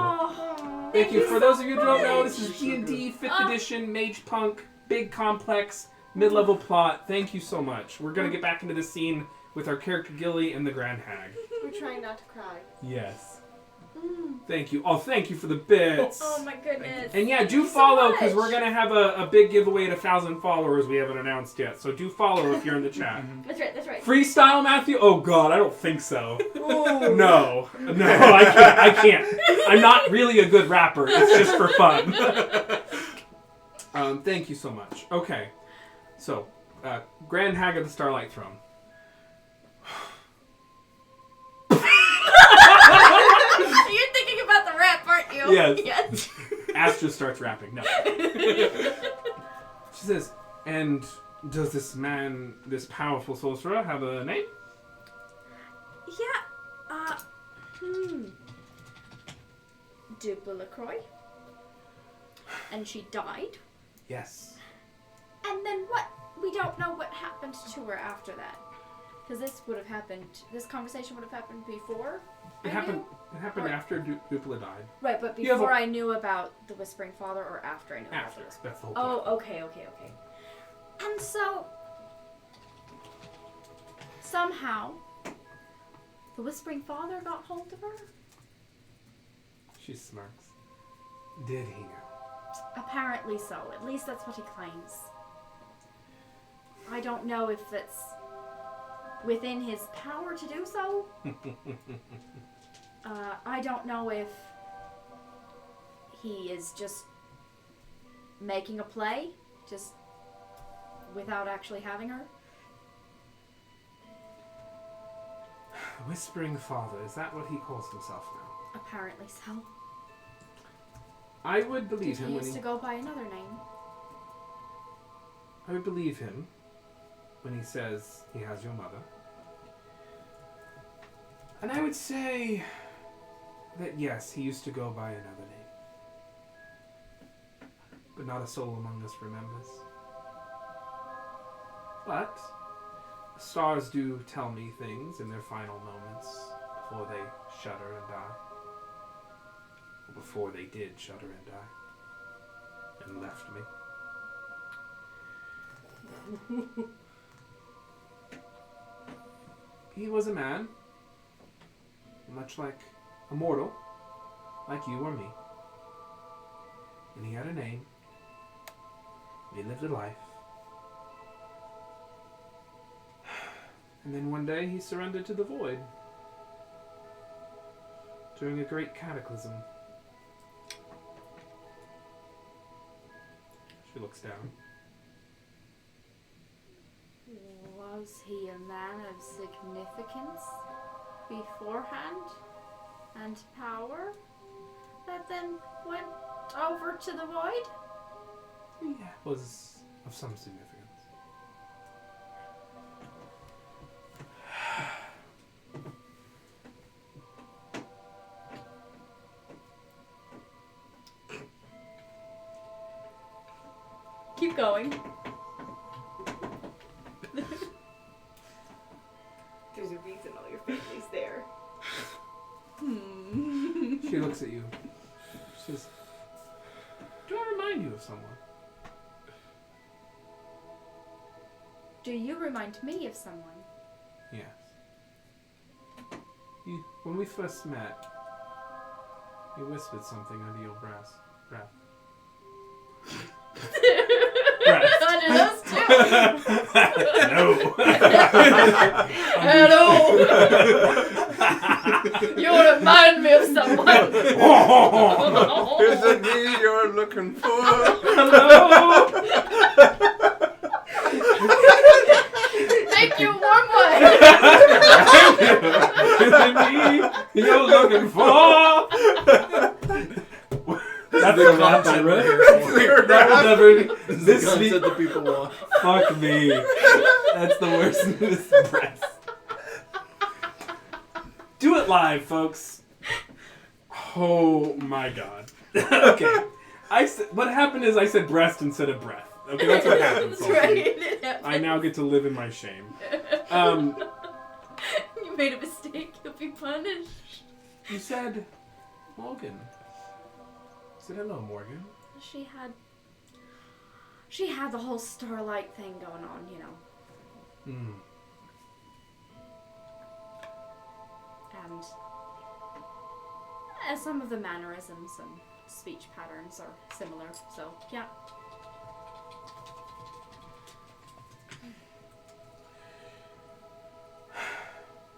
Thank you. For those of you who don't know, this is D&D 5th edition, Mage Punk, big complex, mid-level plot. Thank you so much. We're going to get back into the scene with our character Gilly and the Grand Hag. We're trying not to cry. Yes. Thank you. Oh, thank you for the bits. Oh my goodness. And yeah, do Thank you so follow, because much. we're going to have a big giveaway at 1,000 followers we haven't announced yet. So do follow if you're in the chat. That's right, that's right. Freestyle, Matthew? Oh, God, I don't think so. No, I can't. I'm not really a good rapper. It's just for fun. Thank you so much. Okay. So, Grand Hag of the Starlight Throne. You're thinking about the rap, aren't you? Yes. Astra starts rapping. No. She says, and does this man, this powerful sorcerer, have a name? Yeah, Dupa LaCroix. And she died. Yes. And then what? We don't know what happened to her after that. Because this conversation would have happened before It happened after Dupla died. Right, but You have before I knew about the Whispering Father or after I knew about After. the That's the whole point. Oh, okay. And so, somehow, the Whispering Father got hold of her? She smirks. Did he now? Apparently so. At least that's what he claims. I don't know if it's within his power to do so. I don't know if he is just making a play, just without actually having her. Whispering Father, is that what he calls himself now? Apparently so. I would believe He him when used to go by another name. I would believe him when he says he has your mother. And I would say that yes, he used to go by another name. But not a soul among us remembers. But the stars do tell me things in their final moments before they shudder and die. Or before they did shudder and die. And left me. He was a man, much like a mortal, like you or me. And he had a name. He lived a life. And then one day he surrendered to the void. During a great cataclysm. She looks down. Was he a man of significance beforehand and power that then went over to the void? He was of some significance. Keep going. There's a reason all your family's there. She looks at you. She says, do I remind you of someone? Do you remind me of someone? Yes. When we first met, you whispered something under your breath. Under those two. No. Hello. You remind me of someone. Is it me you're looking for? Hello. Thank you, warm way. Is it me you're looking for? That's the content right here. That will never. This This is the content that people want. Fuck me. That's the worst news press. Do it live, folks. Oh my god. Okay. What happened is I said breast instead of breath. Okay, that's what happened. That's Sophie. right. It happened. I now get to live in my shame. You made a mistake. You'll be punished. You said Morgan. Said hello, Morgan. She had the whole starlight thing going on, you know. Hmm. And some of the mannerisms and speech patterns are similar, so yeah.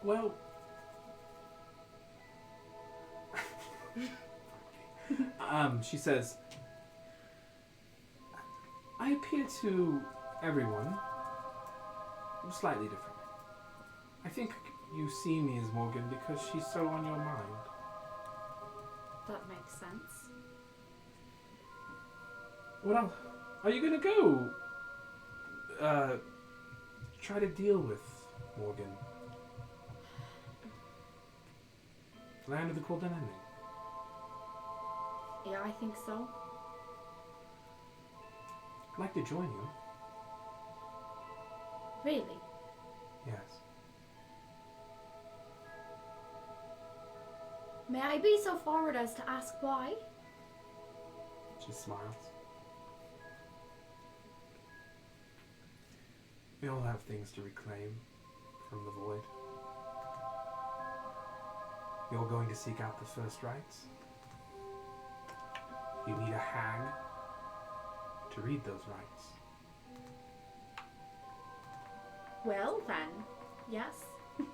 Well, she says, I appear to everyone slightly different. I think you see me as Morgan because she's so on your mind. That makes sense. Well, are you gonna go try to deal with Morgan? Land of the Cold Unending. Yeah, I think so. I'd like to join you. Really? Yes. May I be so forward as to ask why? She smiles. We all have things to reclaim from the void. You're going to seek out the first rites. You need a hag to read those rites. Well, then, yes. I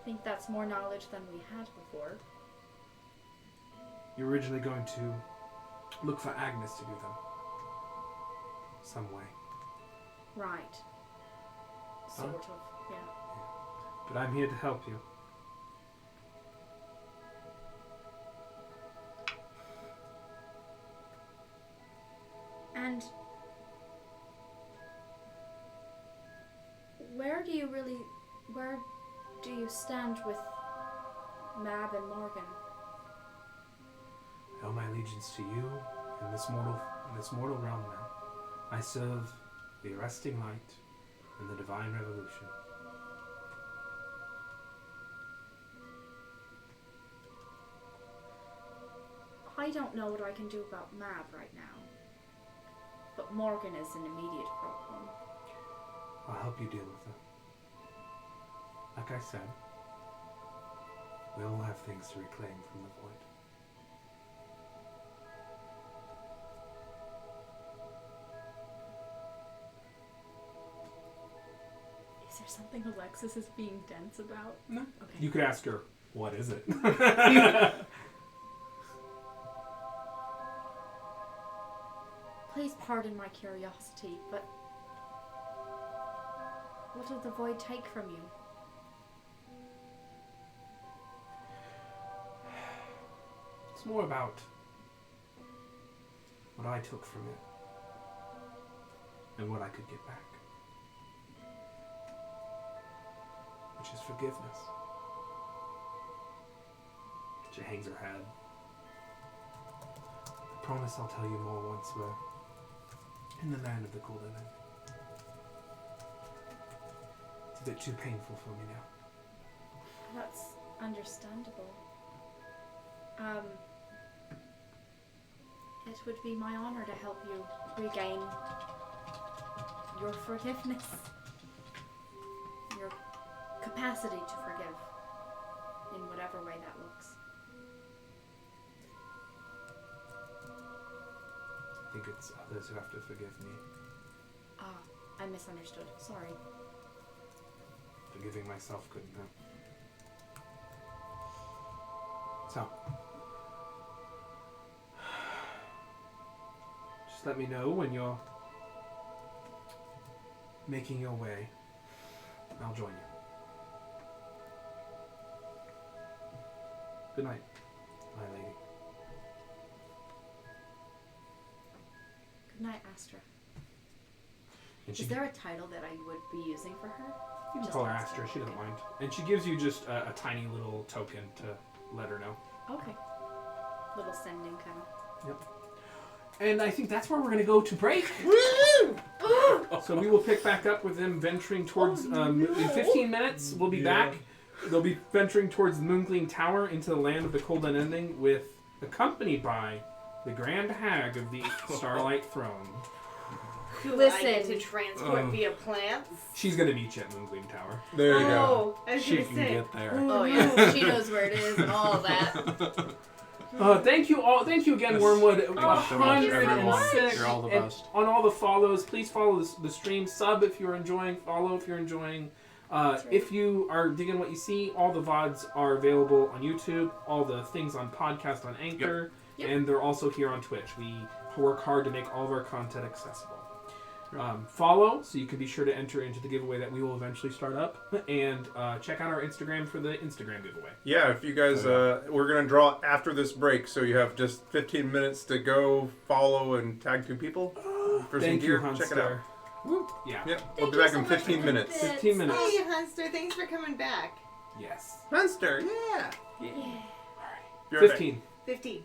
think that's more knowledge than we had before. You're originally going to look for Agnes to do them. Some way. Right. Sort of, yeah. But I'm here to help you. And where do you stand with Mab and Morgan? I owe my allegiance to you in this mortal realm now. I serve the arresting light and the divine revolution. I don't know what I can do about Mab right now. But Morgan is an immediate problem. I'll help you deal with her. Like I said, we all have things to reclaim from the void. Is there something Alexis is being dense about? No. Okay. You could ask her, what is it? Please pardon my curiosity, but what did the void take from you? It's more about what I took from it and what I could get back. Which is forgiveness. She hangs her head. I promise I'll tell you more once we're in the land of the Cold Unending. It's a bit too painful for me now. That's understandable. It would be my honor to help you regain your forgiveness. Your capacity to forgive. In whatever way that looks. I think it's others who have to forgive me. Ah, I misunderstood. Sorry. giving myself couldn't have. So, just let me know when you're making your way. I'll join you. Good night, my lady. Good night, Astra. And she, Is there a title that I would be using for her? you can just call her Astra? Astra, she doesn't Okay. mind. And she gives you just a tiny little token to let her know. Okay. Little sending kind of. And I think that's where we're going to go to break. So we will pick back up with them venturing towards, in 15 minutes, we'll be back. They'll be venturing towards the Moongleam Tower into the land of the Cold Unending, accompanied by the Grand Hag of the Starlight Throne. Who Listen. I get to transport via plants. She's going to meet you at Moongleam Tower. There you go. Oh, I was She gonna can say. get there. Oh yeah, she knows where it is and all of that. Thank you all. Thank you again, Yes. Wormwood. Thank you so much, everyone. 106. You're all the And best. on all the follows, please follow the stream. Sub if you're enjoying. Follow if you're enjoying. Right. If you are digging what you see, all the VODs are available on YouTube. All the things on podcast on Anchor. Yep. And they're also here on Twitch. We work hard to make all of our content accessible. Follow so you can be sure to enter into the giveaway that we will eventually start up. And check out our Instagram for the Instagram giveaway. Yeah, if you guys, we're going to draw after this break, so you have just 15 minutes to go follow and tag 2 people for some Thank gear. you, Hunster. Check it out. Yeah. Yep, Thank we'll be you back so in much for 15 the minutes. bits. 15 minutes. Hey, Hunster, thanks for coming back. Yes. Hunster, yeah. Yeah. Be right back. 15. 15.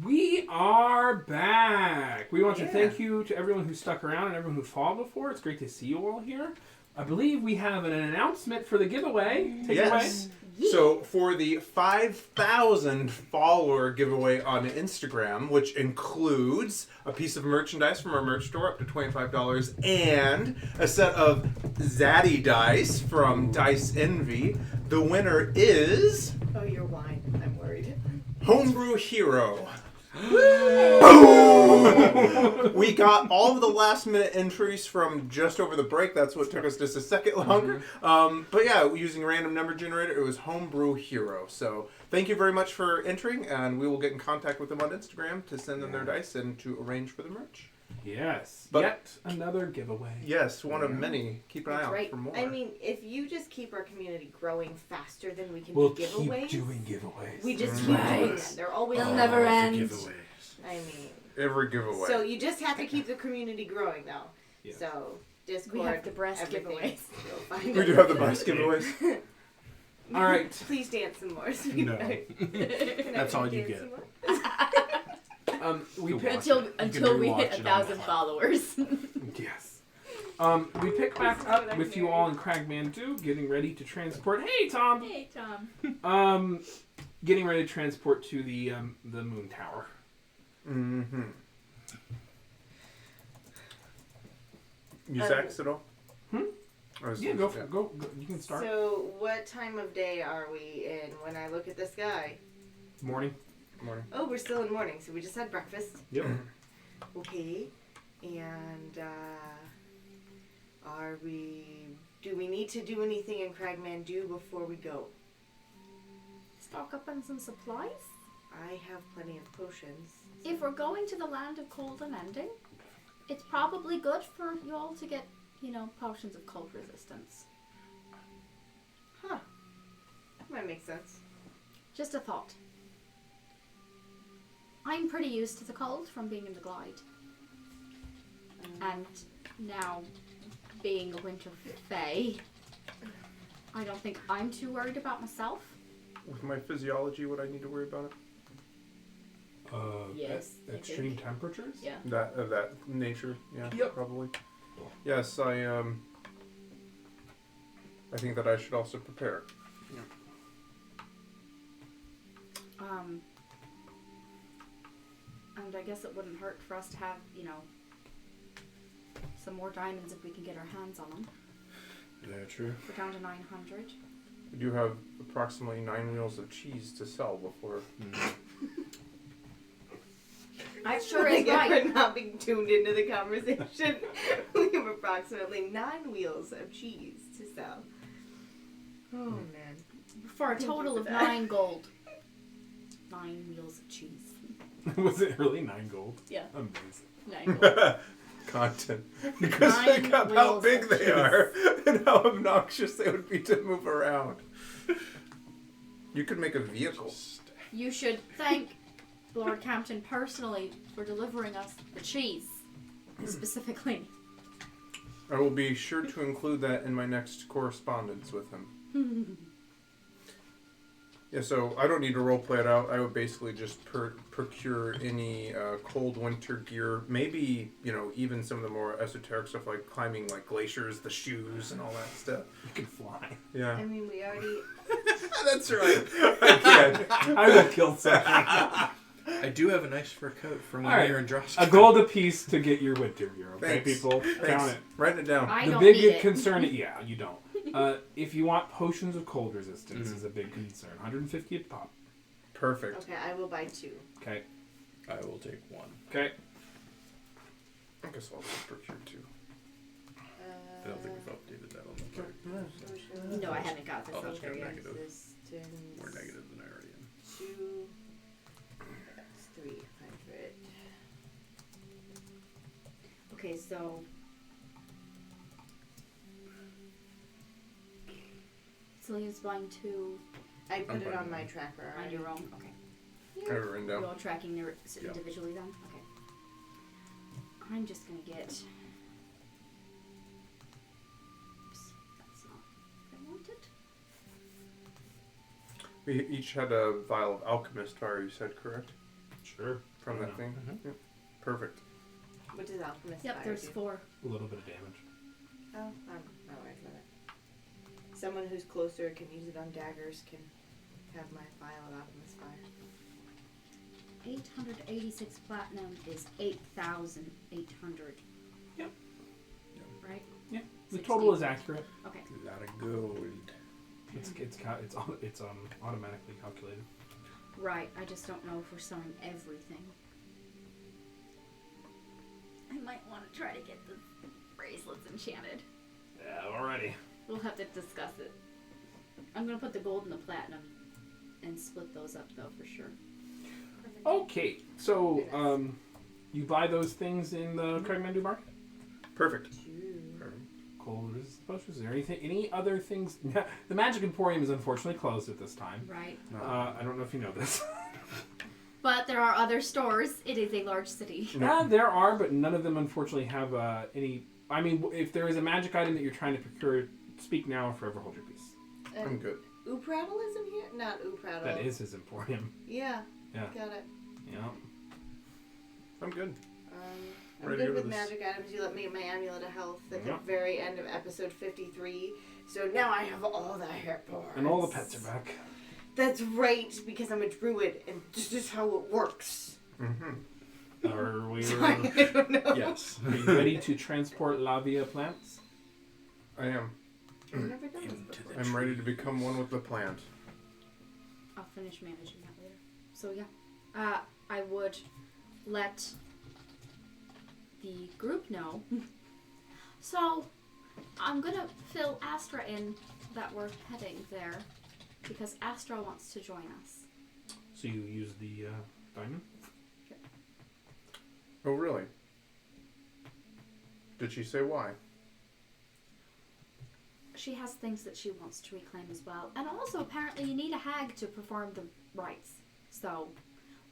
We are back. We want to Yeah. thank you to everyone who stuck around and everyone who followed before. It's great to see you all here. I believe we have an announcement for the giveaway. Take it away. Yes. So for the 5,000 follower giveaway on Instagram, which includes a piece of merchandise from our merch store up to $25 and a set of Zaddy dice from Dice Envy, the winner is Oh, your wine. I'm worried. Homebrew Hero. Boom! We got all of the last minute entries from just over the break. That's what took us just a second longer. But yeah, using random number generator, it was Homebrew Hero. So thank you very much for entering, and we will get in contact with them on Instagram to send them their dice and to arrange for the merch. Yes. But- Yet another giveaway. Yes, one of many. Keep an eye That's out right. for more. I mean, if you just keep our community growing faster than we can We'll do giveaways, keep doing giveaways. we just keep Right. doing them. They're always They'll on. never the end. giveaways. I mean, every giveaway. so you just have to keep the community growing, though. Yeah. So Discord, We have the breast everything. giveaways. You'll find we it. do have the bus giveaways. All right. Please dance some more. No. Can That's I all you dance get. some more? We You'll picked. watch Until it. You until can we rewatch hit it on 1,000 the- followers. Yes. We pick back up with you all in Cragmandu, getting ready to transport. Hey, Tom. Hey Tom. Getting ready to transport to the moon tower. Mm-hmm. You sax at all? Or is Yeah, it- go. You can start. So, what time of day are we in when I look at the sky? Morning. Morning. Oh, we're still in morning, so we just had breakfast. Yep. Okay. And, do we need to do anything in Cragmandu before we go? Stock up on some supplies. I have plenty of potions. If we're going to the land of Cold Unending, it's probably good for you all to get, potions of cold resistance. Huh. That makes sense. Just a thought. I'm pretty used to the cold from being in the glide. And now being a winter fae, I don't think I'm too worried about myself. With my physiology, would I need to worry about it? Yes, I Extreme think. temperatures? Yeah. That of that nature, yeah, Yep. probably. Yes, I think that I should also prepare. And I guess it wouldn't hurt for us to have, some more diamonds if we can get our hands on them. Yeah, true. We're down to 900. We do have approximately 9 wheels of cheese to sell before. That sure is Again, right. we're not being tuned into the conversation. We have approximately 9 wheels of cheese to sell. Oh man. For a Thank you total for of that. 9 gold. 9 wheels of cheese. Was it really 9 gold? Yeah. Amazing. 9 gold. Content. Because think 9 of how wheels big of they cheese. are and how obnoxious they would be to move around. You could make a vehicle. You should thank Lord Campton personally for delivering us the cheese. Specifically. I will be sure to include that in my next correspondence with him. Yeah, so I don't need to roleplay it out. I would basically just procure any cold winter gear. Maybe, even some of the more esoteric stuff like climbing like glaciers, the shoes, and all that stuff. You can fly. Yeah. I mean, we already. That's right. I can. I will kill something. I do have a nice fur coat from when Alright, we were in Drosk. A gold apiece to get your winter gear, okay, Thanks. people? Thanks. Count it. Write it down. I The don't big need it. concern, yeah, you don't. If you want potions of cold resistance, is a big concern. 150 a pop. Perfect. Okay, I will buy 2. Okay. I will take 1. Okay. I guess I'll just procure 2. I don't think we've updated that on the chart. No, I haven't got this Oh, up that's there good. yet. Negative. Resistance. More negative than I already am. 2. That's 300. Okay, so Celia's buying 2 I put I'm it on buying my one. tracker. on already. your own. Okay. I have it written You're down. all tracking their Yeah. individually then? Okay. I'm just gonna get. Oops, that's not what I wanted. We each had a vial of alchemist fire, you said, correct? Sure. From that Yeah. thing? Mhm. Yep. Perfect. What does alchemist Yep, fire there's do? 4. A little bit of damage. Oh, I'm not worried about it. Someone who's closer can use it on daggers, can have my vial of alchemist fire. 886 platinum is 8,800. Yep. Right? Yeah. The 60. total is accurate. Okay. A lot of gold. It's automatically calculated. Right, I just don't know if we're selling everything. I might want to try to get the bracelets enchanted. Yeah, already. We'll have to discuss it. I'm gonna put the gold and the platinum and split those up though for sure. Okay, so you buy those things in the Kragmandu market? Perfect. Cold resistance potions. Is there any other things? The Magic Emporium is unfortunately closed at this time. Right. I don't know if you know this. But there are other stores. It is a large city. There are, but none of them unfortunately have any. I mean, if there is a magic item that you're trying to procure, speak now or forever hold your peace. I'm good. Ooprattle isn't here? Not Ooprattle. That is his Emporium. Yeah. Yeah. Got it. Yeah. I'm good. I'm Ready to good go to with this. magic items. You let me get my amulet of health at Yep. the very end of episode 53. So now I have all the hit points. And all the pets are back. That's right, because I'm a druid, and this is how it works. Mm-hmm. Are we Sorry, I don't know. Yes. are you ready to transport Lavia plants? I am. I've never done this Into before. the I'm ready to become one with the plant. I'll finish managing that later. So yeah, I would let the group know. So I'm gonna fill Astra in that we're heading there because Astra wants to join us. So you use the diamond? Oh, really? Did she say why? She has things that she wants to reclaim as well. And also, apparently, you need a hag to perform the rites. So,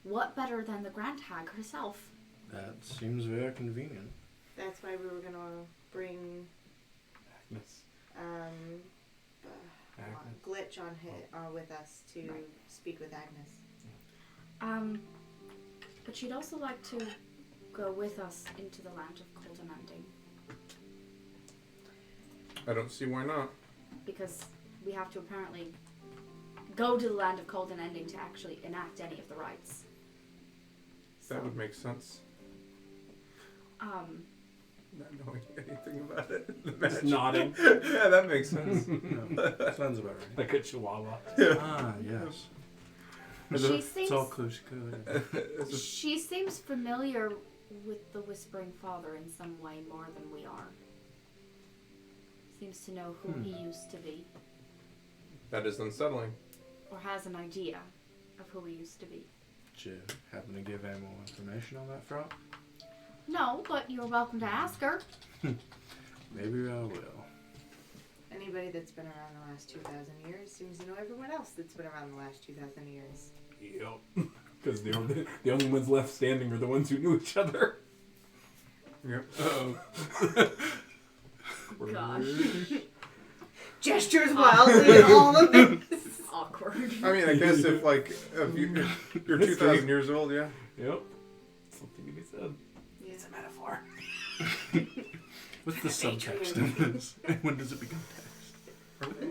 what better than the Grand Hag herself? That seems very convenient. That's why we were gonna bring Agnes. Agnes. Glitch on with us to speak with Agnes. But she'd also like to go with us into the land of Cold Unending. I don't see why not. Because we have to apparently go to the land of Cold Unending to actually enact any of the rites. That would make sense. Not knowing anything about it. Just nodding. Yeah, that makes sense. Sounds about right. Like a chihuahua. Ah, yes. She It's seems all close code. she seems familiar with the Whispering Father in some way more than we are. Seems to know who he used to be. That is unsettling. Or has an idea of who he used to be. Did you happen to give any more information on that front? No, but you're welcome to ask her. Maybe I will. Anybody that's been around the last 2,000 years seems to know everyone else that's been around the last 2,000 years. Yep. Because the only ones left standing are the ones who knew each other. Yep. Uh-oh. Gosh. Gestures wildly and all of it. Awkward. I mean, I guess if you're 2,000 years old, yeah. Yep. Something to be said. Yeah. It's a metaphor. What's the subtext in this? And when does it become text?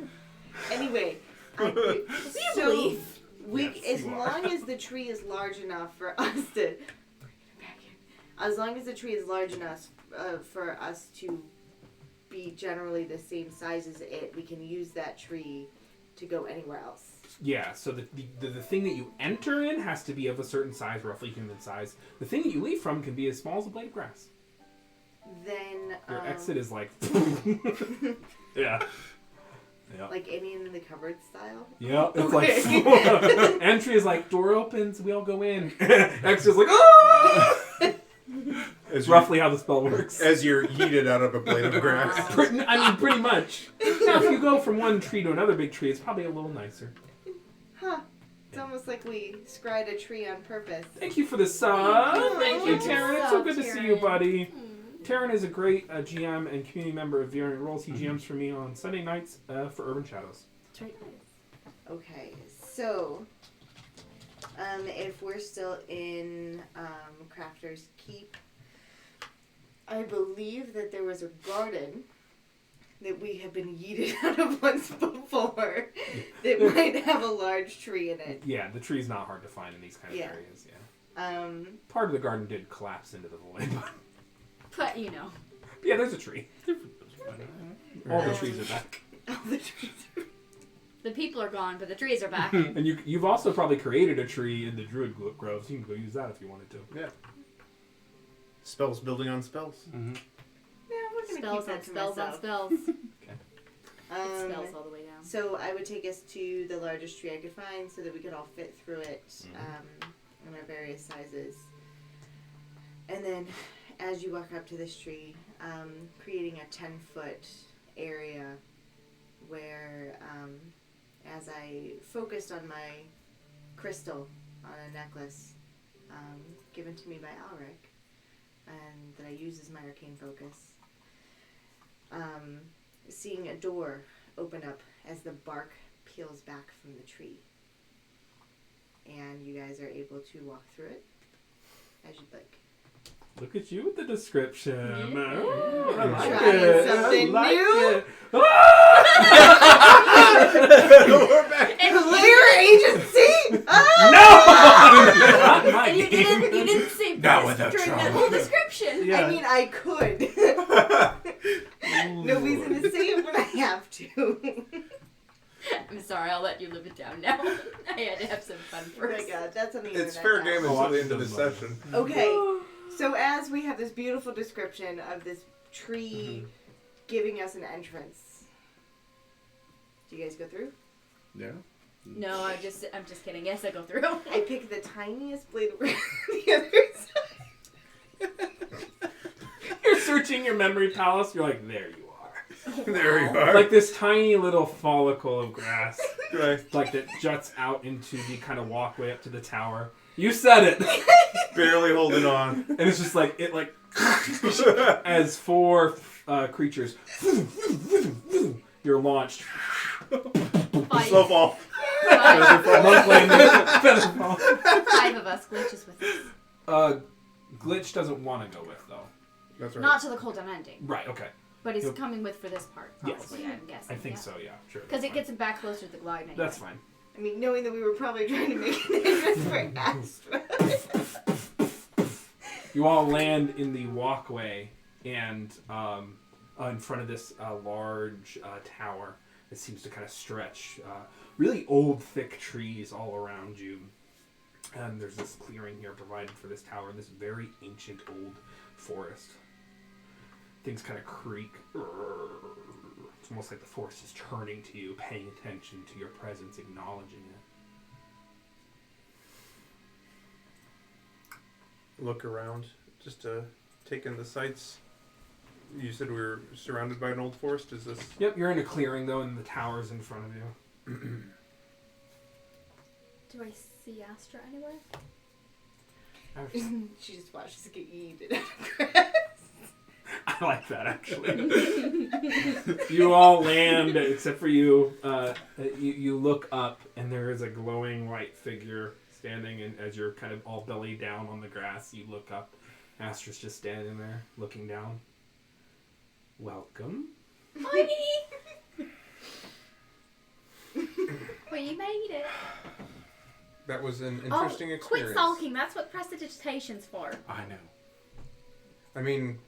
Anyway, believe. as long as the tree is large enough for us to, as long as the tree is large enough for us to be generally the same size as it, we can use that tree to go anywhere else. Yeah, so the thing that you enter in has to be of a certain size, roughly human size. The thing that you leave from can be as small as a blade of grass. Then Your exit is like... yeah. Yep. like Alien in the Cupboard style. Yeah, it's like entry is like door opens, we all go in. Exit is like oh. It's roughly how the spell works. As you're yeeted out of a blade of grass. Pretty much. Now, if you go from one tree to another big tree, it's probably a little nicer. Huh. It's almost like we scried a tree on purpose. Thank you for the sub. Thank you, Thank you, Taryn. It's so good to Taryn. see you, buddy. Taryn is a great GM and community member of Variant Roles. He GMs for me on Sunday nights for Urban Shadows. That's right. Okay, so if we're still in Crafter's Keep, I believe that there was a garden that we have been yeeted out of once before that might have a large tree in it. Yeah, the tree's not hard to find in these kind of areas. Yeah. Part of the garden did collapse into the void. But you know. Yeah, there's a tree. All the trees are back. All the trees are... The people are gone, but the trees are back. And you've also probably created a tree in the Druid Groves. You can go use that if you wanted to. Yeah. Spells building on spells. Mm-hmm. Yeah, we're gonna Spells keep that on to spells on myself. spells. Okay. It spells all the way down. So I would take us to the largest tree I could find so that we could all fit through it in our various sizes. And then as you walk up to this tree, creating a 10-foot area where as I focused on my crystal on a necklace given to me by Alric and that I use as my arcane focus, seeing a door open up as the bark peels back from the tree. And you guys are able to walk through it as you'd like. Look at you with the description. Yeah. Oh, I like Trying it. something I like new. it. Ah! We're back. Clear agency! No! Not my And you game. didn't say Not this without during that trouble. whole description. Yeah. I mean, I could. No reason to say it, but I have to. I'm sorry, I'll let you live it down now. I had to have some fun Oh my first. god, that's on the It's internet fair now. game Oh, until the I end of the just love session. Okay, so as we have this beautiful description of this tree giving us an entrance, do you guys go through? Yeah. No, I'm just kidding. Yes, I go through. I pick the tiniest blade of grass on the other side. You're searching your memory palace. You're like, there you are. There you are. Like this tiny little follicle of grass, Right. like that juts out into the kind of walkway up to the tower. You said it. Barely holding on. And it's just like, it like, as 4 creatures, you're launched. Five. Slow fall. Monk landing, feather fall. 5 of us glitches with us. Glitch doesn't want to go with, though. That's right. Not to the Cold Unending. Right, okay. But he's He'll- coming with for this part, Yes. probably, I'm guessing. I think so, yeah, sure. Because it gets him back closer to the glide anyway. That's fine. I mean, knowing that we were probably trying to make an entrance for Astra. You all land in the walkway and in front of this large tower that seems to kind of stretch. Really old, thick trees all around you. And there's this clearing here provided for this tower in this very ancient old forest. Things kind of creak. It's almost like the forest is turning to you, paying attention to your presence, acknowledging it. Look around, just to take in the sights. You said we were surrounded by an old forest. Is this? Yep, you're in a clearing though, and the tower's in front of you. Do I see Astra anywhere? She just watches it get eaten out of grass. I like that actually. You all land, except for you. You look up, and there is a glowing white figure standing. And as you're kind of all belly down on the grass, you look up. Astra's just standing there, looking down. Welcome. Honey! We made it. That was an interesting experience. Quit sulking. That's what prestidigitation's for. I know. I mean,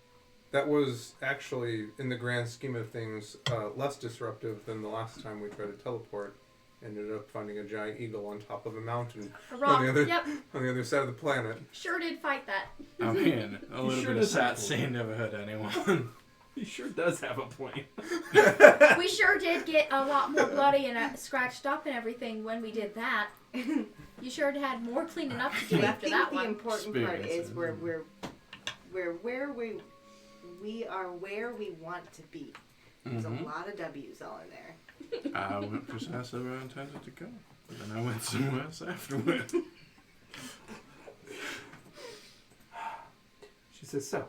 that was actually, in the grand scheme of things, less disruptive than the last time we tried to teleport. Ended up finding a giant eagle on top of a mountain A rock. on the other Yep. on the other side of the planet. Sure did fight that. I mean, a little sure bit of does sat have saying never hurt anyone. He sure does have a point. We sure did get a lot more bloody and scratched up and everything when we did that. You sure had more cleaning up to do I after think that the one. important part is Experiences. we are where we want to be. There's a lot of W's all in there. I went precisely where I intended to go. But then I went somewhere else afterward. She says, so,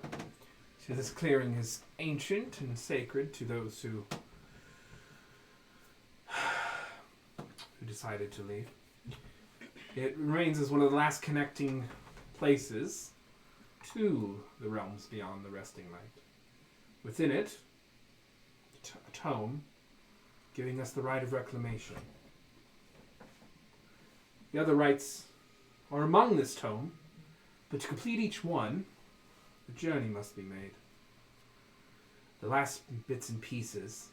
this clearing is ancient and sacred to those who decided to leave. It remains as one of the last connecting places to the realms beyond the resting light. Within it, a tome giving us the right of reclamation. The other rites are among this tome, but to complete each one, a journey must be made. The last bits and pieces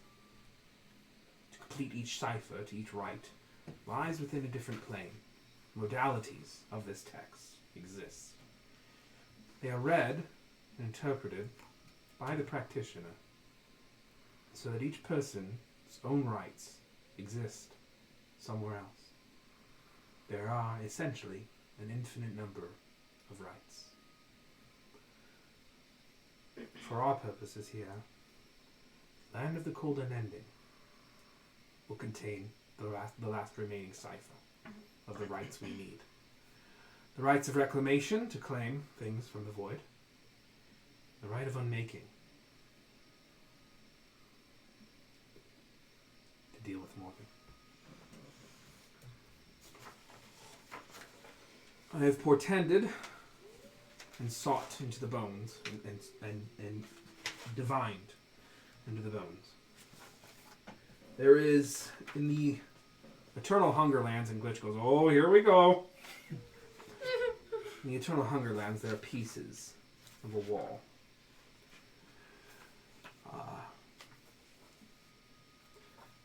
to complete each cipher, to each rite, lies within a different plane. Modalities of this text exist. They are read and interpreted by the practitioner, so that each person's own rites exist somewhere else. There are essentially an infinite number of rites. For our purposes here, Land of the Cold Unending will contain the last remaining cipher of the rites we need. The rites of reclamation to claim things from the void. The rite of unmaking to deal with Morgan. I have portended and sought into the bones and divined into the bones. There is in the Eternal Hungerlands, and Glitch goes, oh, here we go. In the Eternal Hungerlands, there are pieces of a wall.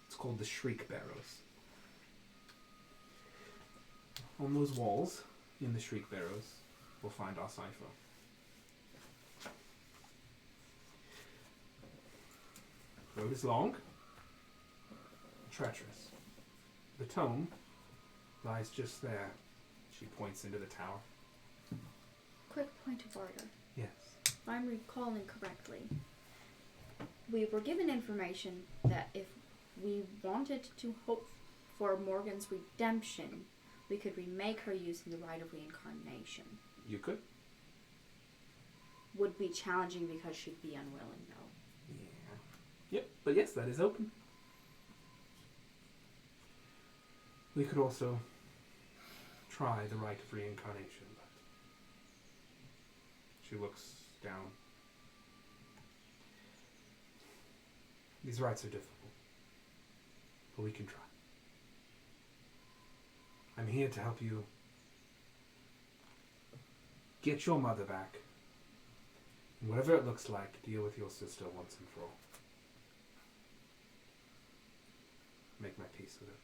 It's called the Shriek Barrows. On those walls, in the Shriek Barrows, we'll find our cipher. Road is long, treacherous. The tome lies just there. She points into the tower. Quick point of order. Yes. If I'm recalling correctly, we were given information that if we wanted to hope for Morgan's redemption, we could remake her using the rite of reincarnation. You could. Would be challenging because she'd be unwilling, though. Yeah. Yep, but yes, that is open. We could also try the rite of reincarnation, but she looks down. These rites are difficult, but we can try. I'm here to help you get your mother back. And whatever it looks like, deal with your sister once and for all. Make my peace with it.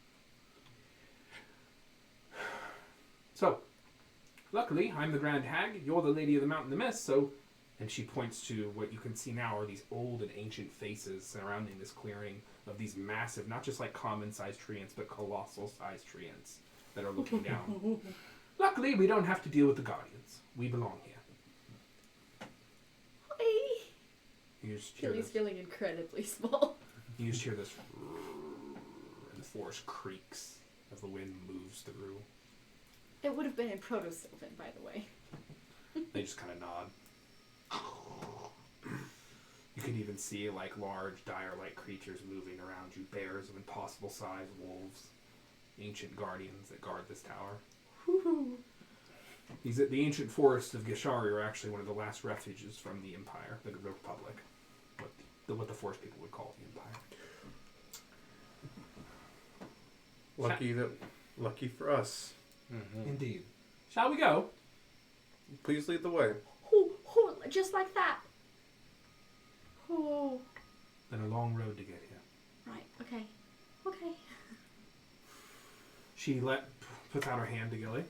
So, luckily, I'm the Grand Hag, you're the Lady of the Mountain of Mist, so... And she points to what you can see now are these old and ancient faces surrounding this clearing of these massive, not just like common-sized treants, but colossal-sized treants that are looking down. Luckily, we don't have to deal with the Guardians. We belong here. Hi. You just hear Gilly's this, feeling incredibly small. you just hear this, and the forest creaks as the wind moves through. It would have been in Proto-Sylvan, by the way. They just kind of nod. You can even see like large dire-like creatures moving around you. Bears of impossible size, wolves, ancient guardians that guard this tower. The ancient forests of Gishari are actually one of the last refuges from the Empire, the Republic. What the Forest people would call the Empire. Lucky for us. Mm-hmm. Indeed. Shall we go? Please lead the way. Just like that. Oh. Been a long road to get here. Right, okay. She puts out her hand to Gilly.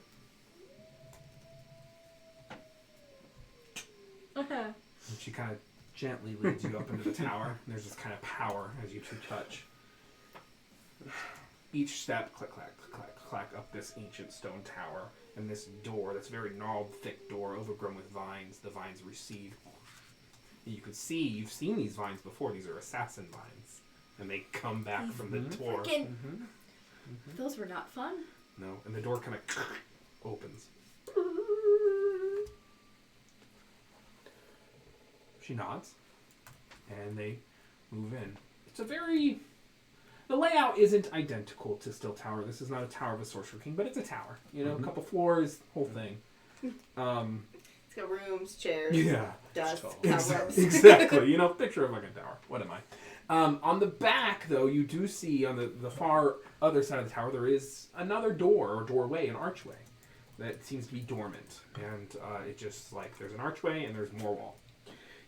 Uh-huh. And she kind of gently leads you up into the tower. And there's this kind of power as you two touch. Each step, click, clack, click, clack, clack, up this ancient stone tower. And this door, this very gnarled, thick door, overgrown with vines. The vines recede. And you can see, you've seen these vines before. These are assassin vines. And they come back from the door. Freaking... Those were not fun. No, and the door kind of opens. She nods, and they move in. It's a very... The layout isn't identical to Still Tower. This is not a tower of a Sorcerer King, but it's a tower. You know, a couple floors, whole thing. It's got rooms, chairs, Yeah. dust, It's cobwebs. Exactly. You know, picture of like a tower. What am I? On the back, though, you do see on the far other side of the tower, there is another door or doorway, an archway, that seems to be dormant. And it just, like, there's an archway and there's more wall.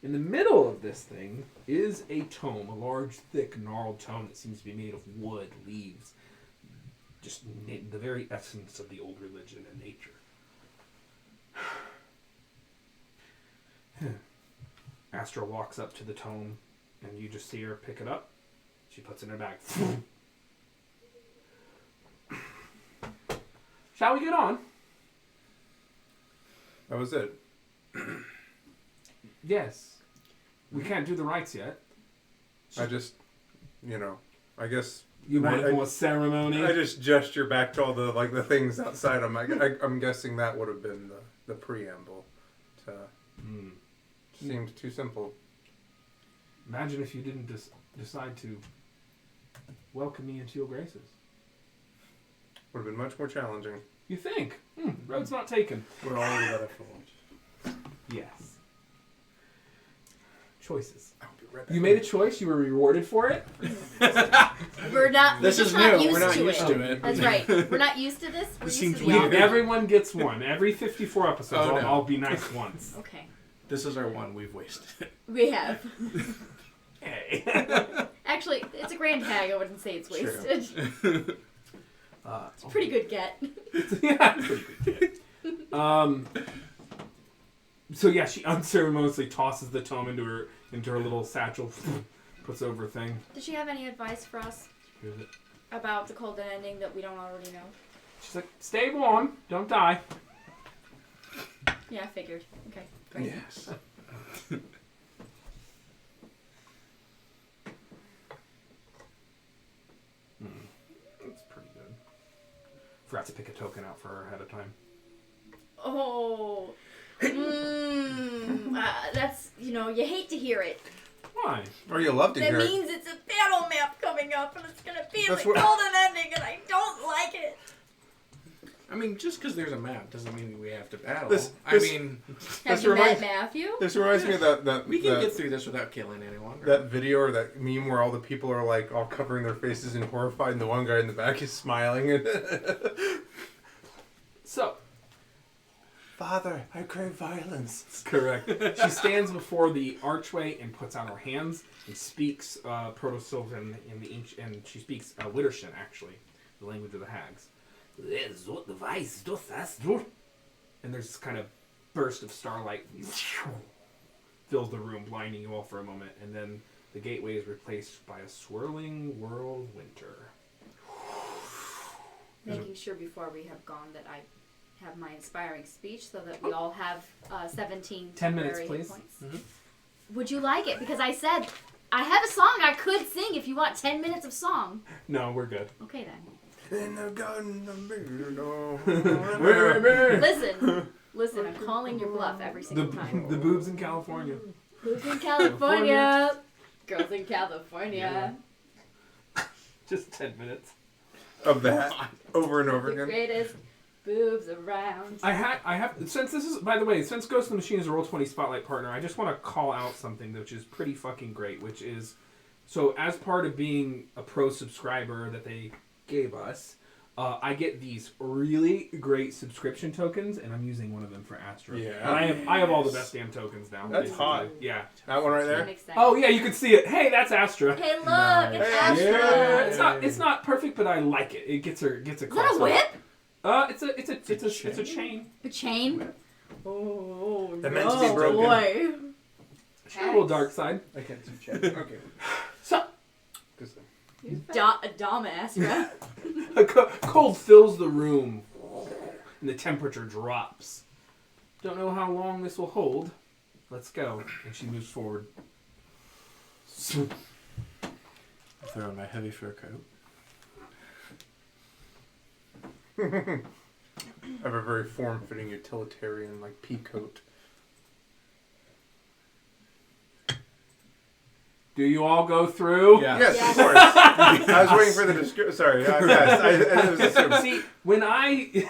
In the middle of this thing is a tome, a large, thick, gnarled tome that seems to be made of wood, leaves. Just the very essence of the old religion and nature. Astra walks up to the tome, and you just see her pick it up. She puts it in her bag. Shall we get on? That was it. Yes. We can't do the rites yet. I just, I guess You want I- more ceremony? I just gesture back to all the things outside. I'm guessing that would have been the preamble. To seemed too simple. Imagine if you didn't decide to welcome me into your graces. Would have been much more challenging. You think? Road's not taken. We're all better for it. Yes. Choices. I'll be right back. You made a choice. You were rewarded for it. We're not. This we're is just not new. used We're not to used it. to it. That's right. We're not used to this. We're This used seems to the weird. opposite. Everyone gets one. Every 54 episodes, Oh, no. I'll be nice once. Okay. This is our one we've wasted. We have. Hey. Actually, it's a grand hag. I wouldn't say it's True. wasted. It's a pretty good get. Yeah, it's pretty good kid. So yeah, she unceremoniously tosses the tome into her little satchel, puts over a thing. Does she have any advice for us Here's it. about the Cold Unending that we don't already know? She's like, "Stay warm, don't die." Yeah, I figured. Okay, great. Yes. That's pretty good. Forgot to pick a token out for her ahead of time. Oh. That's, you hate to hear it. Why? Or you love to That hear it. means it's a battle map coming up, and it's gonna be That's like what- Cold Unending, and I don't like it. I mean, just because there's a map doesn't mean we have to battle. This- I mean, Have This you met reminds- Matthew? This reminds me of that we can that, get through this without killing anyone. that video or that meme where all the people are like all covering their faces and horrified, and the one guy in the back is smiling. So, Father, I crave violence. correct. She stands before the archway and puts out her hands and speaks Proto-Sylvan in the ancient, and she speaks Widdershin, actually, the language of the hags. And there's this kind of burst of starlight fills the room, blinding you all for a moment, and then the gateway is replaced by a swirling world winter. Making sure before we have gone that I have my inspiring speech so that we all have 17 10 minutes, temporary hit please. points. Mhm. Would you like it? Because I said I have a song I could sing if you want 10 minutes of song. No, we're good. Okay then. In the garden of Listen, I'm calling your bluff every single time. The boobs in California. Who's in California? Girls in California. Just 10 minutes. of that over and over The again. greatest boobs around. I have since this is, by the way, since Ghost in the Machine is a Roll20 Spotlight partner, I just want to call out something which is pretty fucking great, which is, so as part of being a pro subscriber that they gave us, I get these really great subscription tokens, and I'm using one of them for Astra. Yeah. And I have all the best damn tokens now. That's basically. hot. Yeah. That one right I'm there. excited. Oh yeah, you can see it. Hey, that's Astra. Hey, look, Nice. it's Hey, Astra. Yeah, it's not perfect, but I like it. It gets a Is that a crossover. whip? It's a chain. A chain? Oh, They're meant to be broken. boy. It's got a little dark side. I can't see chat. Okay. So Good stuff. Dom Astra. a cold fills the room, and the temperature drops. Don't know how long this will hold. Let's go. And she moves forward. I throw on my heavy fur coat. I have a very form-fitting utilitarian like pea coat. Do you all go through? Yeah. Yes, Yes. of course. I was waiting for the description. Sorry. Yes, I was assuming. See, when I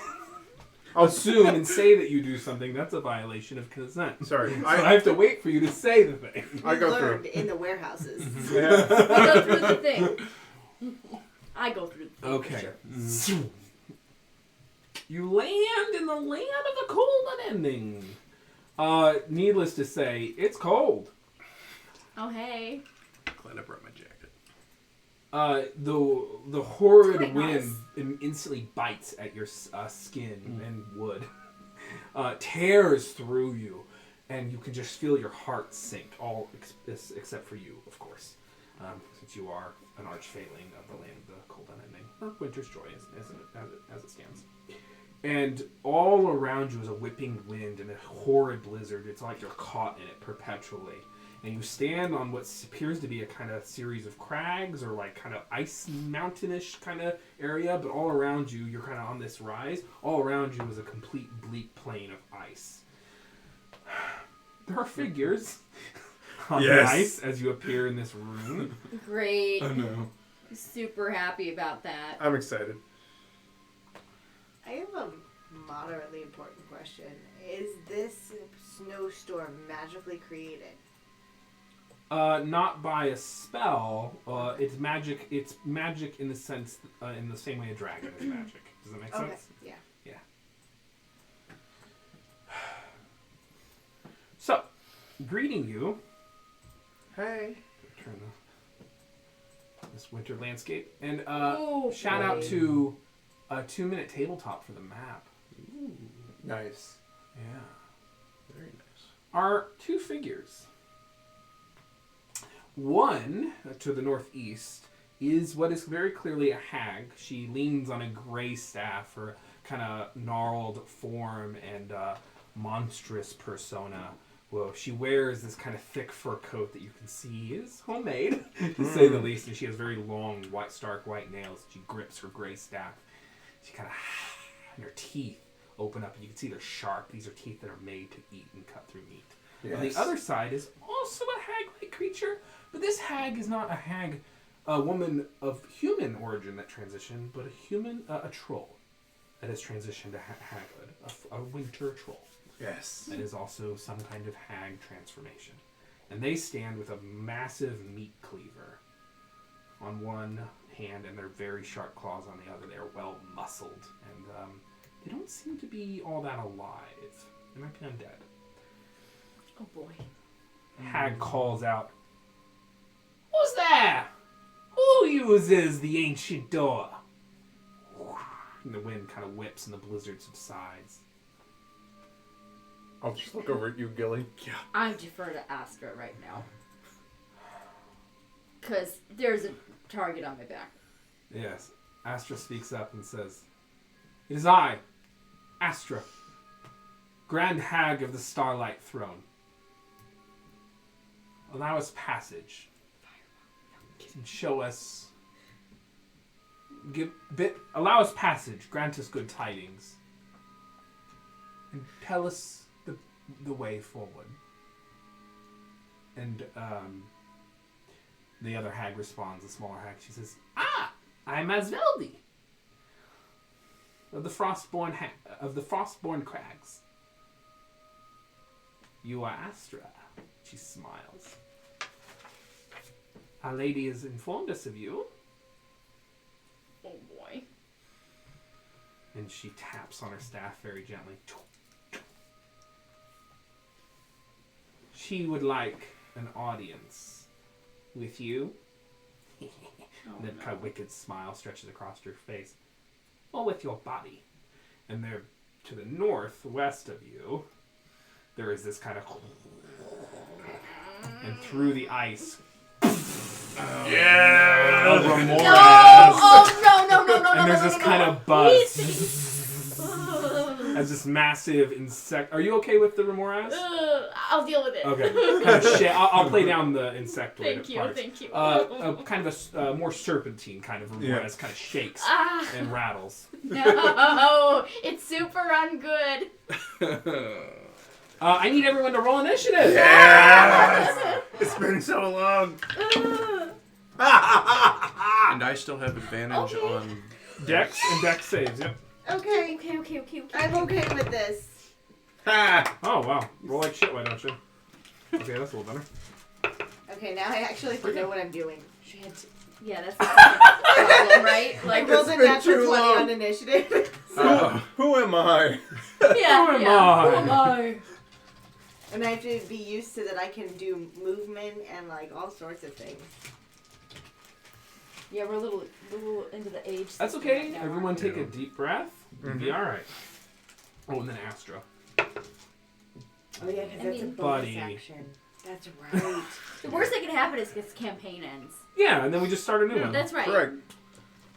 assume and say that you do something, that's a violation of consent. Sorry. So I have to wait for you to say the thing. I We go learned through. in the warehouses. Yeah. I go through the thing. I go through the thing. Okay. Sure. You land in the land of the cold unending. Needless to say, it's cold. Oh, hey. Glad I brought my jacket. The horrid Quite wind nice. instantly bites at your skin and wood, tears through you, and you can just feel your heart sink. All except for you, of course, since you are an archfailing of the land of the cold unending, or winter's joy, as it stands. And all around you is a whipping wind and a horrid blizzard. It's like you're caught in it perpetually. And you stand on what appears to be a kind of series of crags or like kind of ice mountainish kind of area, but all around you, you're kind of on this rise. All around you is a complete bleak plain of ice. There are figures on the Yes. ice as you appear in this room. Great. know. Super happy about that. I'm excited. I have a moderately important question. Is this snowstorm magically created? Not by a spell. It's magic. It's magic in the sense, in the same way a dragon is magic. Does that make Okay, sense? yeah. So, greeting you. Hey. Turn this winter landscape and Oh, shout out boy. to a 2-minute tabletop for the map. Nice. Yeah, Very nice. are 2 figures. One to the northeast is what is very clearly a hag. She leans on a gray staff, her kind of gnarled form and monstrous persona. Well, she wears this kind of thick fur coat that you can see is homemade, to say the least, and she has very long, white, stark white nails. She grips her gray staff. She kind of, and her teeth open up, and you can see they're sharp. These are teeth that are made to eat and cut through meat. Yes. On the other side is also a hag-like creature, but this hag is not a hag, a woman of human origin that transitioned, but a troll that has transitioned to haghood, a winter troll. Yes. That is also some kind of hag transformation. And they stand with a massive meat cleaver on one hand and their very sharp claws on the other. They are well muscled, and they don't seem to be all that alive. They might be undead. Oh boy. Hag calls out, "Who's there? Who uses the ancient door?" And the wind kind of whips and the blizzard subsides. I'll just look over at you, Gilly. Yeah. I defer to Astra right now. Because there's a target on my back. Yes. Astra speaks up and says, "It is I, Astra, Grand Hag of the Starlight Throne. Allow us passage. And show us... allow us passage. Grant us good tidings. And tell us the way forward." And the other hag responds, the smaller hag. She says, "Ah, I'm Asveldi of the Frostborn Crags. You are Astra." She smiles. "Our lady has informed us of you." Oh boy. And she taps on her staff very gently. "She would like an audience with you." And that kind of wicked smile stretches across her face. "Or with your body." And there, to the northwest of you, there is this kind of... And through the ice... Yeah! A remora. No! And there's this kind of buzz. As this massive insect... Are you okay with the remoras? I'll deal with it. Okay. Kind of I'll play down the insectoid parts. Thank you. Kind of a more serpentine kind of remora as kind of shakes and rattles. No, it's super ungood. I need everyone to roll initiative. Yes! It's been so long. And I still have advantage on... Dex and Dex saves, yep. Okay. Okay. I'm okay with this. Oh, wow. Roll like shit, why don't you? Okay, that's a little better. Okay, now I actually know what I'm doing. Shit. Yeah, that's the problem, right? I Like, rolled a been natural too 20 long. on initiative. Who am I? yeah. Who am Who am I? And I have to be used to that I can do movement and like all sorts of things. Yeah, we're a little into the age. That's system okay. right now, Everyone aren't we? take a deep breath. You'll be alright. Oh, and then Astra. Oh yeah, because I that's a mean- bonus Buddy. action. That's right. The worst that can happen is this campaign ends. Yeah, and then we just start a new one. That's right. Correct.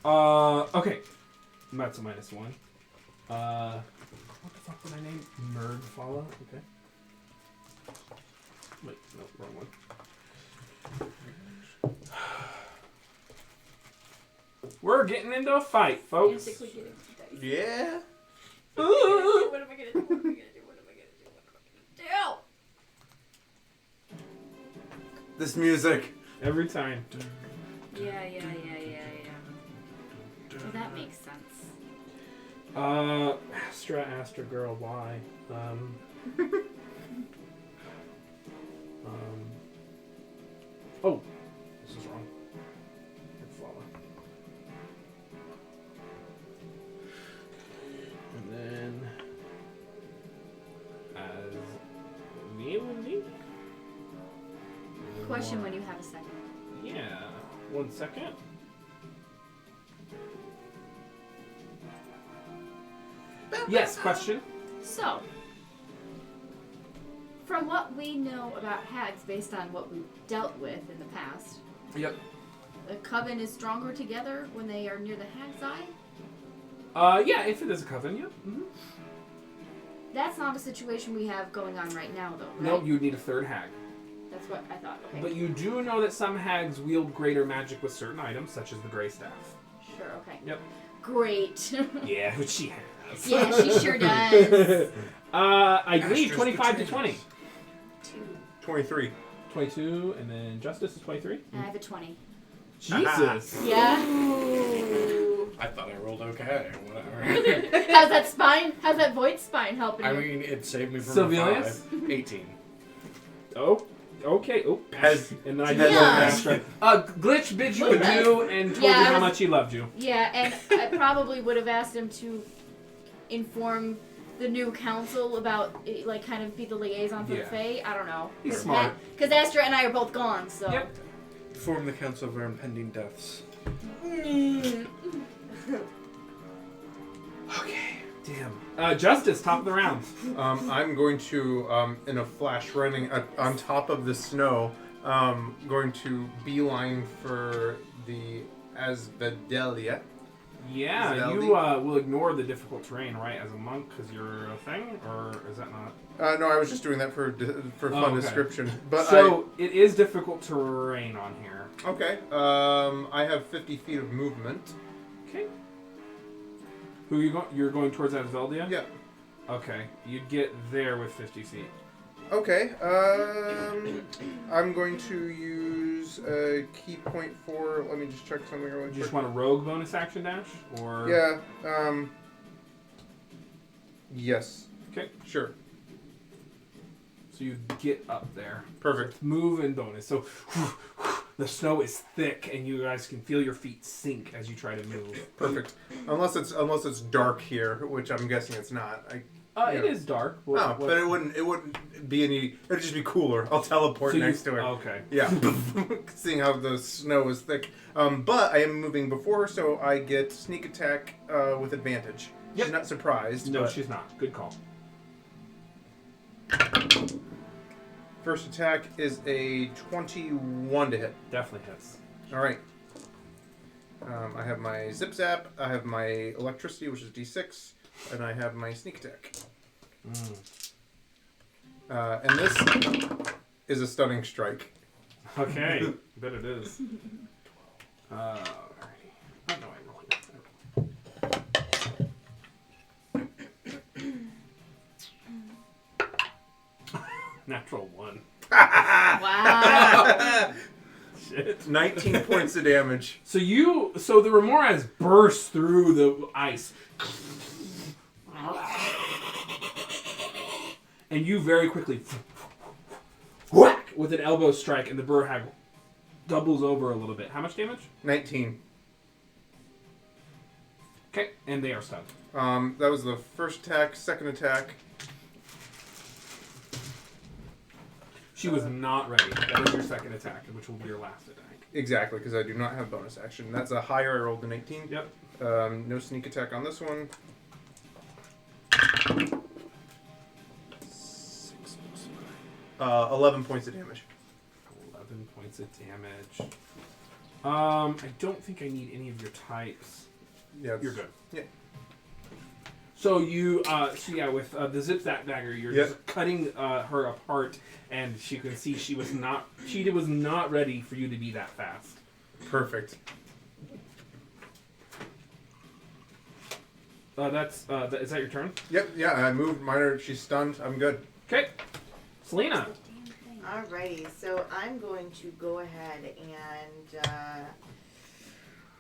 Okay. That's a -1. What the fuck did I name? Murd follow? Okay. Wait, no, wrong one. We're getting into a fight, folks. Frantically getting the dice. Yeah. What am I gonna do? This music. Every time. Yeah. Well, that makes sense. Astra girl, why? Oh, this is wrong. Follow. And then as me. Question when you have a second. Yeah. 1 second. Yes, question. So, from what we know about hags based on what we've dealt with in the past, Yep. the coven is stronger together when they are near the hag's eye? Yeah, if it is a coven, yep. Mm-hmm. That's not a situation we have going on right now, though, right? No, you would need a third hag. That's what I thought. Okay. But you do know that some hags wield greater magic with certain items, such as the Grey Staff. Sure, okay. Yep. Great. Yeah, which she has. has. Yeah, she sure does. I believe Astro's 25 to potatoes. 20. 23. 22, and then Justice is 23. I have a 20. Jesus. Yeah. I thought I rolled okay. Whatever. How's that spine? How's that void spine helping I you? mean, it saved me from Sylvanus? a 5. 18. Oh, okay. Oh, Has- and then I has- did Yeah. Glitch bid you adieu and told Yeah, you I how was- much he loved you. Yeah, and I probably would have asked him to inform the new council about, like, kind of be the liaison for Yeah. the Fae. I don't know. He's smart. Because Astra and I are both gone, so. Yep. Form the council of our impending deaths. Mm. Okay. Damn. Justice, top of the round. I'm going to, in a flash, running on top of the snow, going to beeline for the Asvedelia. Yeah, Is it you LD? will ignore the difficult terrain, right, as a monk, because you're a thing, or is that not? No, I was just doing that for fun okay. description. But So it is difficult terrain on here. okay. I have 50 feet of movement. Okay. Who you going? You're going towards Asveldia? Yeah. Okay, you'd get there with 50 feet. Okay. I'm going to use a key point for. Let me just check something really You quick. just want a rogue bonus action dash, or Yeah. Yes. Okay. Sure. So you get up there. Perfect. Move and bonus. So the snow is thick, and you guys can feel your feet sink as you try to move. Perfect. Unless it's dark here, which I'm guessing it's not. It is dark. But it wouldn't be any. It'd just be cooler. I'll teleport next to it. Okay. Yeah. Seeing how the snow is thick. But I am moving before her, so I get sneak attack with advantage. Yep. She's not surprised. No, but she's not. Good call. First attack is a 21 to hit. Definitely hits. All right. I have my zip zap. I have my electricity, which is D6, and I have my sneak attack. And this is a stunning strike. Okay. Bet it is. Alrighty. Oh, no, I'm rolling. Natural 1. Wow. Shit. 19 points of damage. So the Remoras burst through the ice. And you very quickly whack with an elbow strike, and the Burhag doubles over a little bit. How much damage? 19. Okay, and they are stunned. That was the first attack. Second attack. She was not ready. That was your second attack, which will be your last attack. Exactly, because I do not have bonus action. That's a higher. I rolled an 18. Yep. No sneak attack on this one. 11 points of damage. 11 points of damage. I don't think I need any of your types. Yeah, You're good. Yeah. So you, with the zip zap dagger, you're Yep. just cutting her apart, and she can see she was not ready for you to be that fast. Perfect. Is that your turn? Yep. Yeah, I moved. Minor. She's stunned. I'm good. Okay, Selena. Alrighty, so I'm going to go ahead and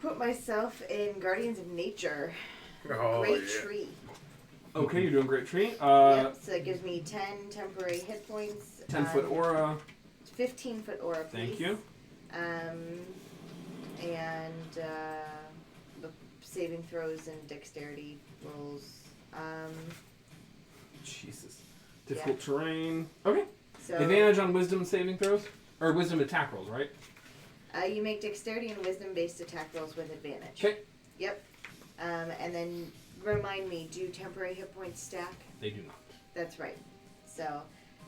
put myself in Guardians of Nature. Oh, Great yeah. Tree. Okay, you're doing great, Tree. Yep, so that gives me 10 temporary hit points. 10-foot aura. 15-foot aura, please. Thank you. And the saving throws and dexterity rolls. Jesus. Difficult terrain. Okay. So Advantage on wisdom saving throws? Or wisdom attack rolls, right? you make dexterity and wisdom-based attack rolls with advantage. Okay. Yep. And then remind me, do temporary hit points stack? They do not. That's right. So,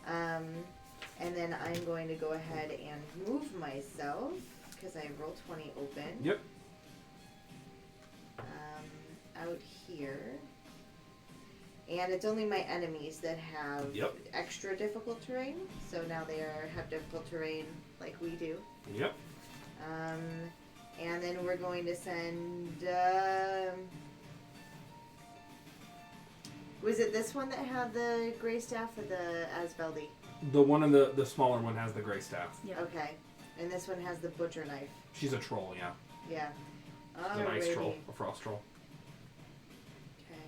and then I'm going to go ahead and move myself because I have roll 20 open. Yep. Out here. And it's only my enemies that have Yep. extra difficult terrain. So now they have difficult terrain like we do. Yep. And then we're going to send Was it this one that had the gray staff or the Asveldi? The one in the smaller one has the gray staff. Yeah. Okay. And this one has the butcher knife. She's a troll, yeah. Yeah. An ice Alrighty. troll, a frost troll. Okay.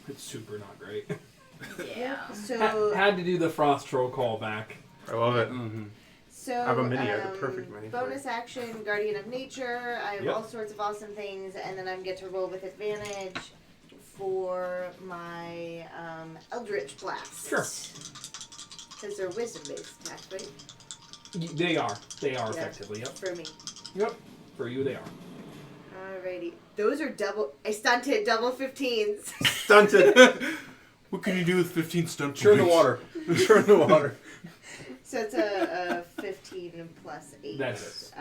It's super not great. Yeah. So. Had to do the frost troll callback. I love it. Mm-hmm. So, I have a mini, I have a perfect mini for bonus action, Guardian of Nature. I have Yep. all sorts of awesome things, and then I get to roll with advantage for my Eldritch Blast. Sure. Because they're wisdom-based attacks, right? They are. They are Yeah. effectively, yep. For me. Yep. For you, they are. Alrighty. Those are I stunted double 15s. Stunted. What can you do with 15 stunt Churn the points? water. Churn the water. So it's a 15 plus 8. That's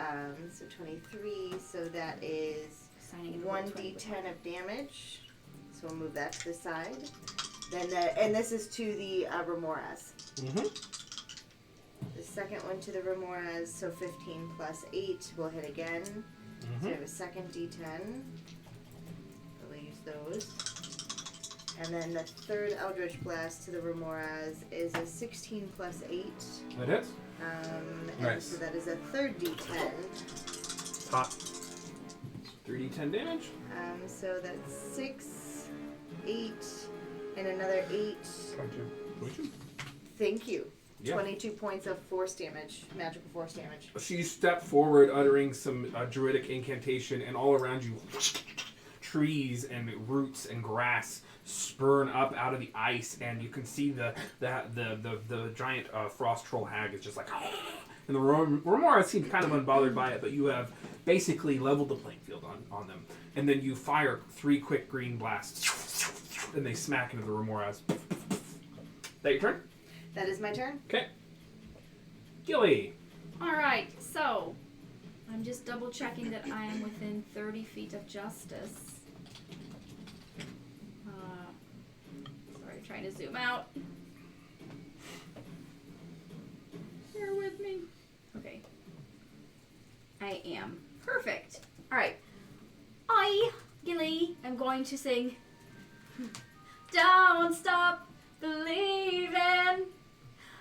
So 23. So that is Signing in 1d10 of damage. So we'll move that to the side. Then and this is to the Remoras. Mm-hmm. The second one to the Remoras, so 15 plus 8 will hit again. So I have a second d10. We'll use those. And then the third Eldritch Blast to the Remoras is a 16 plus 8. That hits. And Nice. so that is a third d10. Hot. 3d10 damage. So that's 6, 8, and another 8. 22. Thank you. Yeah. 22 points of force damage, magical force damage. So you step forward, uttering some druidic incantation, and all around you, trees and roots and grass spurn up out of the ice, and you can see the giant frost troll hag is just like, and the Remora seems kind of unbothered by it, but you have basically leveled the playing field on them, and then you fire 3 quick green blasts, and they smack into the Remoras. That your turn? That is my turn. Okay. Gilly. Alright, so I'm just double checking that I am within 30 feet of Justice. Sorry, trying to zoom out. Bear with me. Okay. I am. Perfect. Alright. I, Gilly, am going to sing Don't Stop Believing.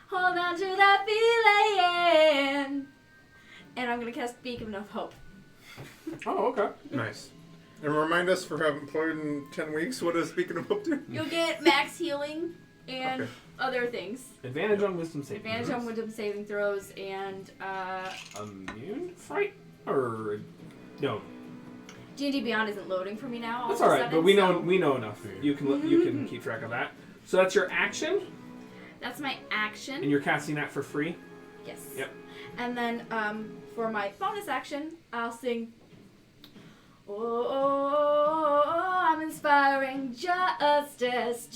Hold on to that feeling. And I'm going to cast Beacon of Hope. Oh, okay. Nice. And remind us, for having played in 10 weeks, what does Beacon of Hope do? You'll get max healing and Okay. other things. Advantage on wisdom saving Advantage throws. on wisdom saving throws and Immune fright? Or no? D&D Beyond isn't loading for me now. all That's of a all right, sudden, but we so know enough. You can keep track of that. So that's your action, that's my action. and you're casting that for free. Yes. Yep. And then for my bonus action, I'll sing. Oh, I'm inspiring justice,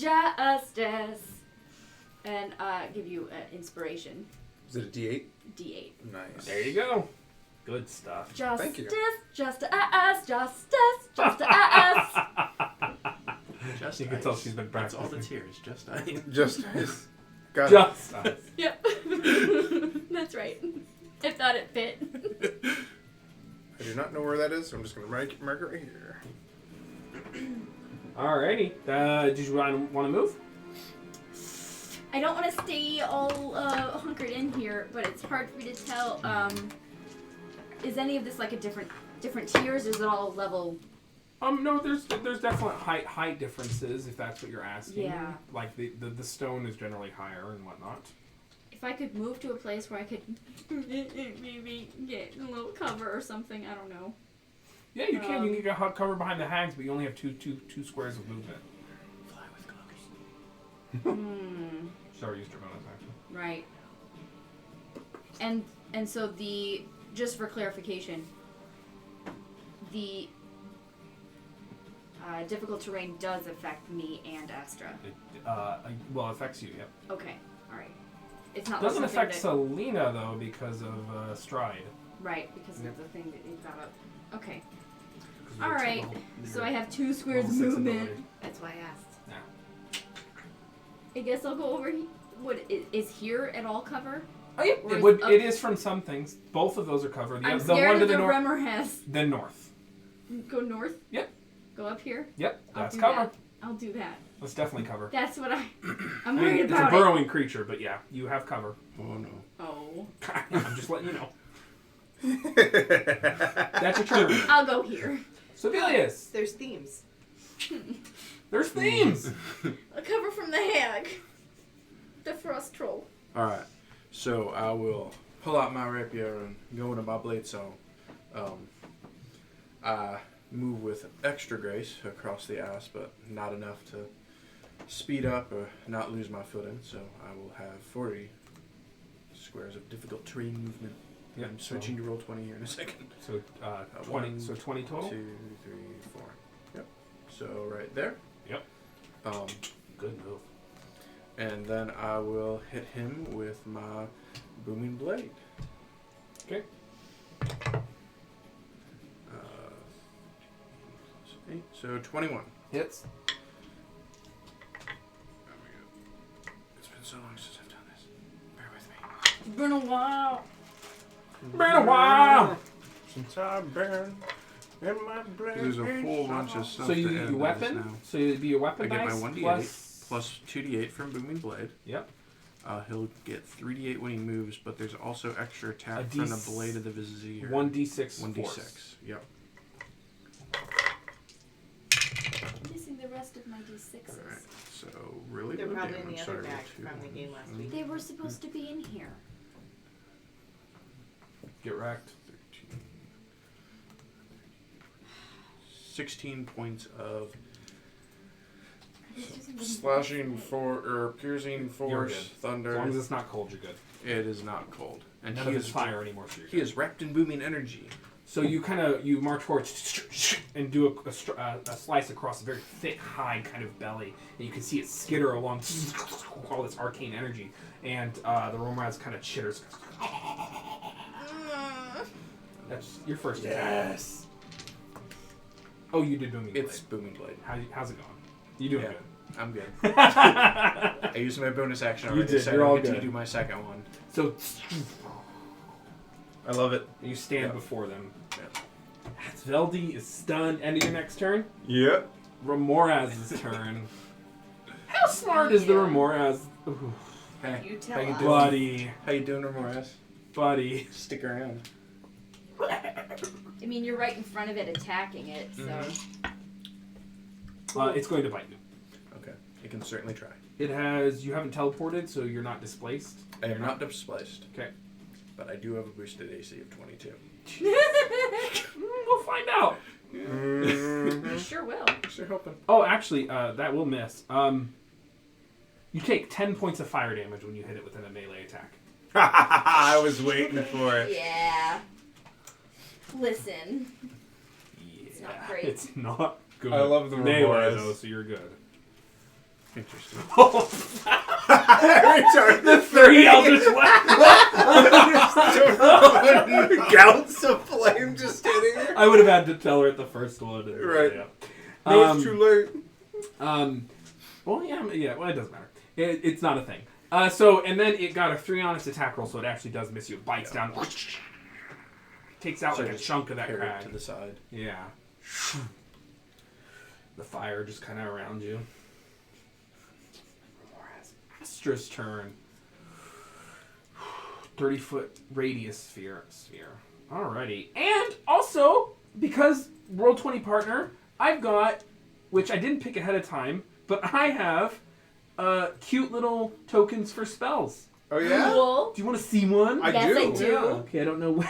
and give you inspiration. Is it a D8? D8. Nice. There you go. Good stuff. Justice, Thank you. justice. Just You can ice. tell she's been That's all practicing. that's here is just ice. Just nice. Got it. Just us. Yep. That's right. I thought it fit. I do not know where that is, so I'm just going to mark it right here. Alrighty. Did you want to move? I don't want to stay all hunkered in here, but it's hard for me to tell. Is any of this like a different tiers? Or is it all level? No. There's definite height differences if that's what you're asking. Yeah. Like the stone is generally higher and whatnot. If I could move to a place where I could maybe get a little cover or something, I don't know. Yeah, you can. You can get cover behind the hags, but you only have two squares of movement. Fly with cloaks. Sorry, used your bonus action. Right. And so just for clarification, the difficult terrain does affect me and Astra. It affects you. Yep. Okay. All right. It's not Doesn't like affect something Selena though because of stride. right, because of the thing that you got up. Okay. 'Cause All you're right. level- So you're I have 2 squares of level 6 movement. ability. That's why I asked. I guess I'll go over here. What is here at all cover? Oh yeah, Or it is would. up- It is from some things. Both of those are covered. I'm The scared one to of the the north, Remorhas. then north. Go north. Yep. Go up here. Yep, I'll that's do cover. that. I'll do that. That's definitely cover. That's what I'm I mean, worried it's a about. burrowing creature, but yeah, you have cover. Oh no. Oh. I'm just letting you know. That's your turn. I'll go here. Civilius, There's themes. there's themes. A cover from the hag. The frost troll. Alright. So I will pull out my rapier and go into my blade zone. I move with extra grace across the ice, but not enough to speed up or not lose my footing. So I will have 40 squares of difficult terrain movement. Yeah, I'm switching to roll 20 here in a second. So 20. So 20 total. 2, 3, 4. Yep. So right there. Yep. Good move. And then I will hit him with my booming blade. Okay. 8, so 21. Hits. It's been so long since I've done this. Bear with me. It's been a while. Been a while. Since I've been in my blade. There's a whole bunch of stuff So you to use add your to this weapon. now. So it'd be your I weapon get my dice 1d8 plus 2d8 from booming blade. Yep. He'll get 3d8 when he moves, but there's also extra attack A from the D6 blade of the vizier. 1d6. 1d6. force. Yep. Missing the rest of my d6s. Alright. So really They're low probably in damage. the So I other rolled bag 2. from the game last week. They were supposed to be in here. Get wrecked. 13. 16 points of slashing or piercing You're force, good. thunder. As long as it's not cold, you're good. It is not cold, and None he of is it's fire anymore. So you're He good. is wrapped in booming energy. So you you march forward and do a slice across a very thick hide kind of belly, and you can see it skitter along all this arcane energy, and the Romaraz kind of chitters. That's your first attack. Yes. Oh, you did booming blade. It's booming blade. How's it going? You doing Yeah. I'm good. good? I used my bonus action You already, did. so I You're don't all get to good. do my second one. So I love it. you stand Yeah. before them. Yeah. Veldy is stunned. End of your next turn. Yep. Ramoraz's turn. How smart is the Yeah. Ramoraz? Ooh, Hey, You tell how you us. doing? buddy, How you doing, Ramoras? buddy. Stick around. I mean, you're right in front of it attacking it, so. It's going to bite you. Okay, you can certainly try. It has. You haven't teleported, so you're not displaced. I am not displaced. Okay. But I do have a boosted AC of 22. We'll find out. You sure will. Sure hoping. Oh, actually, that will miss. You take 10 points of fire damage when you hit it within a melee attack. I was waiting for it. Yeah. Listen. Yeah, not great. It's not good. I love the melee Ramoras. though, so you're good. Interesting. The 3 Eldritch Gouts of flame just hitting her. I would have had to tell her at the first one. Right. Yeah. No, it's too late. Well, yeah. Well, it doesn't matter. It's not a thing. And then it got a 3 on its attack roll, so it actually does miss you. It bites down, takes out So like a just chunk of that Carry it crag. to the side. Yeah. The fire just kind of around you. Astra's turn. 30-foot radius sphere. Alrighty. And also, because Roll20 partner, I've got, which I didn't pick ahead of time, but I have cute little tokens for spells. Oh yeah. Cool. Do you want to see one? I Yes, do. I do. Yeah. Okay, I don't know when.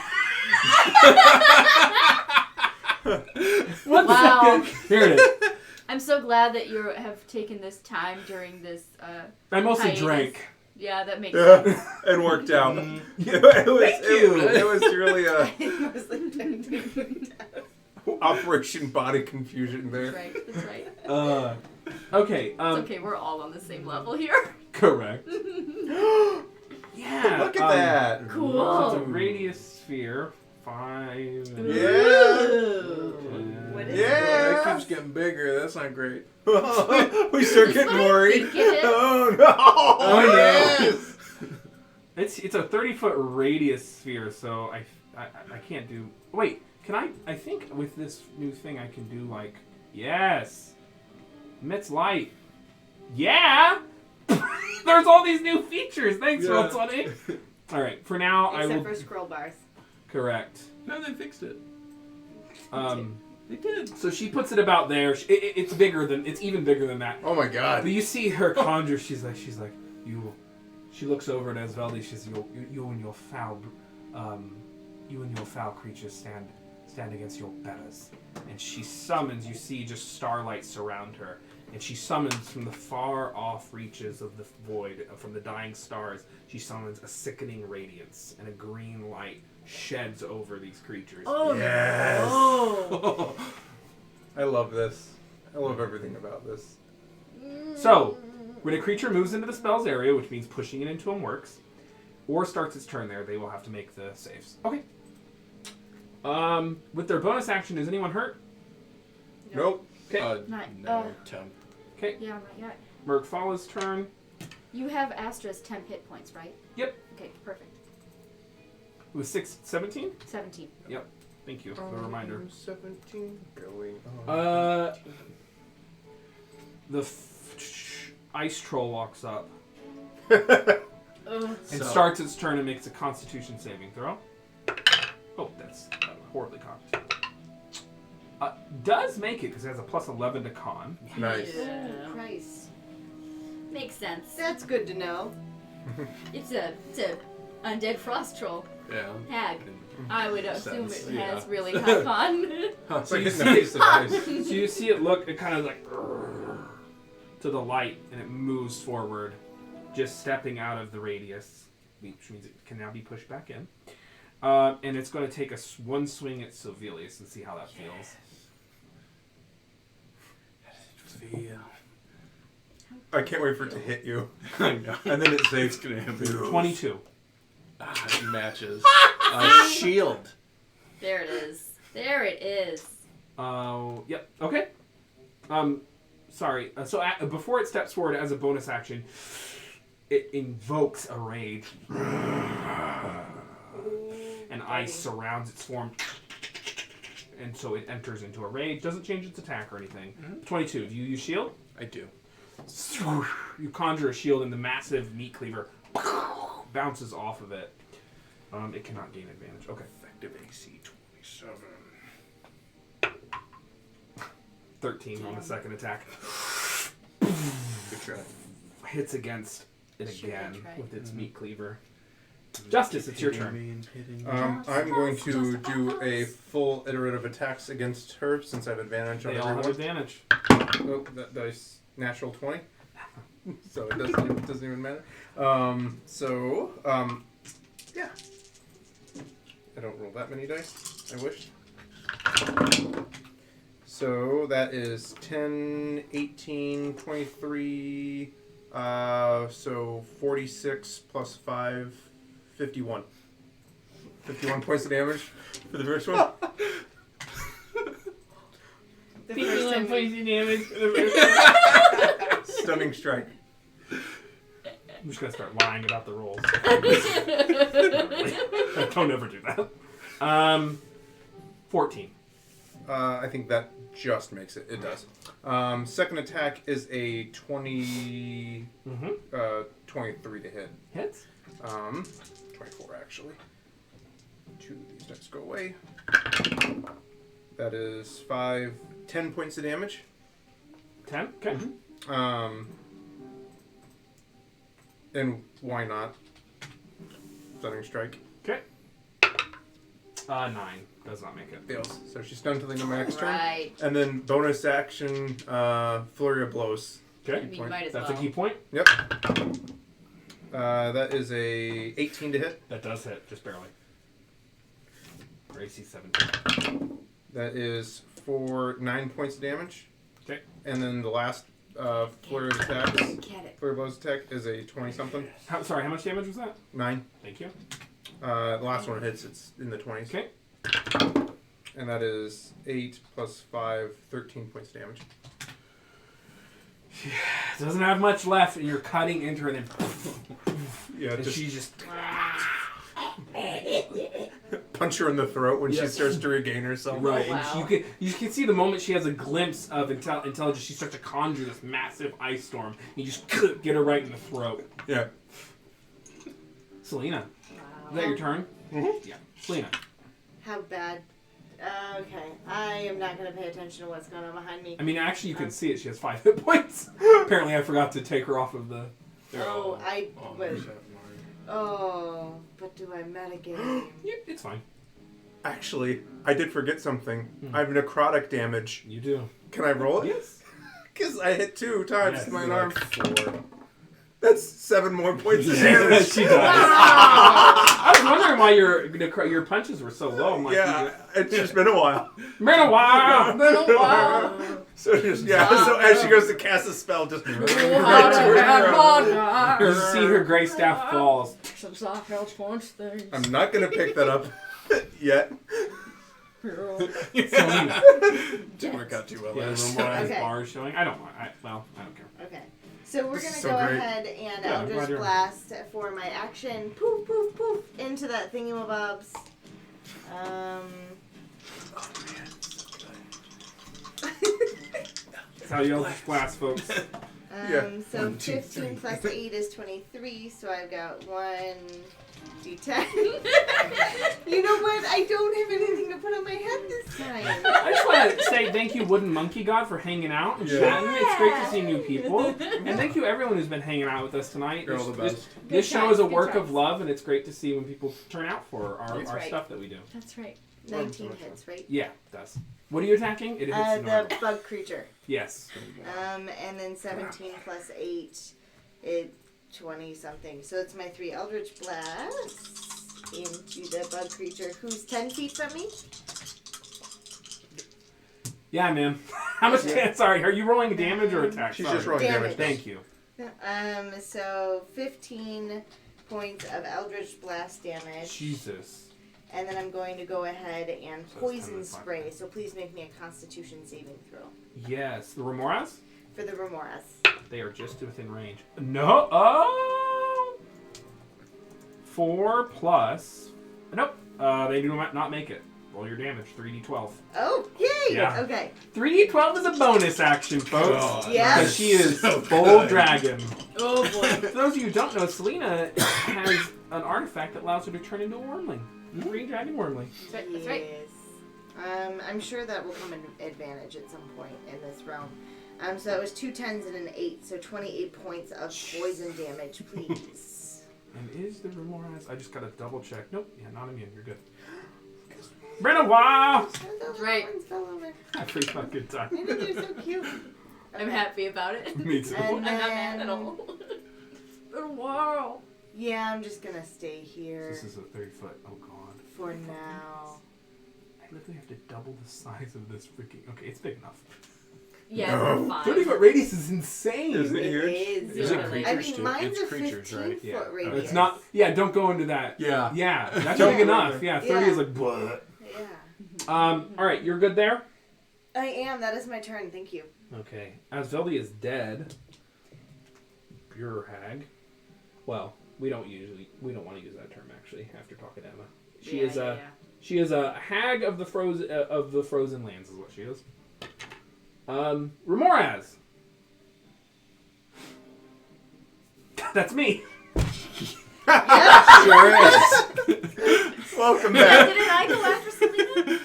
Wow. Here it is. I'm so glad that you have taken this time during this. I mostly hiatus. drank. Yeah, that makes Yeah, sense. it worked out. Thank It you. was really a Mostly Operation Body Confusion That's there. right. That's right. Okay. It's okay. We're all on the same level here. Correct. Yeah. Look at that. Cool. So it's a radius sphere. 5. Yeah. Ooh. What is Yeah. That keeps getting bigger. That's not great. We start That's getting what I'm worried. thinking. Oh no! Oh, no. Yes. It's a 30-foot radius sphere, so I can't do. Wait, can I? I think with this new thing I can do like yes, emits light. Yeah! There's all these new features. Thanks, Yeah. Roll20. All right, for now, I Except will... for scroll bars. Correct. No, they fixed it. They did. So she puts it about there. It's bigger than... It's even bigger than that. Oh my god. But you see her conjure. She's like, you... She looks over at Asveldi. She says, you and your foul creatures stand against your betters. And she summons, you see just starlight surround her. And she summons from the far off reaches of the void, from the dying stars, she summons a sickening radiance, and a green light sheds over these creatures. Oh, Yes. no. I love this. I love everything about this. So, when a creature moves into the spell's area, which means pushing it into them works, or starts its turn there, they will have to make the saves. Okay. With their bonus action, is anyone hurt? Nope. Okay. No, temp. Okay. Yeah, not yet. Merkfala's turn. You have Astra's 10 hit points, right? Yep. Okay, perfect. It was 17? 17. Thank you for the reminder. 17 going on. The ice troll walks up Ugh. and starts its turn and makes a Constitution saving throw. Oh, that's horribly cocked. Does make it because it has a plus 11 to con. Nice. Oh, Christ. Makes sense. That's good to know. It's a undead frost troll. Yeah. Hag. I would assume Sense, it has yeah. really high con. It's like hitting a piece of ice. So you see it look, it kind of like to the light, and it moves forward, just stepping out of the radius, which means it can now be pushed back in. And it's going to take one swing at Sylvelius and see how that feels. I can't wait for it to hit you. I know. And then it saves. It's gonna happen. 22. It matches. Shield. There it is. There it is. Yep. Okay. Sorry. So before it steps forward as a bonus action, it invokes a rage. And ice surrounds its form. And so it enters into a rage. Doesn't change its attack or anything. 22. Do you use shield? I do. You conjure a shield and the massive meat cleaver bounces off of it. It cannot gain advantage. Okay. Effective AC 27. 13 on the second attack. Good try. Hits against it Sure, again that's right. with its meat cleaver. Justice, it's your turn. I'm going to do a full iterative attacks against her since I have advantage on They all have everyone. advantage. Oh, that dice natural 20. So it doesn't even matter. Yeah. I don't roll that many dice. I wish. So that is 10, 18, 23, so 46 plus 5, 51. 51 points of damage for the first one. The first time we- damage. Stunning strike. I'm just gonna start lying about the rolls. Don't ever do that. 14. I think that just makes it. It does. Second attack is a 20, 23 to hit. Hits. 24 actually. 2 of these dice go away. That is 10 points of damage. 10. Okay. And why not? Stunning strike. Okay. 9 does not make it. Fails. So she's stunned till the end of my next turn. Right. And then bonus action, flurry of blows. Okay. I mean, you might as That's well. a key point. Yep. That is a 18 to hit. That does hit, just barely. For AC 17. That is for 9 points of damage. Okay. And then the last flurry of attacks, Get it. flurry of blows attack is a 20 something. Sorry, how much damage was that? 9. Thank you. The last one hits, it's in the 20s. Okay. And that is 8 plus 5, 13 points of damage. Doesn't have much left, and you're cutting into her, and then Yeah, and just she's just punch her in the throat when she Yes. starts to regain herself. Right, wow. and you can see the moment she has a glimpse of intelligence, she starts to conjure this massive ice storm. You just get her right in the throat. Yeah. Selena, is Wow. that your turn? Mhm. Yeah. Selena. How bad? Okay, I am not going to pay attention to what's going on behind me. I mean, actually, you can see it. She has 5 hit points. Apparently, I forgot to take her off of the... Oh, I was. Mark. Oh, but do I metagame? Yep, it's fine. Actually, I did forget something. I have necrotic damage. You do. Can I roll it? Yes. Because I hit 2 times Yes, my you arm. Like 4. That's 7 more points of damage. She does. I was wondering why your punches were so low. I'm like, Yeah, it's just been a while. been a while. Been a while. So just so as she goes to cast a spell, just You see her gray staff falls. I'm not gonna pick that up yet. Selena. Didn't work out too well. Yeah, last Ramona time. has Okay. bars showing. I don't mind. I don't care. Okay. So we're This going is to so go great. ahead and Yeah, I'm glad Eldritch you're- Blast for my action. Poof, poof, poof. Into that thingamabobs. That's how you Eldritch Blast, folks. Yeah. So 1, 2, 15 3. plus 8 is 23, so I've got 1d10. You know what? I don't have anything to put on my head this time. I just want to say thank you, Wooden Monkey God, for hanging out and Yeah. chatting. It's great to see new people. And thank you, everyone who's been hanging out with us tonight. You're all the This- best. This Good show is a times, work good of love, and it's great to see when people turn out for That's our right. stuff that we do. That's right. 19 hits, right? Yeah, it does. What are you attacking? It hits the normal. The bug creature. Yes. And then 17 plus 8 is 20 something. So it's my 3 Eldritch Blasts into the bug creature who's 10 feet from me. Yeah, man. How much? Sorry, are you rolling damage or attack? She's Sorry. just rolling Damage. damage. Thank you. So 15 points of Eldritch Blast damage. Jesus. And then I'm going to go ahead and So it's poison 10 to 5. spray. So please make me a Constitution saving throw Yes. The Remoras? for the Remoras. They are just within range. No. Oh. 4 plus. Nope. They do not make it. Roll your damage. 3d12. Oh, yay! Yeah. Okay. 3d12 is a bonus action, folks. God. Yeah. Because she is So Bold good. Dragon. Oh boy. For those of you who don't know, Selena has an artifact that allows her to turn into a wormling. Green dragon wormling. That's right. That's right. Yes. I'm sure that will come in advantage at some point in this round. So that was 2 10s and an 8, so 28 points of poison damage, please. And is the Remoras? I just gotta double check. Nope. Yeah, not immune. You're good. Been a while. That's right. Fell over. I pretty fucking I time. think you're so cute. I'm happy about it. Me too. And I'm not mad then- at all. Wow. Yeah, I'm just gonna stay here This is a 30-foot. Oh god. for now. I literally have to double the size of this freaking. Okay, it's big enough. Yeah, we're fine. 30-foot radius is insane. Isn't it It huge? is. Is it Yeah. creatures I mean, too? mine's It's a creatures, 15 right? Yeah. foot radius. It's not. Yeah, don't go into that. Yeah. Yeah, that's Yeah. big enough. Yeah, 30 Yeah. is like. Bleh. Yeah. All right, you're good there. I am. That is my turn. Thank you. Okay, Asveldi is dead. Pure hag. Well, we don't want to use that term actually. After talking to Emma, she is a hag of the frozen lands is what she is. Remoraz. That's me. Sure is. Welcome Yeah, back. didn't I go after Selena?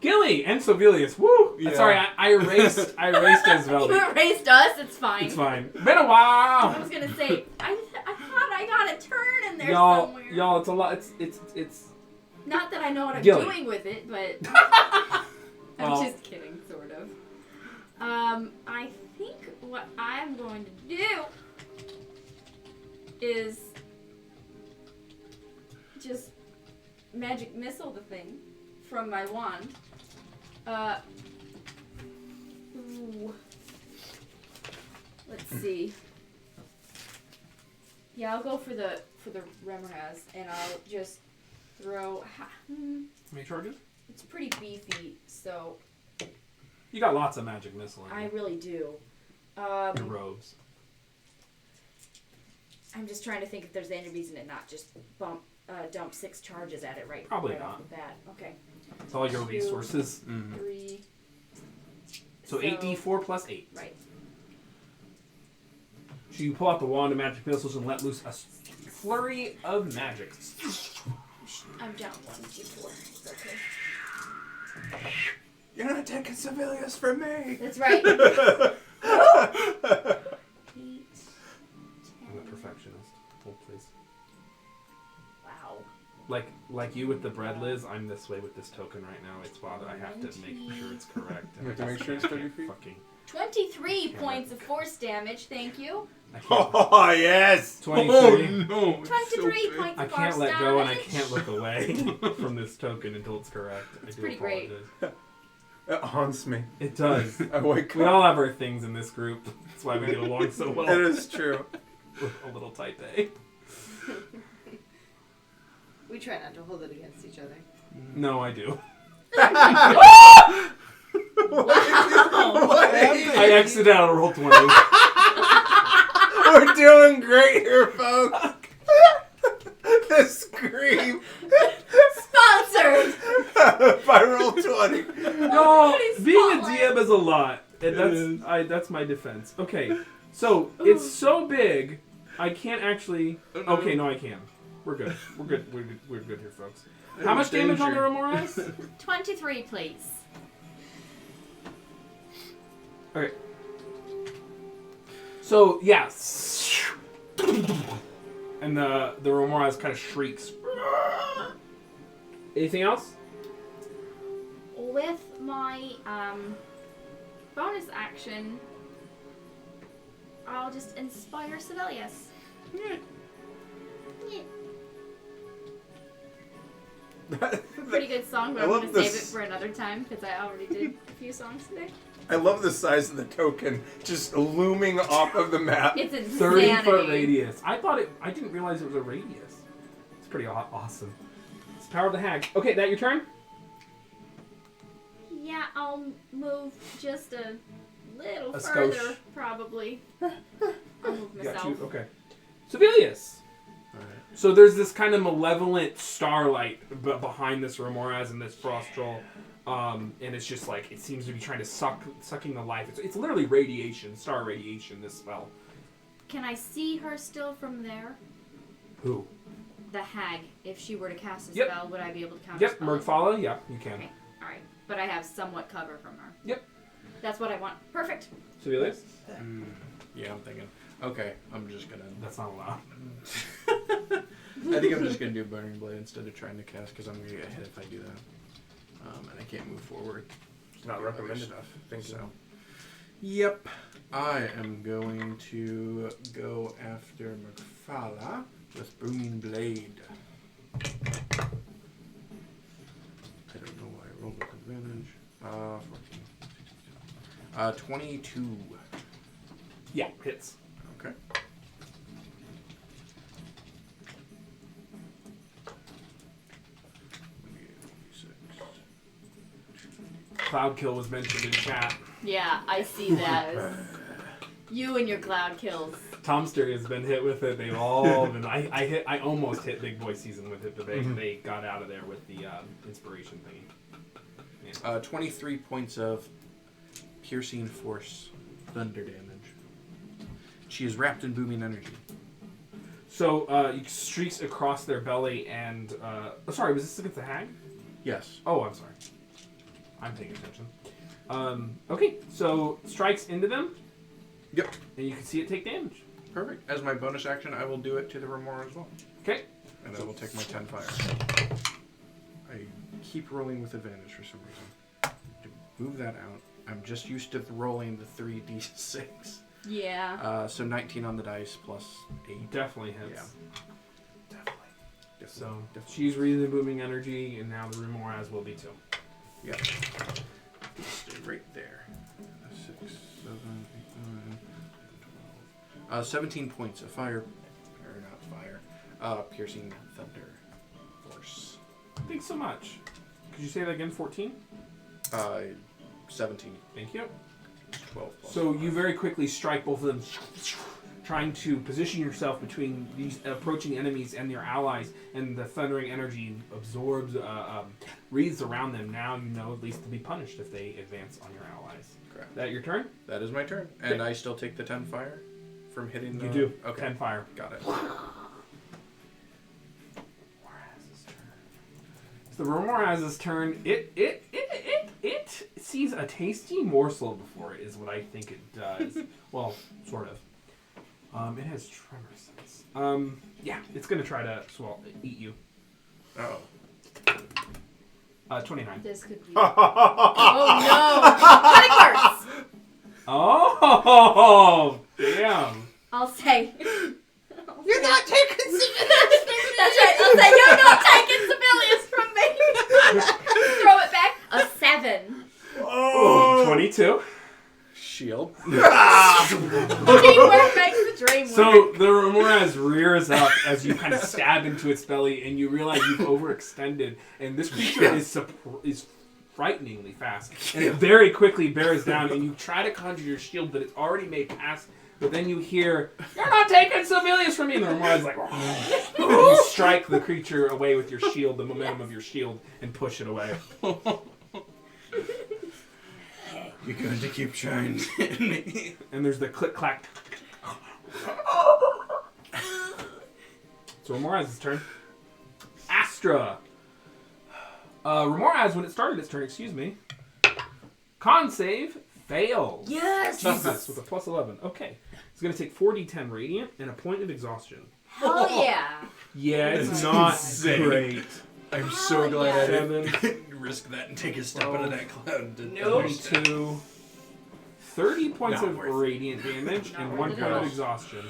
Gilly and Sovelius. Woo! Yeah. Sorry, I erased Asveldi. You erased us. It's fine. It's fine. Been a while. I was gonna say I thought I got a turn in there Y'all, somewhere. it's a lot. It's. Not that I know what I'm Gilly. doing with it, but I'm Well. just kidding, sort of. I think what I'm going to do is just magic missile the thing from my wand. Ooh. Let's see. Yeah, I'll go for the Remoraz, and I'll just throw. How many charges? It's pretty beefy, so You got lots of magic missile in I you. really do. Your robes. I'm I'm just trying to think if there's any reason to not just dump 6 charges at it right Probably right not. off the bat. Okay. It's all your 2, resources. 3. So 8d4 plus 8. Right. So you pull out the wand of magic missiles and let loose a flurry of magic. I'm down 1 d4. It's okay. You're not taking Sevilius from me. That's right. 8, 10. I'm a perfectionist. Hold please. Wow. Like you with the bread, Liz, I'm this way with this token right now. It's bothered. I have to make sure it's correct. You have to make sure it's 30 feet? Fucking 23 points of force damage, thank you. I can't. Oh, yes. 23. Oh, no. 23 points I of can't force let damage. go and I can't look away from this token until it's correct. It's I do pretty great. apologize. It haunts me. It does. I wake We up. all have our things in this group. That's why we get along so well. It is true. We're a little type A. We try not to hold it against each other. No, I do. Wow. I exited out of roll 20. We're doing great here, folks. The scream. Sponsored! By roll 20. No, Somebody's being a spotlight. DM is a lot. And is. that's my defense. Okay, so it's so big, I can't actually... Okay, no, I can. We're good. We're good. We're good here, folks. How much damage on the Remoras? 23, please. Okay. So, yes. And the Remoras kind of shrieks. Anything else? With my bonus action, I'll just inspire Sevilius. Yeah. Pretty good song, but I I'm love going to save it this. for another time because I already did a few songs today. I love the size of the token just looming off of the map. It's 30-foot insanity. radius. I didn't realize it was a radius. It's pretty awesome. It's Power of the Hag. Okay, that your turn? Yeah, I'll move just a little A further, skosh. probably. I'll move Got myself. you. Okay. Sevilius. Alright. So there's this kind of malevolent starlight behind this Remoras and this frost troll. And it's just like, it seems to be trying to sucking the life. It's literally radiation, star radiation, this spell. Can I see her still from there? Who? The hag. If she were to cast a Yep. spell, would I be able to counter Yep, spell? Murgfala, yeah, you can. Okay, alright. But I have somewhat cover from her. Yep. That's what I want. Perfect. Sevilius? Yeah, I'm thinking. Okay, I'm just gonna. That's not allowed. I think I'm just gonna do Burning Blade instead of trying to cast because I'm gonna get hit if I do that. And I can't move forward. Not Do other recommended. stuff. Thank you. So, yep, I am going to go after Murgfala with Booming Blade. I don't know why I rolled with advantage. 14. 22. Yeah, hits. Okay. Cloud Kill was mentioned in chat. Yeah, I see that. You and your cloud kills. Tomster has been hit with it. They've all been. I almost hit Big Boy Season with it, but they got out of there with the inspiration thingy. Yeah. 23 points of piercing force thunder damage. She is wrapped in booming energy. So you streaks across their belly and. Sorry, was this against the hag? Yes. Oh, I'm sorry. I'm paying attention. Okay, so strikes into them. Yep. And you can see it take damage. Perfect. As my bonus action, I will do it to the Remora as well. Okay. And I will take my 10 fire. I keep rolling with advantage for some reason. To move that out, I'm just used to rolling the 3d6. Yeah. So 19 on the dice plus 8. Definitely hits. Yeah. Definitely. So Definitely. she's breathing booming energy, and now the Remoras will be too. Yep. Stay right there. 6, 7, 8, 9, 12. 17 points of fire. Or not fire. Piercing thunder force. Thanks so much. Could you say that again? 14? 17. Thank you. 12 plus So 5. you very quickly strike both of them. trying to position yourself between these approaching enemies and your allies, and the thundering energy absorbs, wreaths around them. Now you know at least to be punished if they advance on your allies. Correct. That your turn? That is my turn. And I still take the 10 fire from hitting the... You do. Okay. 10 fire. Got it. The Remoraz's turn. It sees a tasty morsel before it, is what I think it does. Well, sort of. It has tremor sense. Yeah, it's gonna try to eat you. Oh. 29. This could be. Oh no! Cutting words. Oh, damn. I'll say. You're not taking civilians. That's right. I'll say you're not taking civilians from me. Throw it back. A 7. Oh, 22. Shield. Teamwork makes the dream work. So the Remoraz rears up as you kind of stab into its belly, and you realize you've overextended, and this creature is frighteningly fast, and it very quickly bears down, and you try to conjure your shield, but it's already made past. But then you hear, "You're not taking civilians from me," and the Remoraz is like, and you strike the creature away with your shield, the momentum of your shield, and push it away. You're going to keep trying to hit me. And there's the click clack. So Remoraz's turn. Astra. Remoraz, when it started its turn, con save fails. Yes. Jesus, with a plus 11. Okay. It's going to take 4d10 radiant and a point of exhaustion. Hell yeah. Yeah, it's That's not insane. great. I'm so glad I didn't 7, risk that and take a step out of that cloud. To 22, 30 points Not of worth it. radiant damage, Not and worth 1 it point at of all. exhaustion.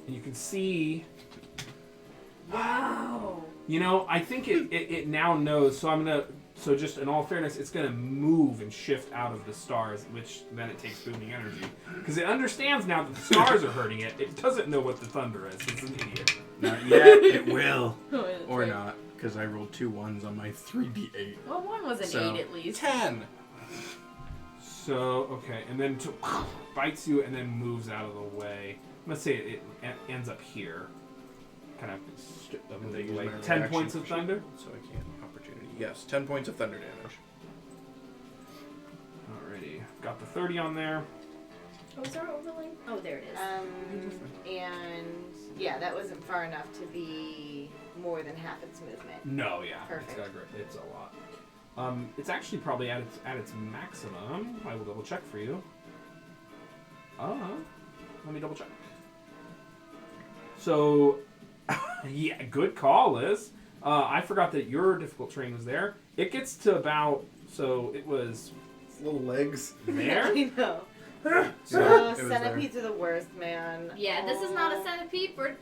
And you can see... Wow. You know, I think it now knows, so just in all fairness, it's going to move and shift out of the stars, which then it takes booming energy. Because it understands now that the stars are hurting it. It doesn't know what the thunder is. It's an idiot. Not yet. It will. Or Right. not, because I rolled 2 1s on my 3d8. Well, one was an So, 8 at least. 10. So, okay, and then bites you and then moves out of the way. Let's say it ends up here. Kind of And they use away. my 10 reaction points of for shield, thunder? So I can't. Opportunity. Yes, 10 points of thunder damage. Alrighty. Got the 30 on there. Oh, is there an overlay? Oh, there it is. And yeah, that wasn't far enough to be more than half its movement. No, yeah. Perfect. It's a lot. It's actually probably at its maximum. I will double check for you. Let me double check. So, yeah, good call, Liz. I forgot that your difficult terrain was there. It gets to about, so it was Little legs. there. I know. So, Oh, it was centipedes are the worst, man. Yeah, this is not a centipede. We're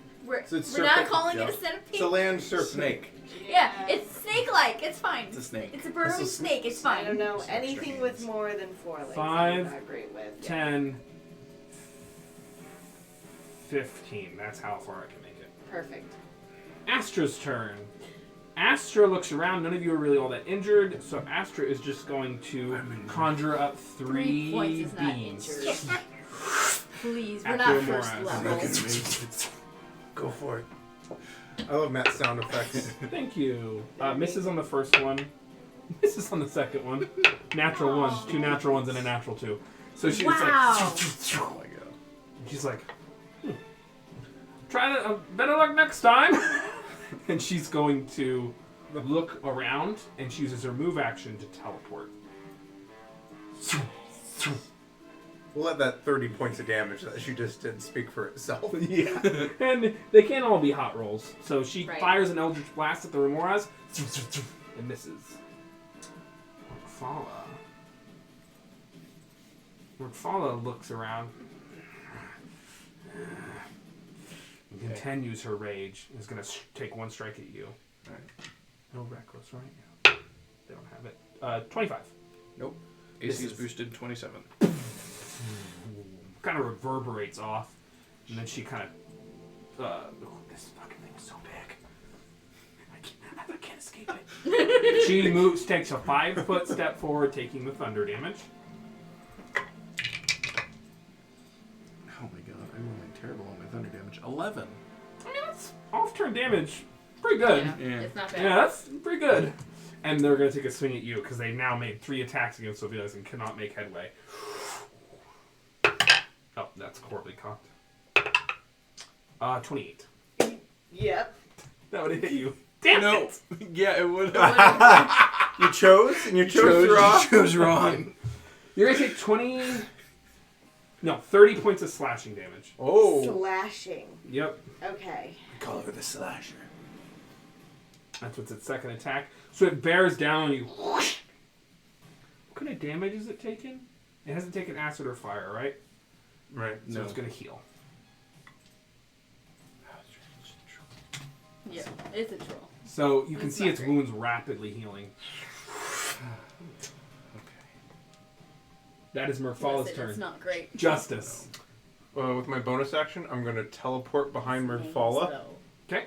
So it's not serpent- calling yeah. it a centipede. It's a land serpent. Snake. Yeah, it's snake-like. It's fine. It's a snake. It's a burrowing snake. It's fine. I don't know Some anything strands. with more than 4 legs. 5, I'm not great with. 10, 15. That's how far I can make it. Perfect. Astra's turn. Astra looks around. None of you are really all that injured, so Astra is just going to conjure up 3 points is not beams. injured. Please, we're After not a first morass. level. Go for it. I love Matt's sound effects. Thank you. Misses on the first one. Misses on the second one. Natural ones. 2 natural ones and a natural 2. So she's Wow. like... Oh my god. She's like... Try to... better luck next time! And she's going to look around, and she uses her move action to teleport. We'll let that 30 points of damage that she just did speak for itself. Yeah. And they can't all be hot rolls. So she Right. fires an Eldritch Blast at the Remoraz and misses. Rukfala looks around and continues her rage. Is going to take 1 strike at you. Alright. No reckless, right? Yeah. They don't have it. 25. Nope. This AC is is- boosted 27. Kind of reverberates off, and then she kind of, this fucking thing is so big. I can't escape it. She takes a 5-foot step forward, taking the thunder damage. 11. I mean, that's off-turn damage. Pretty good. Yeah, Yeah. it's not bad. Yeah, that's pretty good. And they're going to take a swing at you because they now made 3 attacks against Sophia's and cannot make headway. Oh, that's horribly cocked. 28. Yep. That would have hit you. Damn it! Yeah, it would. You chose, and you chose wrong. You chose wrong. You're going to take 30 points of slashing damage. Oh. Slashing. Yep. Okay. We call her the slasher. That's what's its second attack. So it bears down on you. What kind of damage is it taking? It hasn't taken acid or fire, right? Right. So No. it's going to heal. Yeah, it's a troll. So you can It's see not its great. wounds rapidly healing. That is Murfala's Listen, turn. It's not great. Justice. With my bonus action, I'm going to teleport behind Names, Murfala. though. Okay.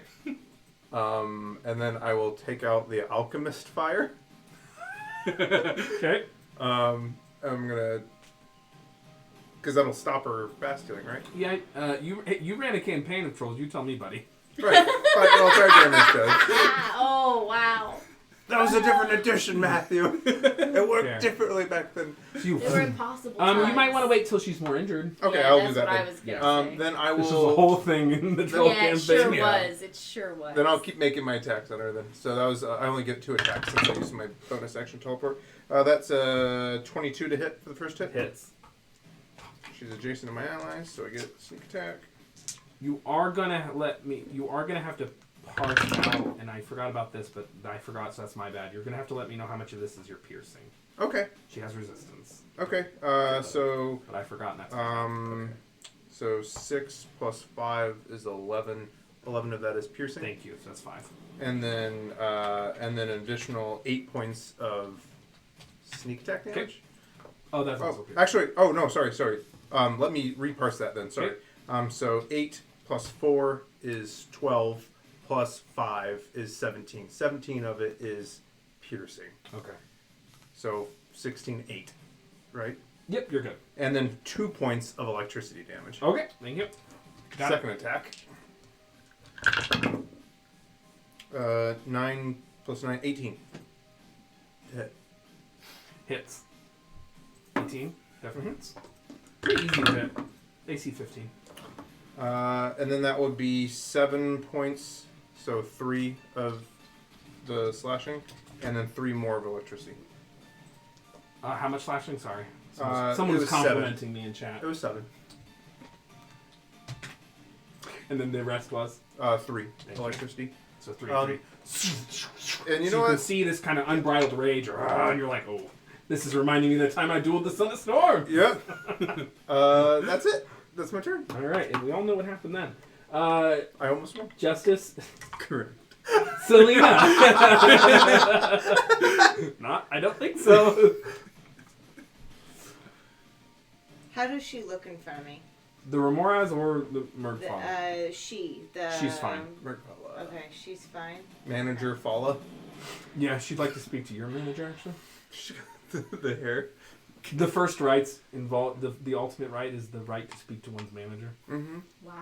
And then I will take out the alchemist fire. Okay. I'm gonna, because that'll stop her fast healing, right? Yeah, you ran a campaign of trolls. You tell me, buddy. Right. Well, fire damage does. Oh, wow. That was a different edition, Matthew. It worked Fair. differently back then. You, They were impossible you times. might want to wait till she's more injured. Okay, Yeah, I'll that's do that what then. I was gonna say. Then I This is the will. whole thing in the troll Yeah, campaign. it sure yeah. was. It sure was. Then I'll keep making my attacks on her then. So that was I only get 2 attacks since I used my bonus action teleport. That's 22 to hit for the first hit. Hits. She's adjacent to my allies, so I get sneak attack. You are gonna have to parse out, and I forgot about this, but I forgot, so that's my bad. You're gonna have to let me know how much of this is your piercing. Okay. She has resistance, Okay. So but I forgot. And that's my bad. so 6 plus 5 is 11. 11 of that is piercing. Thank you. So that's 5. And then an additional 8 points of sneak attack damage. Oh, that's also Oh, piercing. actually, oh no, sorry. Let me reparse that then. Sorry. So 8 plus 4 is 12, plus 5 is 17. 17 of it is piercing. Okay. So 16, 8, right? Yep, you're good. And then 2 points of electricity damage. Okay, thank you. Got Second attack. 9 plus 9, 18. Hit. Hits. 18. Definitely hits. Pretty easy to hit. AC 15. And then that would be 7 points, so 3 of the slashing, and then 3 more of electricity. How much slashing? Sorry. It Someone was was complimenting me in chat. It was 7. And then the rest was? 3 Thank you. electricity. So 3 Um, 3. And you So know you can what? see this kind of unbridled rage, and you're like, oh, this is reminding me of the time I dueled the Son of Storm. Yep. That's it. That's my turn. All right, and we all know what happened then. I almost won. Justice. Correct. Selena. Not, I don't think so. How does she look in front of me? The Remoras or the Murkfall? She. She's fine. Okay, she's fine. Manager Fala. Yeah, she'd like to speak to your manager, actually. The hair. The first rights involved, the ultimate right is the right to speak to one's manager. Mm-hmm. Wow.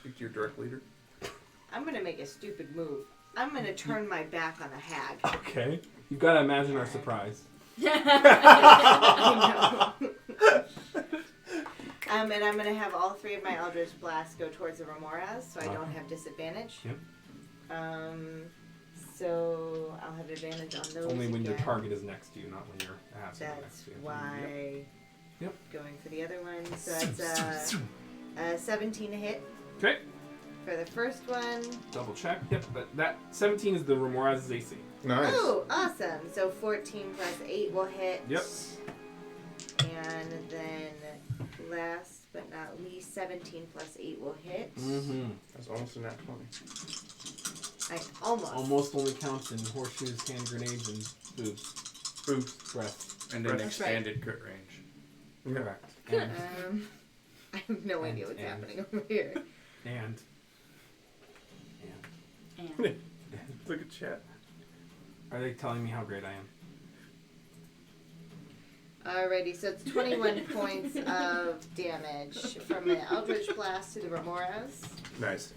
Speak to your direct leader. I'm gonna make a stupid move. I'm gonna turn my back on the hag. Okay. You've got to imagine our surprise. I know. And I'm gonna have all 3 of my Eldritch Blasts go towards the Remoras, so I don't have disadvantage. Yep. So I'll have advantage on those. Only when your again. target is next to you, not when you're absent next That's to you. why. Yep. Going for the other one. So that's 17 to hit Okay. for the first one. Double check. Yep, but that 17 is the Remoras' AC. Nice. Oh, awesome! So 14 plus 8 will hit. Yep. And then last but not least, 17 plus 8 will hit. Mm-hmm. That's almost a nat 20. I almost. Almost only counts in horseshoes, hand grenades, and boobs. Boobs. Breath. And an That's expanded crit range. Correct. I have no idea what's and- happening over here. And. And Look at chat. Are they telling me how great I am? Alrighty, so it's 21 points of damage from an Eldritch Blast to the Remoras. Nice.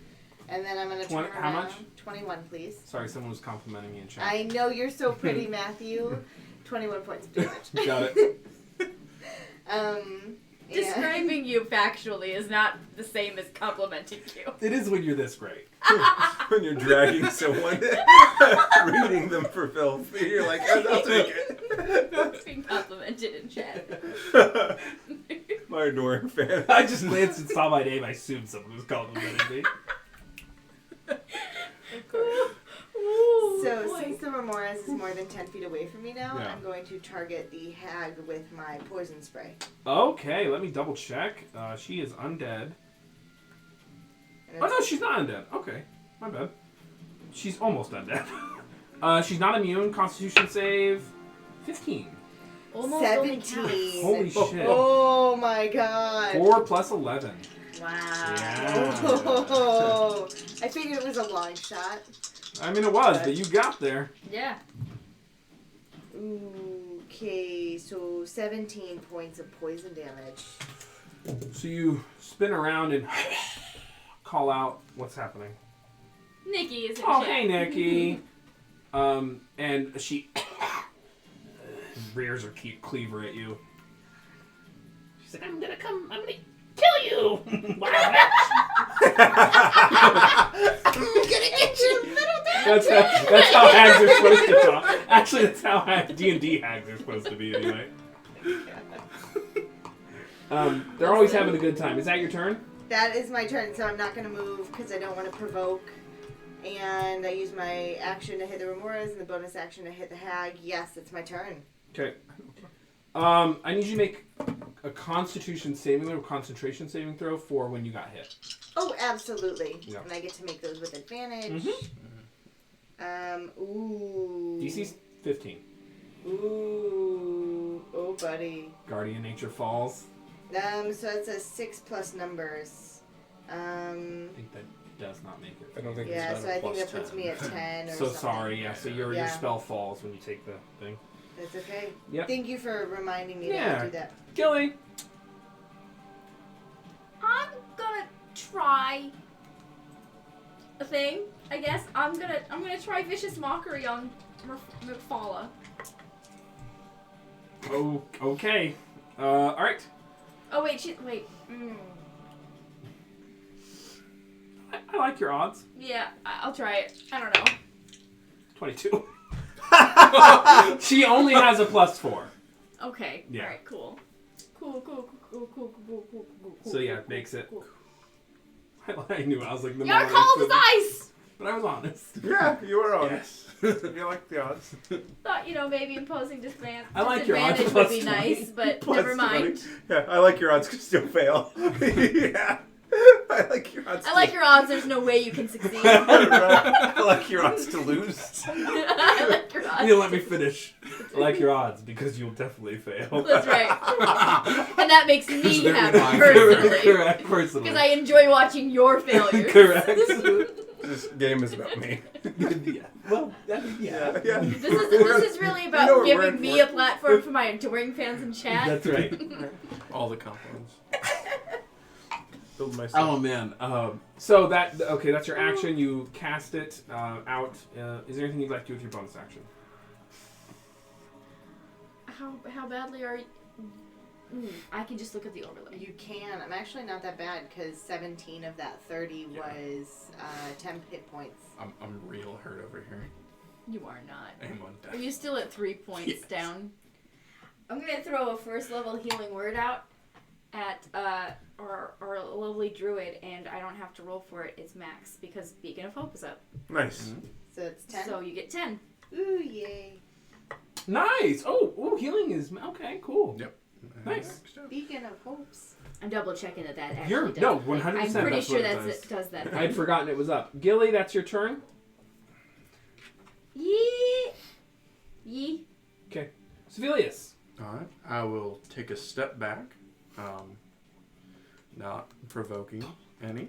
And then I'm going to turn around. How much? 21, please. Sorry, someone was complimenting me in chat. I know you're so pretty, Matthew. 21 points of damage. Got it. And Describing you factually is not the same as complimenting you. It is when you're this great. When you're dragging someone, reading them for filth, you're like, I'll take it. Being complimented in chat. My adoring fan. I just glanced and saw my name. I assumed someone was complimenting me. Of course. Ooh, So, boy. since the Remoras is more than 10 feet away from me now, Yeah. I'm going to target the hag with my poison spray. Okay, let me double check. She is undead. And Oh, it's- no, she's not undead. Okay, my bad. She's almost undead. She's not immune. Constitution save 15. Almost only 17. Holy shit. Oh my god. 4 plus 11. Wow. Yeah. Oh, I figured it was a long shot. I mean, it was, but you got there. Yeah. Okay, so 17 points of poison damage. So you spin around and call out what's happening. Nikki is in Oh, chat. hey, Nikki. And she rears her cleaver at you. She's like, I'm gonna kill you. I'm gonna get you, little That's how hags are supposed to talk. Actually, that's how D&D hags are supposed to be anyway. They're always having a good time. Is that your turn? That is my turn, so I'm not going to move because I don't want to provoke. And I use my action to hit the Remoras and the bonus action to hit the hag. Yes, it's my turn. Okay. I need you to make a Constitution saving throw, concentration saving throw for when you got hit. Oh, absolutely. Yeah. And I get to make those with advantage. Mhm. Ooh. DC's 15. Ooh. Oh, buddy. Guardian Nature falls. So it's a 6 plus numbers. I think that does not make it. I don't think Yeah, it's so not a I think plus that puts 10. me at 10 or So something. sorry, yeah. So your Yeah. spell falls when you take the thing. That's okay. Yep. Thank you for reminding me Yeah. to do that. Gilly. I'm gonna try a thing. I guess I'm gonna try vicious mockery on Mufala. Oh, okay. All right. Oh wait, wait. I like your odds. Yeah, I'll try it. I don't know. 22. She only has a +4. Okay. Yeah. All right. Cool. Cool. So yeah, it makes it. I knew. I was like, the You're moment I cold as said- ice. But I was honest. Yeah, you were on. Yes. You like the odds. Thought maybe imposing I like your odds disadvantage would be +20. nice, but Plus never mind. 20. Yeah, I like your odds because you'll fail. Yeah. I like your odds. I like your odds. There's no way you can succeed. I like your odds to lose. I like your odds. You let me finish. I like your odds because you'll definitely fail. That's right. And that makes me they're happy mine. personally. Correct, personally. Because I enjoy watching your failures. Correct. This game is about me. Yeah. Well, yeah. Yeah. This is really about know what we're giving in me for. a platform for my adoring fans in chat. That's right. All the compliments. Build myself. Oh man. So that's your action. You cast it out. Is there anything you'd like to do with your bonus action? How badly are you? I can just look at the overlay. You can. I'm actually not that bad because 17 of that 30 was 10 hit points. I'm real hurt over here. You are not. I'm on Are death. you still at 3 points Yes. down? I'm gonna throw a first level healing word out at our lovely druid, and I don't have to roll for it. It's max because Beacon of Hope is up. Nice. So it's 10. So you get 10. Ooh, yay. Nice. Oh, healing is okay. Cool. Yep. Nice. Beacon of Hopes. I'm double checking that actually You're does. no that. 100%. I'm pretty that's sure what it that's does. it does that. I'd forgotten it was up. Gilly, that's your turn. Yee. Okay. Civilius. Alright. I will take a step back. Not provoking any.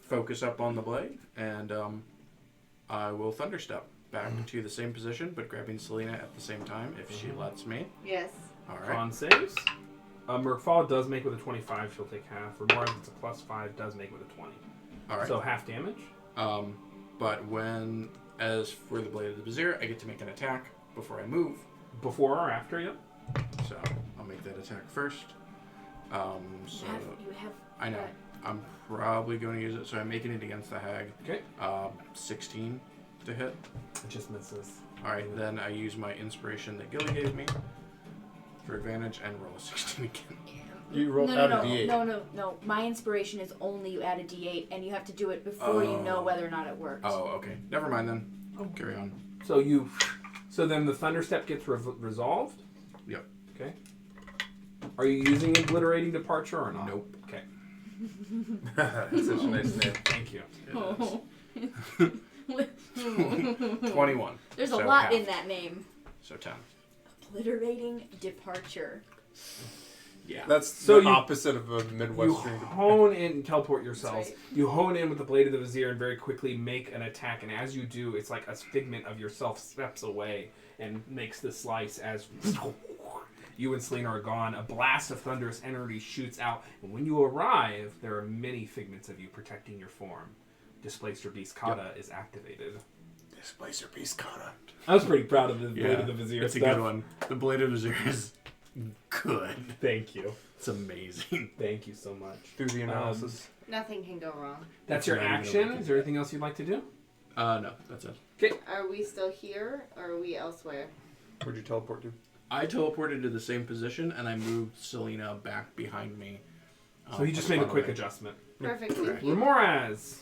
Focus up on the blade, and I will thunderstep back to the same position, but grabbing Selena at the same time if she lets me. Yes. All right. Con saves. Merkfall does make with a 25. She'll take half. Remora, if it's a +5, does make with a 20. All right. So half damage. But as for the Blade of the Vizier, I get to make an attack before I move. Before or after, yep. So I'll make that attack first. So You have. I know. I'm probably going to use it. So I'm making it against the hag. Okay. 16 to hit. It just misses. All right. Then I use my inspiration that Gilly gave me for advantage and roll a 16 again. You roll out a d8. No. My inspiration is only you add a d8, and you have to do it before you know whether or not it works. Oh, okay. Never mind then. I'll carry on. So then the Thunderstep gets resolved? Yep. Okay. Are you using Obliterating Departure or not? Nope. Okay. That's such a nice name. Thank you. Oh. 21. There's So a lot half. in that name. So 10. Obliterating Departure. Yeah. That's So the you- opposite of a You Midwestern. hone in and teleport yourselves. That's You hone in with the Blade of the Vizier and very quickly make an attack. And as you do, it's like a figment of yourself steps away and makes the slice as you and Selena are gone. A blast of thunderous energy shoots out. And when you arrive, there are many figments of you protecting your form. Displacer Beast Kata is activated. Displacer Beast Kata. I was pretty proud of the Blade of the Vizier It's a stuff. good one. The Blade of the Vizier is good. Thank you. It's amazing. Thank you so much. Through the analysis. Nothing can go wrong. That's your Not even action. a- Is there anything else you'd like to do? No, that's it. Are we still here or are we elsewhere? Where'd you teleport to? I teleported to the same position and I moved Selena back behind me. So he just made a quick adjustment. Perfect. Thank you. Remoraz.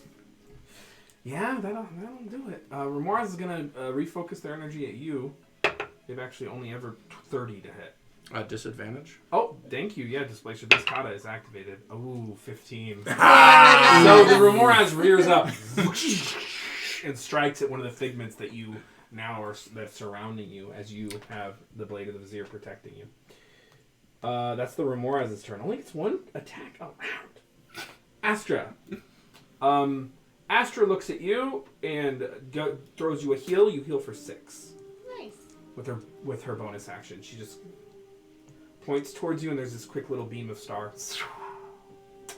Yeah, that'll do it. Remoraz is gonna refocus their energy at you. They've actually only ever 30 to hit. Disadvantage. Oh, thank you. Yeah, Displacer Beast Kata is activated. Ooh, 15. So the Remoraz rears up and strikes at one of the figments that you now are that's surrounding you as you have the Blade of the Vizier protecting you. That's the Remoraz's turn. Only gets one attack a round. Astra. Astra looks at you and throws you a heal. You heal for 6 Nice. with her bonus action. She just points towards you, and there's this quick little beam of star.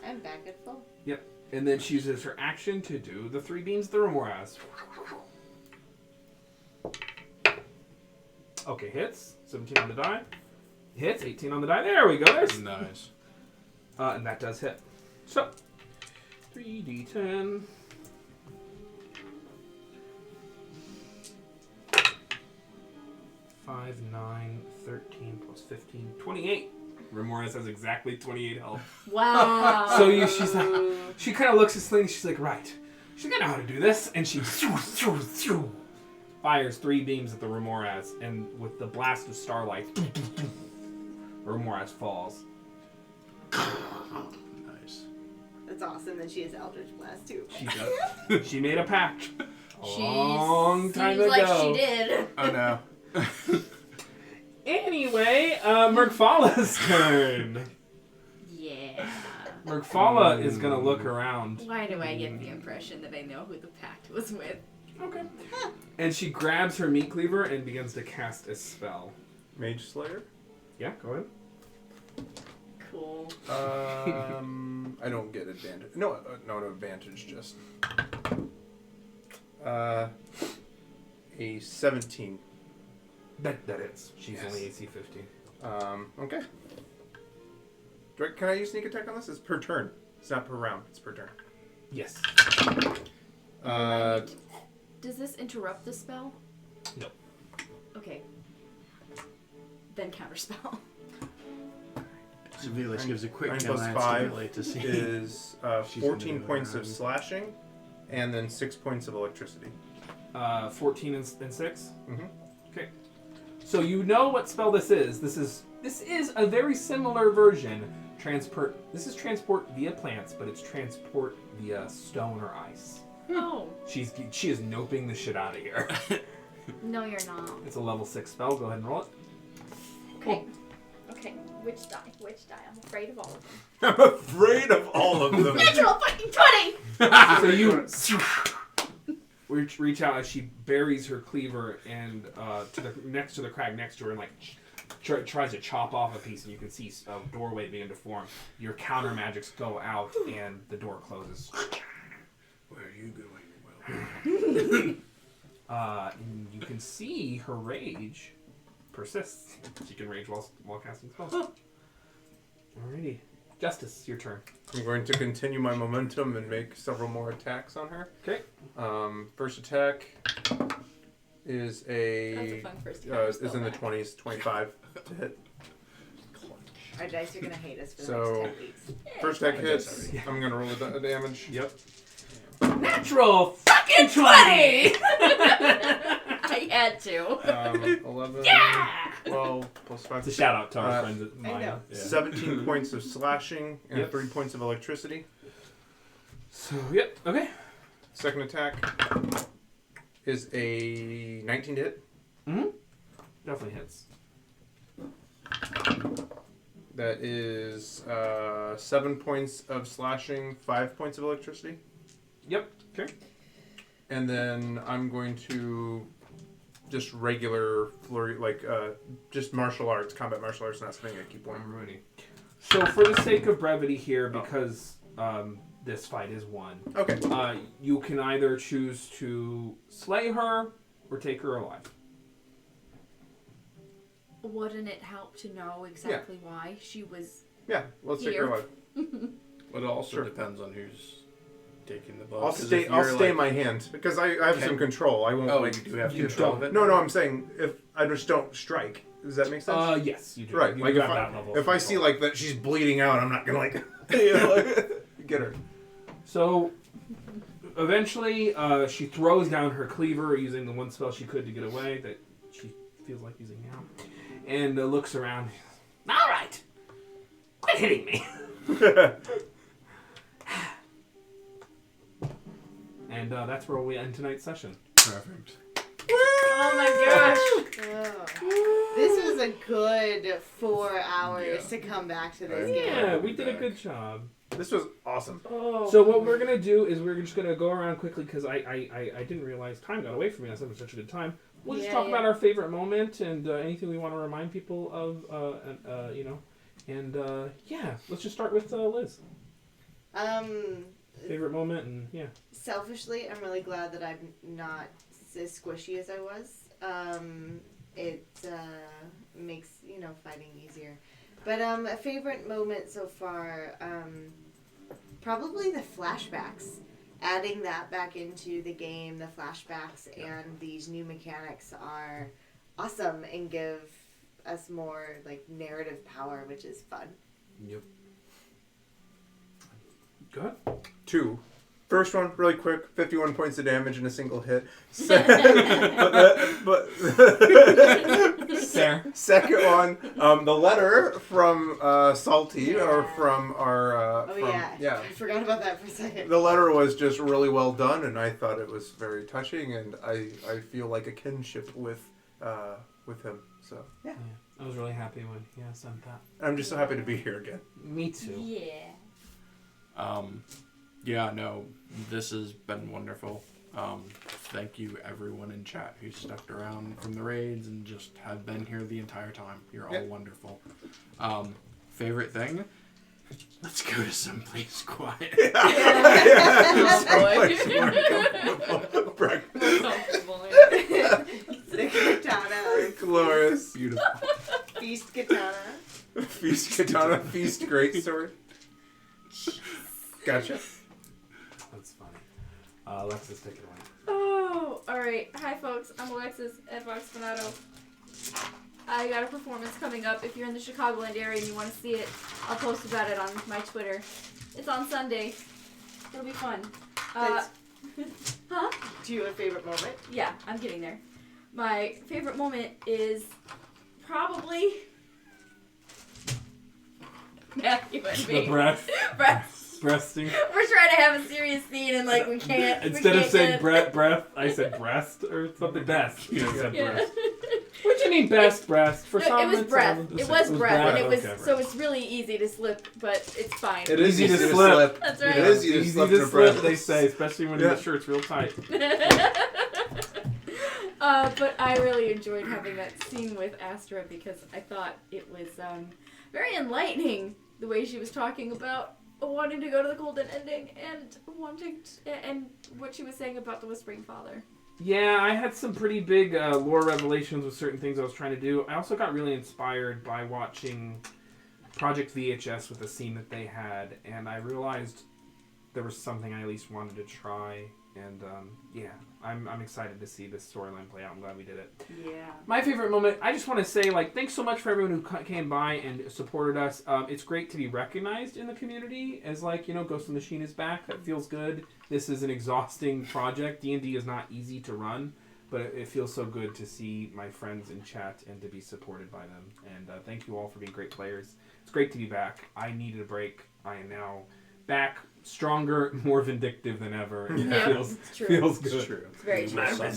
I'm back at full. Yep. And then she uses her action to do the 3 beams the Remoraz. Okay, hits. 17 on the die. Hits. 18 on the die. There we go. There's Nice. and that does hit. So 3d10. Five, 9, 13 plus 15, 28. Remoraz has exactly 28 health. Wow. So she kind of looks at Selena. She's like, right. She's gonna know how to do this, and she fires 3 beams at the Remoraz, and with the blast of starlight, Remoraz falls. Nice. That's awesome that she has Eldritch Blast too. She does. She made a pact a She long time seems ago. like she did. Oh no. Anyway, Merkfalla's turn. Yeah. Merkfalla is gonna look around. Why do I get the impression that I know who the pact was with? Okay. And she grabs her meat cleaver and begins to cast a spell. Mage Slayer? Yeah, go ahead. Cool. I don't get advantage. No advantage, just. A 17. That is. She's Yes. only AC 15. Okay. Can I use sneak attack on this? It's per turn. It's not per round. It's per turn. Yes. Does this interrupt the spell? No. Okay. Then counterspell. Sevelius gives a quick 9 glance plus to 5 Gilly to see. is She's gonna 14 do points it. of slashing, and then 6 points of electricity. 14 and 6. Mm-hmm. Okay. So you know what spell this is. This is a very similar version. This is transport via plants, but it's transport via stone or ice. Oh. She is noping the shit out of here. No, you're not. It's a level 6 spell. Go ahead and roll it. Okay. Okay. Which die? Which die? I'm afraid of all of them. I'm afraid of all of them. Natural fucking 20! So you reach out as she buries her cleaver and next to the crag next to her and like tries to chop off a piece, and you can see a doorway begin to form. Your counter magics go out, and the door closes. Where are you going? Well, And you can see her rage persists. She can rage while casting spells. Alrighty. Justice, your turn. I'm going to continue my momentum and make several more attacks on her. Okay. First attack is That's a fun first attack is in the 20s, 25 to hit. Our dice are gonna hate us for the So- next 10 weeks. First attack hits. I'm going to roll the damage. Yep. Natural fucking 20! I had to. 11, Yeah! 12, plus 5. It's a shout out to our friends at I mine. know. Yeah. 17 points of slashing and Yep. 3 points of electricity. So, yep. Okay. Second attack is a 19 to hit. Mm-hmm. Definitely hits. That is 7 points of slashing, 5 points of electricity. Yep. Okay. And then I'm going to just regular flurry, just martial arts, combat martial arts, not spending a key point. Alrighty. So, for the sake of brevity here, because this fight is won, Okay. you can either choose to slay her or take her alive. Wouldn't it help to know exactly why she was... Yeah, let's take her Here. alive. But it also Sure. depends on who's taking the blow. I'll 'cause stay. if I'll you're, stay like- my hand because I have Okay. some control. I won't. Oh, like, you do have you control don't. of it? No, I'm saying if I just don't strike. Does that make sense? Yes, you do. Right. You Like do if have that I, level if of I see control. like that she's bleeding out, I'm not gonna like, get her. So, eventually, she throws down her cleaver using the one spell she could to get away that she feels like using now, and looks around. All right, quit hitting me. And that's where we end tonight's session. Perfect. Oh my gosh! Oh. This was a good 4 hours to come back to this game. Yeah, we did a good job. This was awesome. Oh. So what we're gonna do is we're just gonna go around quickly because I didn't realize time got away from me. I was having such a good time. We'll just Yeah, talk yeah. about our favorite moment and anything we want to remind people of, you know. And yeah, let's just start with Liz. Favorite moment and yeah. Selfishly, I'm really glad that I'm not as squishy as I was. It makes, fighting easier. But a favorite moment so far, probably the flashbacks. Adding that back into the game, the flashbacks and these new mechanics are awesome and give us more narrative power, which is fun. Yep. Good. 2. First one, really quick, 51 points of damage in a single hit. Fair. Second one, the letter from Salty, or from our... I forgot about that for a second. The letter was just really well done, and I thought it was very touching, and I feel like a kinship with him. So, yeah. I was really happy when he sent that. I'm just so happy to be here again. Me too. Yeah. Yeah, no, this has been wonderful. Thank you everyone in chat who stuck around from the raids and just have been here the entire time. You're all wonderful. Favorite thing? Let's go to someplace quiet. The katana. Glorious. Beautiful. Feast katana. Feast katana, feast great sword. Gotcha. That's funny. Alexis, take it away. Oh, alright. Hi, folks. I'm Alexis at Vox Fanato. I got a performance coming up. If you're in the Chicagoland area and you want to see it, I'll post about it on my Twitter. It's on Sunday. It'll be fun. Huh? Do you have a favorite moment? Yeah, I'm getting there. My favorite moment is probably Matthew and me. The breath. Breasting. We're trying to have a serious scene and we can't. Instead we of can't saying get it. breath, I said breast or something. Best. You said Yeah. breast. What do you mean best breast? For No, some, it was it's, breath. It was breath, and it was okay, so it's really easy to slip, but it's fine. It is Easy to slip. That's right. It is easy to slip in a breath. They say, especially when the shirt's real tight. But I really enjoyed having that scene with Astra because I thought it was very enlightening the way she was talking about wanting to go to the Cold Unending and and what she was saying about the Whispering Father. Yeah, I had some pretty big lore revelations with certain things I was trying to do. I also got really inspired by watching Project VHS with the scene that they had, and I realized there was something I at least wanted to try. And yeah, I'm excited to see this storyline play out. I'm glad we did it. Yeah. My favorite moment, I just want to say, thanks so much for everyone who came by and supported us. It's great to be recognized in the community as, Ghost in the Machine is back. That feels good. This is an exhausting project. D&D is not easy to run, but it feels so good to see my friends in chat and to be supported by them. And thank you all for being great players. It's great to be back. I needed a break. I am now back, stronger, more vindictive than ever. It It's true. feels good. It's true. It's very true.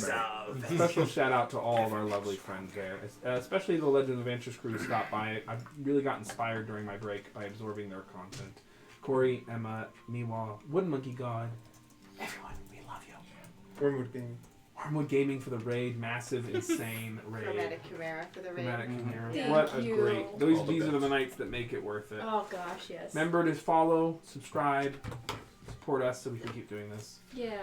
Special shout out to all of our lovely friends there, especially the Legends of Adventures crew who stopped by. I really got inspired during my break by absorbing their content. Corey, Emma, Miwa, Wood Monkey God, everyone, we love you. Wormwood Gaming. Wormwood Gaming for the raid, massive, insane raid. Chromatic Chimera for the raid. Chromatic Chimera. Thank What a you. great. These are the nights that make it worth it. Oh gosh, yes. Remember to follow, subscribe, support us so we can keep doing this. Yeah.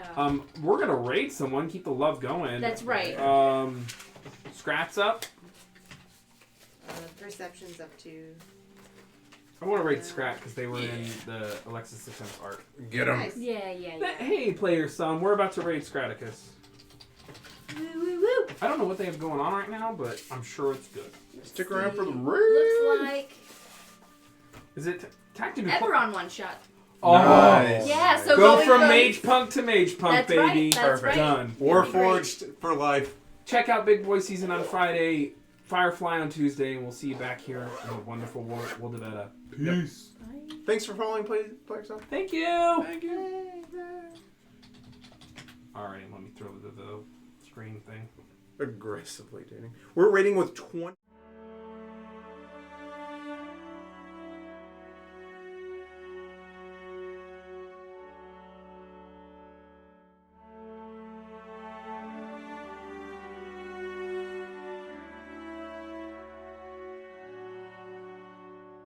We're gonna raid someone, keep the love going. That's right. Scrat's up. Perception's up to. I want to raid Scrat because they were in the Alexis 6 art. Get him. Nice. Yeah. Hey, player son, we're about to raid Scraticus. Woo woo woo. I don't know what they have going on right now, but I'm sure it's good. Stick around for the Looks raid. like Is it tactical? Eberron one shot. Oh, Nice. Yeah, so go going from from- Mage Punk to Mage Punk, That's baby. right. That's Perfect. right. Done. Warforged for life. Check out Big Boy Season on Friday, Firefly on Tuesday, and we'll see you back here in the wonderful World of Edda. Peace. Thanks for following Player Son. Thank you. Thank you. All right, let me throw the screen thing. Aggressively dating. We're rating with 20.